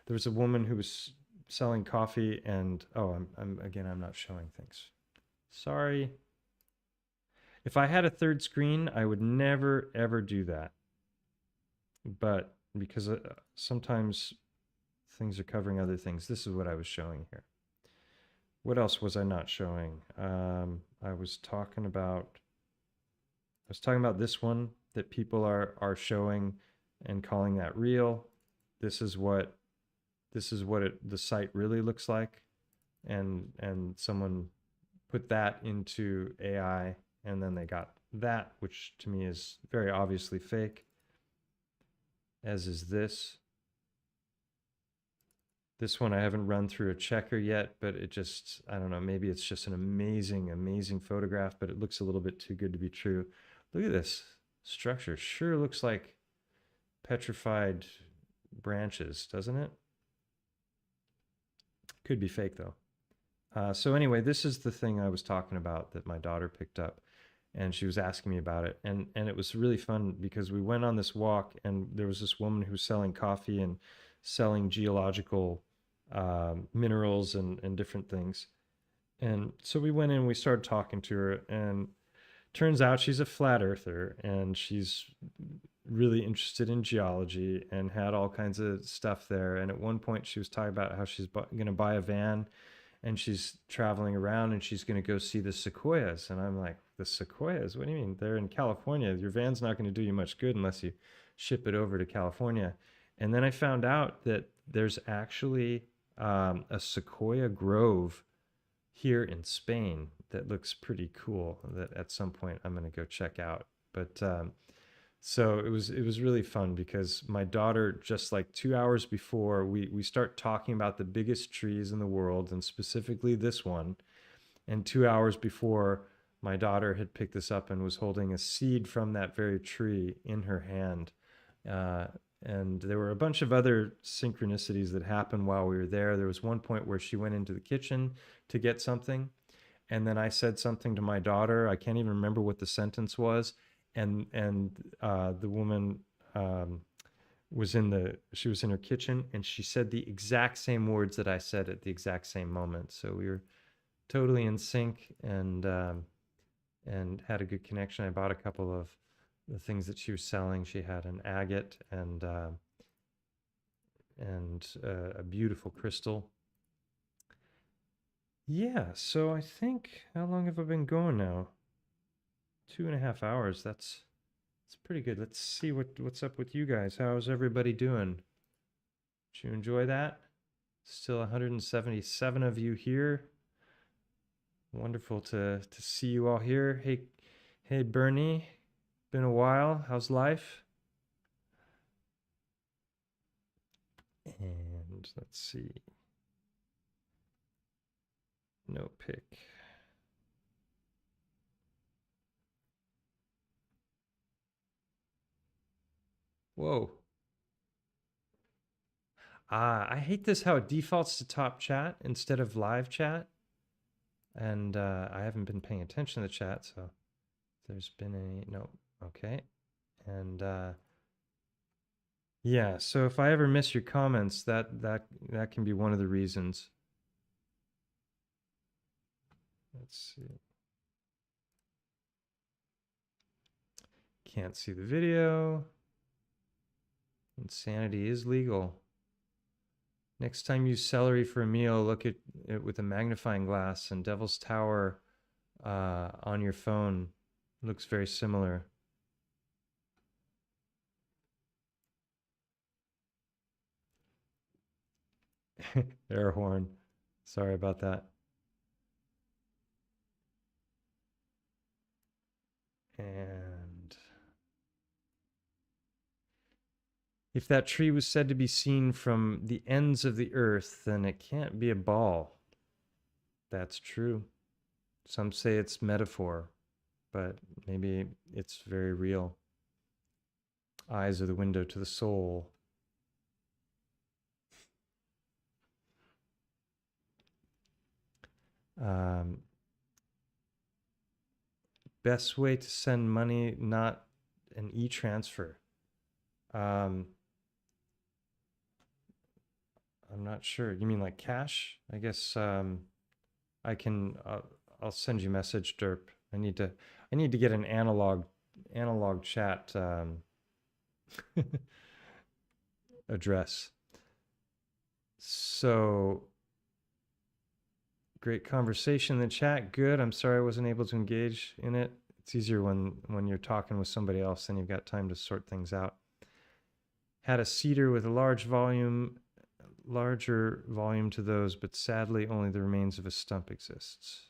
There was a woman who was selling coffee, and I'm not showing things. Sorry. If I had a third screen, I would never ever do that. But because sometimes things are covering other things, this is what I was showing here. What else was I not showing? I was talking about this one that people are showing and calling that real. This is what the site really looks like, and someone put that into AI, and then they got that, which to me is very obviously fake, as is this. This one I haven't run through a checker yet, but it just, I don't know, maybe it's just an amazing, amazing photograph, but it looks a little bit too good to be true. Look at this structure. Sure looks like petrified branches, doesn't it? Could be fake though. So anyway, this is the thing I was talking about that my daughter picked up, and she was asking me about it. And it was really fun because we went on this walk, and there was this woman who was selling coffee and selling geological minerals and different things. And so we went in, we started talking to her, and turns out she's a flat earther, and she's really interested in geology and had all kinds of stuff there. And at one point she was talking about how she's going to buy a van, and she's traveling around, and she's going to go see the sequoias. And I'm like, the sequoias? What do you mean? They're in California. Your van's not going to do you much good unless you ship it over to California. And then I found out that there's actually a sequoia grove here in Spain that looks pretty cool, that at some point I'm going to go check out. But so it was really fun because my daughter, just like 2 hours before, we start talking about the biggest trees in the world, and specifically this one. And 2 hours before, my daughter had picked this up and was holding a seed from that very tree in her hand. And there were a bunch of other synchronicities that happened while we were there. There was one point where she went into the kitchen to get something, and then I said something to my daughter. I can't even remember what the sentence was. And the woman was in her kitchen, and she said the exact same words that I said at the exact same moment. So we were totally in sync, and had a good connection. I bought a couple of the things that she was selling. She had an agate and a beautiful crystal. Yeah, so I think, how long have I been going now? 2.5 hours. That's pretty good. Let's see what's up with you guys. How's everybody doing? Did you enjoy that? Still 177 of you here. Wonderful to see you all here. Hey Bernie, been a while. How's life? And let's see. No pick. Whoa. I hate this how it defaults to top chat instead of live chat. and I haven't been paying attention to the chat, so if there's been any, no, okay. And yeah, so if I ever miss your comments, that can be one of the reasons. Let's see. Can't see the video. Insanity is legal. Next time you use celery for a meal, look at it with a magnifying glass, and Devil's Tower on your phone looks very similar. Air horn. Sorry about that. And if that tree was said to be seen from the ends of the earth, then it can't be a ball. That's true. Some say it's metaphor, but maybe it's very real. Eyes are the window to the soul. Best way to send money, not an e-transfer. I'm not sure. You mean like cash? I guess I can. I'll send you a message, Derp. I need to get an analog chat address. So great conversation in the chat. Good. I'm sorry I wasn't able to engage in it. It's easier when you're talking with somebody else and you've got time to sort things out. Had a cedar with a larger volume to those, but sadly only the remains of a stump exists.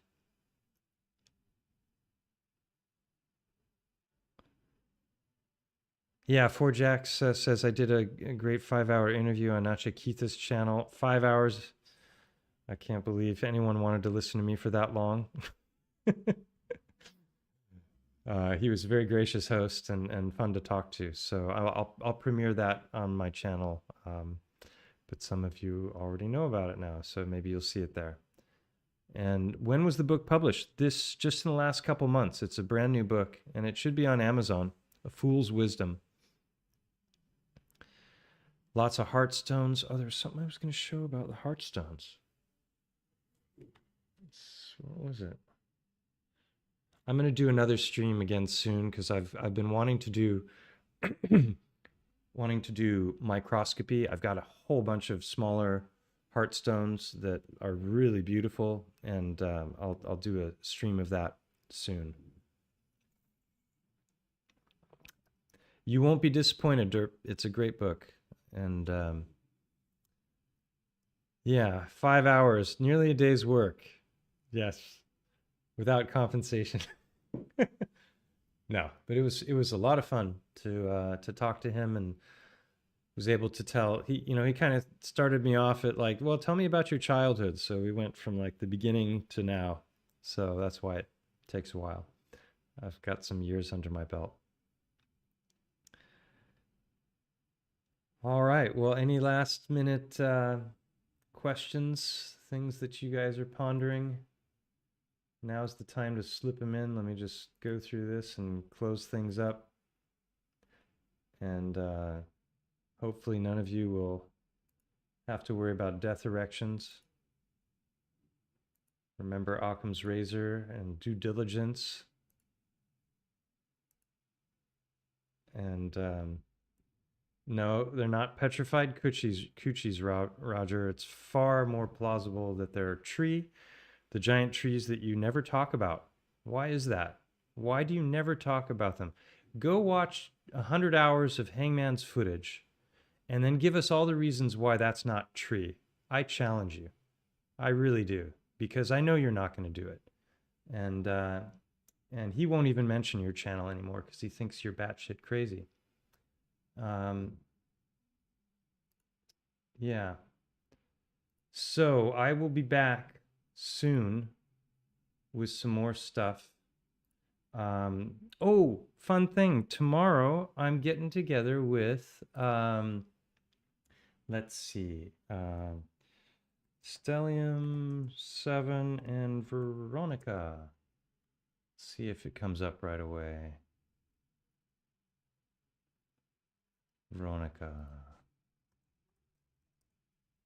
Yeah, 4Jax says I did a great 5-hour interview on Nachikita's channel. 5 hours. I can't believe anyone wanted to listen to me for that long. He was a very gracious host and fun to talk to. So I'll premiere that on my channel. But some of you already know about it now, so maybe you'll see it there. And when was the book published? This just in the last couple months. It's a brand new book, and it should be on Amazon. A Fool's Wisdom. Lots of heartstones. Oh, there's something I was going to show about the heartstones. What was it? I'm going to do another stream again soon because I've been wanting to do microscopy. I've got a whole bunch of smaller heartstones that are really beautiful, and I'll do a stream of that soon. You won't be disappointed, Derp. It's a great book. And yeah, 5 hours, nearly a day's work. Yes, without compensation. No, but it was a lot of fun to talk to him, and was able to tell. He kind of started me off at like, well, tell me about your childhood. So we went from like the beginning to now. So that's why it takes a while. I've got some years under my belt. All right. Well, any last minute questions, things that you guys are pondering? Now's the time to slip them in. Let me just go through this and close things up. And hopefully none of you will have to worry about death erections. Remember Occam's razor and due diligence. And no, they're not petrified coochies, Roger. It's far more plausible that they're the giant trees that you never talk about. Why is that? Why do you never talk about them? Go watch 100 hours of Hangman's footage and then give us all the reasons why that's not tree. I challenge you. I really do, because I know you're not going to do it. And he won't even mention your channel anymore because he thinks you're batshit crazy. Yeah. So I will be back soon with some more stuff. Oh, fun thing. Tomorrow I'm getting together with, let's see, Stellium 7 and Veronica. See if it comes up right away. Veronica.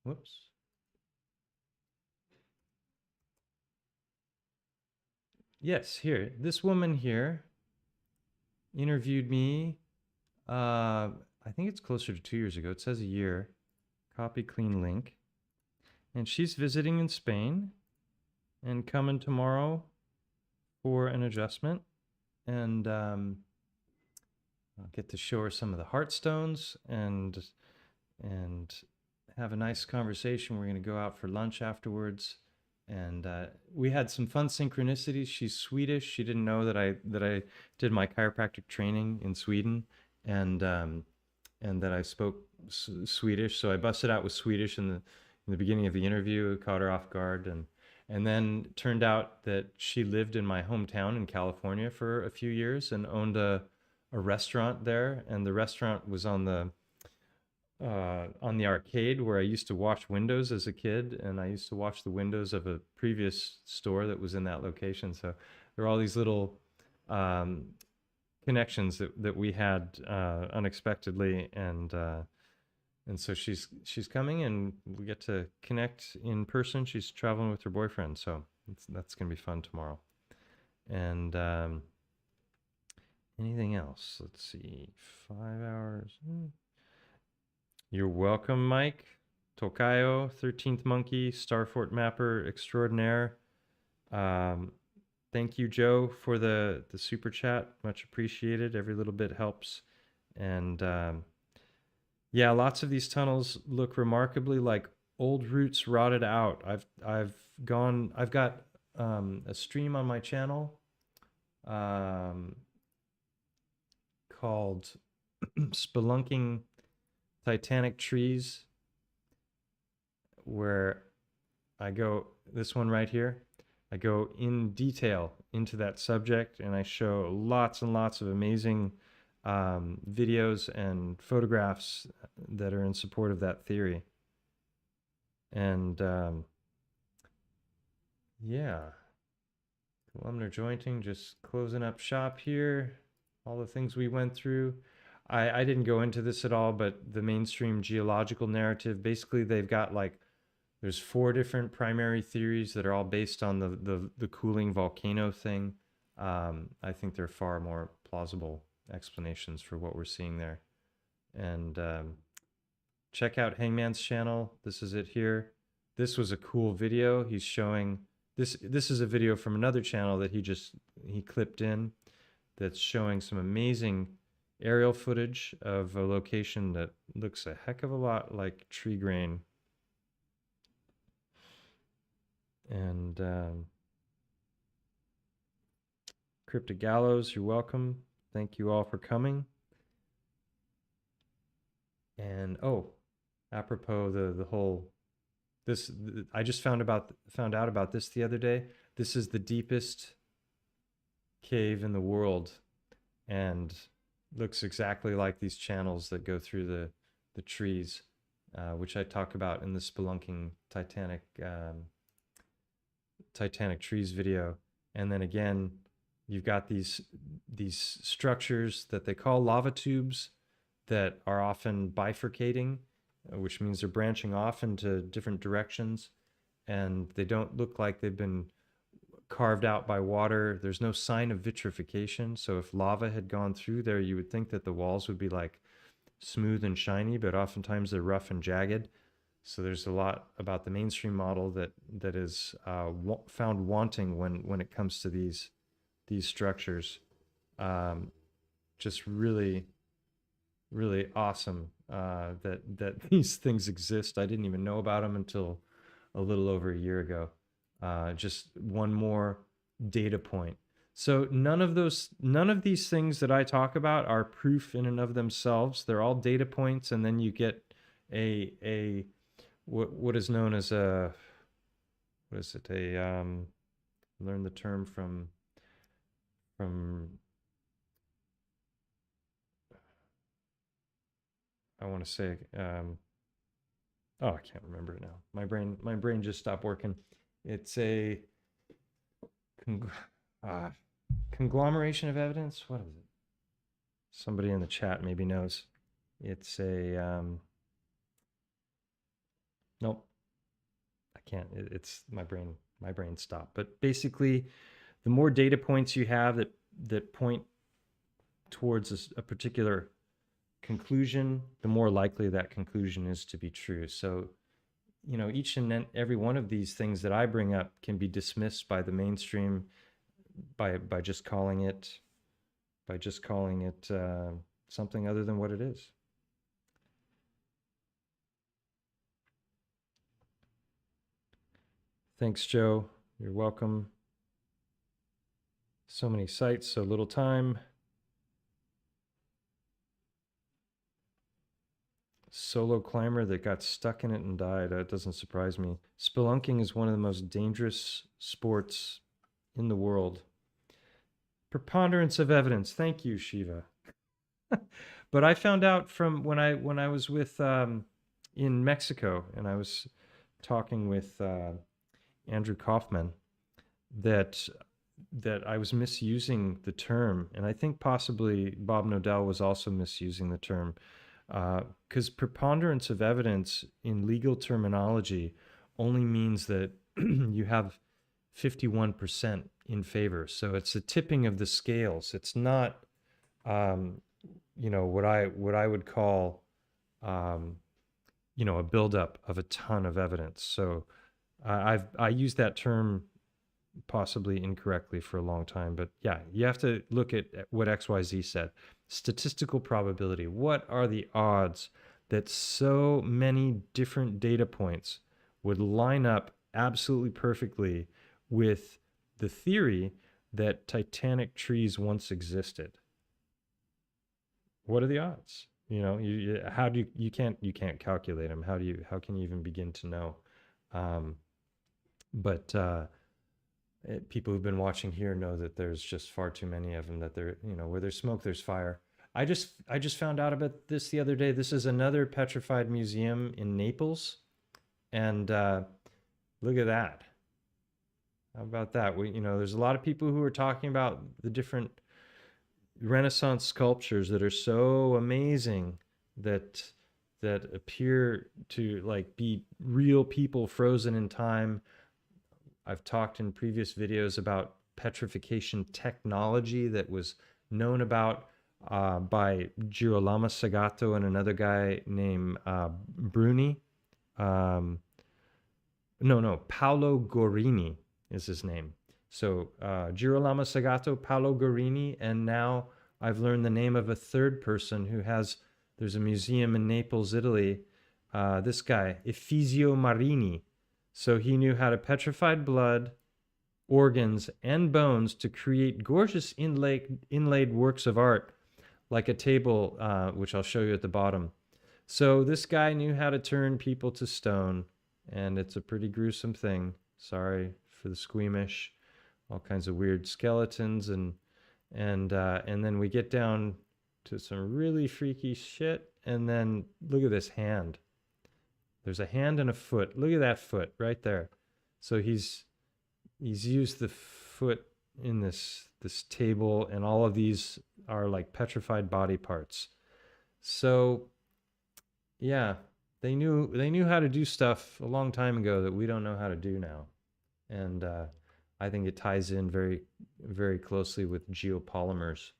Whoops. Yes, here. This woman here interviewed me. I think it's closer to 2 years ago. It says a year. Copy clean link. And she's visiting in Spain and coming tomorrow for an adjustment. And I'll get to show her some of the heartstones and have a nice conversation. We're going to go out for lunch afterwards. And we had some fun synchronicities. She's Swedish. She didn't know that I did my chiropractic training in Sweden, and that I spoke Swedish. So I busted out with Swedish in the beginning of the interview. Caught her off guard, and then it turned out that she lived in my hometown in California for a few years and owned a restaurant there. And the restaurant was on the arcade where I used to wash windows as a kid, and I used to wash the windows of a previous store that was in that location. So there are all these little connections that we had unexpectedly, and so she's coming, and we get to connect in person. She's traveling with her boyfriend, so that's gonna be fun tomorrow. And anything else? Let's see, 5 hours. You're welcome, Mike. Tokayo, 13th Monkey, Starfort Mapper Extraordinaire. Thank you, Joe, for the super chat. Much appreciated. Every little bit helps. And yeah, lots of these tunnels look remarkably like old roots rotted out. I've got a stream on my channel called Spelunking Titanic Trees, where I go, this one right here, I go in detail into that subject, and I show lots and lots of amazing videos and photographs that are in support of that theory. And yeah, columnar jointing, just closing up shop here, all the things we went through. I didn't go into this at all, but the mainstream geological narrative, basically they've got like, there's 4 different primary theories that are all based on the cooling volcano thing. I think they're far more plausible explanations for what we're seeing there. And check out Hangman's channel. This is it here. This was a cool video. He's showing, this is a video from another channel that he clipped in that's showing some amazing aerial footage of a location that looks a heck of a lot like tree grain. And Cryptic Gallows, you're welcome. Thank you all for coming. And oh, apropos the whole, I just found out about this the other day. This is the deepest cave in the world, and looks exactly like these channels that go through the trees, which I talk about in the Spelunking Titanic Trees video. And then again, you've got these structures that they call lava tubes that are often bifurcating, which means they're branching off into different directions, and they don't look like they've been carved out by water. There's no sign of vitrification. So if lava had gone through there, you would think that the walls would be like smooth and shiny, but oftentimes they're rough and jagged. So there's a lot about the mainstream model that is found wanting when it comes to these structures. Just really, really awesome that these things exist. I didn't even know about them until a little over a year ago. Just one more data point. So none of these things that I talk about are proof in and of themselves. They're all data points, and then you get what is known as a, what is it? Learn the term from I want to say Oh, I can't remember it now. My brain just stopped working. It's a cong- conglomeration of evidence. What is it? Somebody in the chat maybe knows. It's a nope. I can't. It's my brain. My brain stopped. But basically, the more data points you have that point towards a particular conclusion, the more likely that conclusion is to be true. So, you know, each and every one of these things that I bring up can be dismissed by the mainstream by just calling it something other than what it is. Thanks, Joe. You're welcome. So many sites, so little time. Solo climber that got stuck in it and died. That doesn't surprise me. Spelunking is one of the most dangerous sports in the world. Preponderance of evidence. Thank you, Shiva. But I found out from when I was with in Mexico and I was talking with Andrew Kaufman that I was misusing the term, and I think possibly Bob Nodell was also misusing the term, because preponderance of evidence in legal terminology only means that you have 51% in favor. So it's a tipping of the scales. It's not, you know, what I would call, you know, a buildup of a ton of evidence. So I used that term possibly incorrectly for a long time, but yeah, you have to look at what XYZ said. Statistical probability. What are the odds that so many different data points would line up absolutely perfectly with the theory that titanic trees once existed? What are the odds? You know, you can't calculate them. How can you even begin to know? But people who've been watching here know that there's just far too many of them, that there, you know, where there's smoke, there's fire. I just found out about this the other day. This is another petrified museum in Naples. And look at that. How about that? You know, there's a lot of people who are talking about the different Renaissance sculptures that are so amazing that appear to like be real people frozen in time. I've talked in previous videos about petrification technology that was known about by Girolamo Sagato and another guy named Bruni. Paolo Gorini is his name. So Girolamo Sagato, Paolo Gorini, and now I've learned the name of a third person who there's a museum in Naples, Italy. This guy, Efisio Marini. So he knew how to petrify blood, organs, and bones to create gorgeous inlaid works of art, like a table, which I'll show you at the bottom. So this guy knew how to turn people to stone, and it's a pretty gruesome thing. Sorry for the squeamish. All kinds of weird skeletons, and then we get down to some really freaky shit, and then look at this hand. There's a hand and a foot. Look at that foot right there. So he's used the foot in this table, and all of these are like petrified body parts. So yeah, they knew how to do stuff a long time ago that we don't know how to do now. And I think it ties in very, very closely with geopolymers.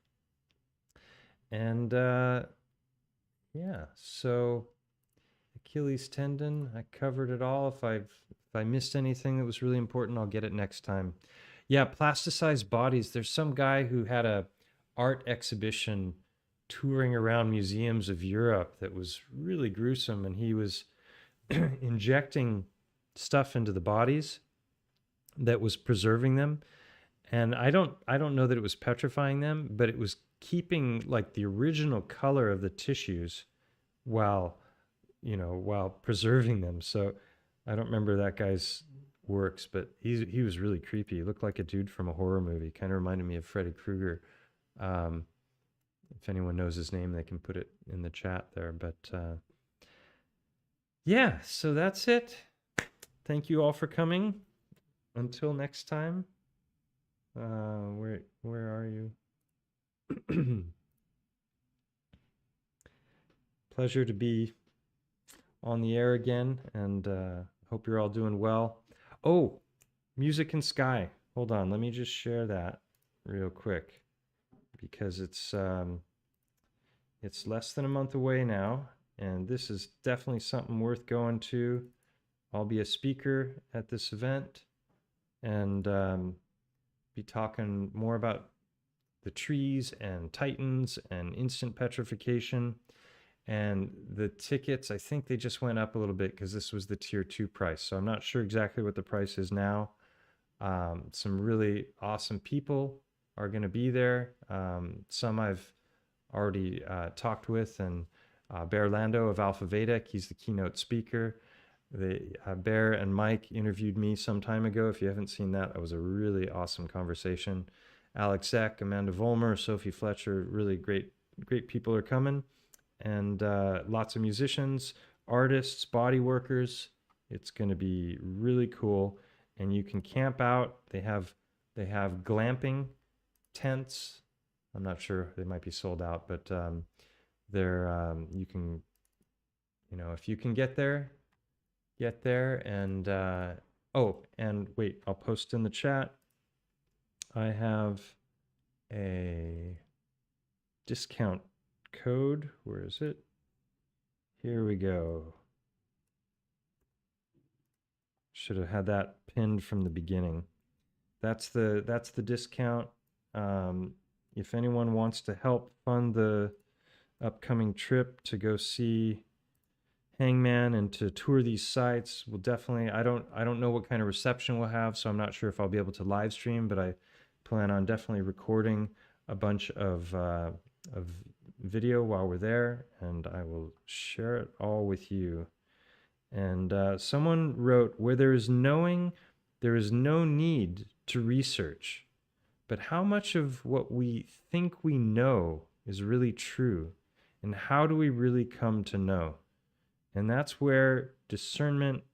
And yeah, so Achilles tendon, I covered it all. If I missed anything that was really important, I'll get it next time. Yeah, plasticized bodies. There's some guy who had a art exhibition touring around museums of Europe that was really gruesome, and he was injecting stuff into the bodies that was preserving them. And I don't know that it was petrifying them, but it was keeping like the original color of the tissues while preserving them. So I don't remember that guy's works, but he was really creepy. He looked like a dude from a horror movie. Kind of reminded me of Freddy Krueger. If anyone knows his name, they can put it in the chat there. But yeah, so that's it. Thank you all for coming. Until next time. Where are you? Pleasure to be on the air again, and hope you're all doing well. Oh, Music and Sky. Hold on, let me just share that real quick because it's less than a month away now, and this is definitely something worth going to. I'll be a speaker at this event and be talking more about the trees and titans and instant petrification. And the tickets, I think they just went up a little bit because this was the tier 2 price. So I'm not sure exactly what the price is now. Some really awesome people are going to be there. Some I've already talked with, and Bear Lando of Alpha Vedic, he's the keynote speaker. Bear and Mike interviewed me some time ago. If you haven't seen that, that was a really awesome conversation. Alex Eck, Amanda Vollmer, Sophie Fletcher, really great people are coming. And lots of musicians, artists, body workers. It's going to be really cool. And you can camp out. They have glamping tents. I'm not sure, they might be sold out, but you can, if you can get there. And oh, and wait, I'll post in the chat. I have a discount code. Where is it? Here we go. Should have had that pinned from the beginning. That's the discount. If anyone wants to help fund the upcoming trip to go see Hangman and to tour these sites, we'll definitely, I don't know what kind of reception we'll have, so I'm not sure if I'll be able to live stream, but I plan on definitely recording a bunch of video while we're there, and I will share it all with you. And someone wrote, where there is knowing, there is no need to research. But how much of what we think we know is really true? And how do we really come to know? And that's where discernment,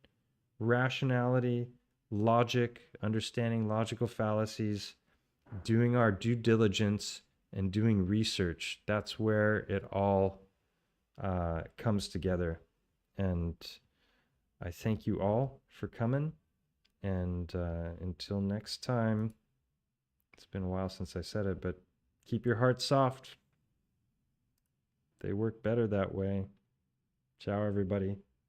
rationality, logic, understanding logical fallacies, doing our due diligence, and doing research, that's where it all comes together. And I thank you all for coming. And until next time, it's been a while since I said it, but keep your heart soft. They work better that way. Ciao, everybody.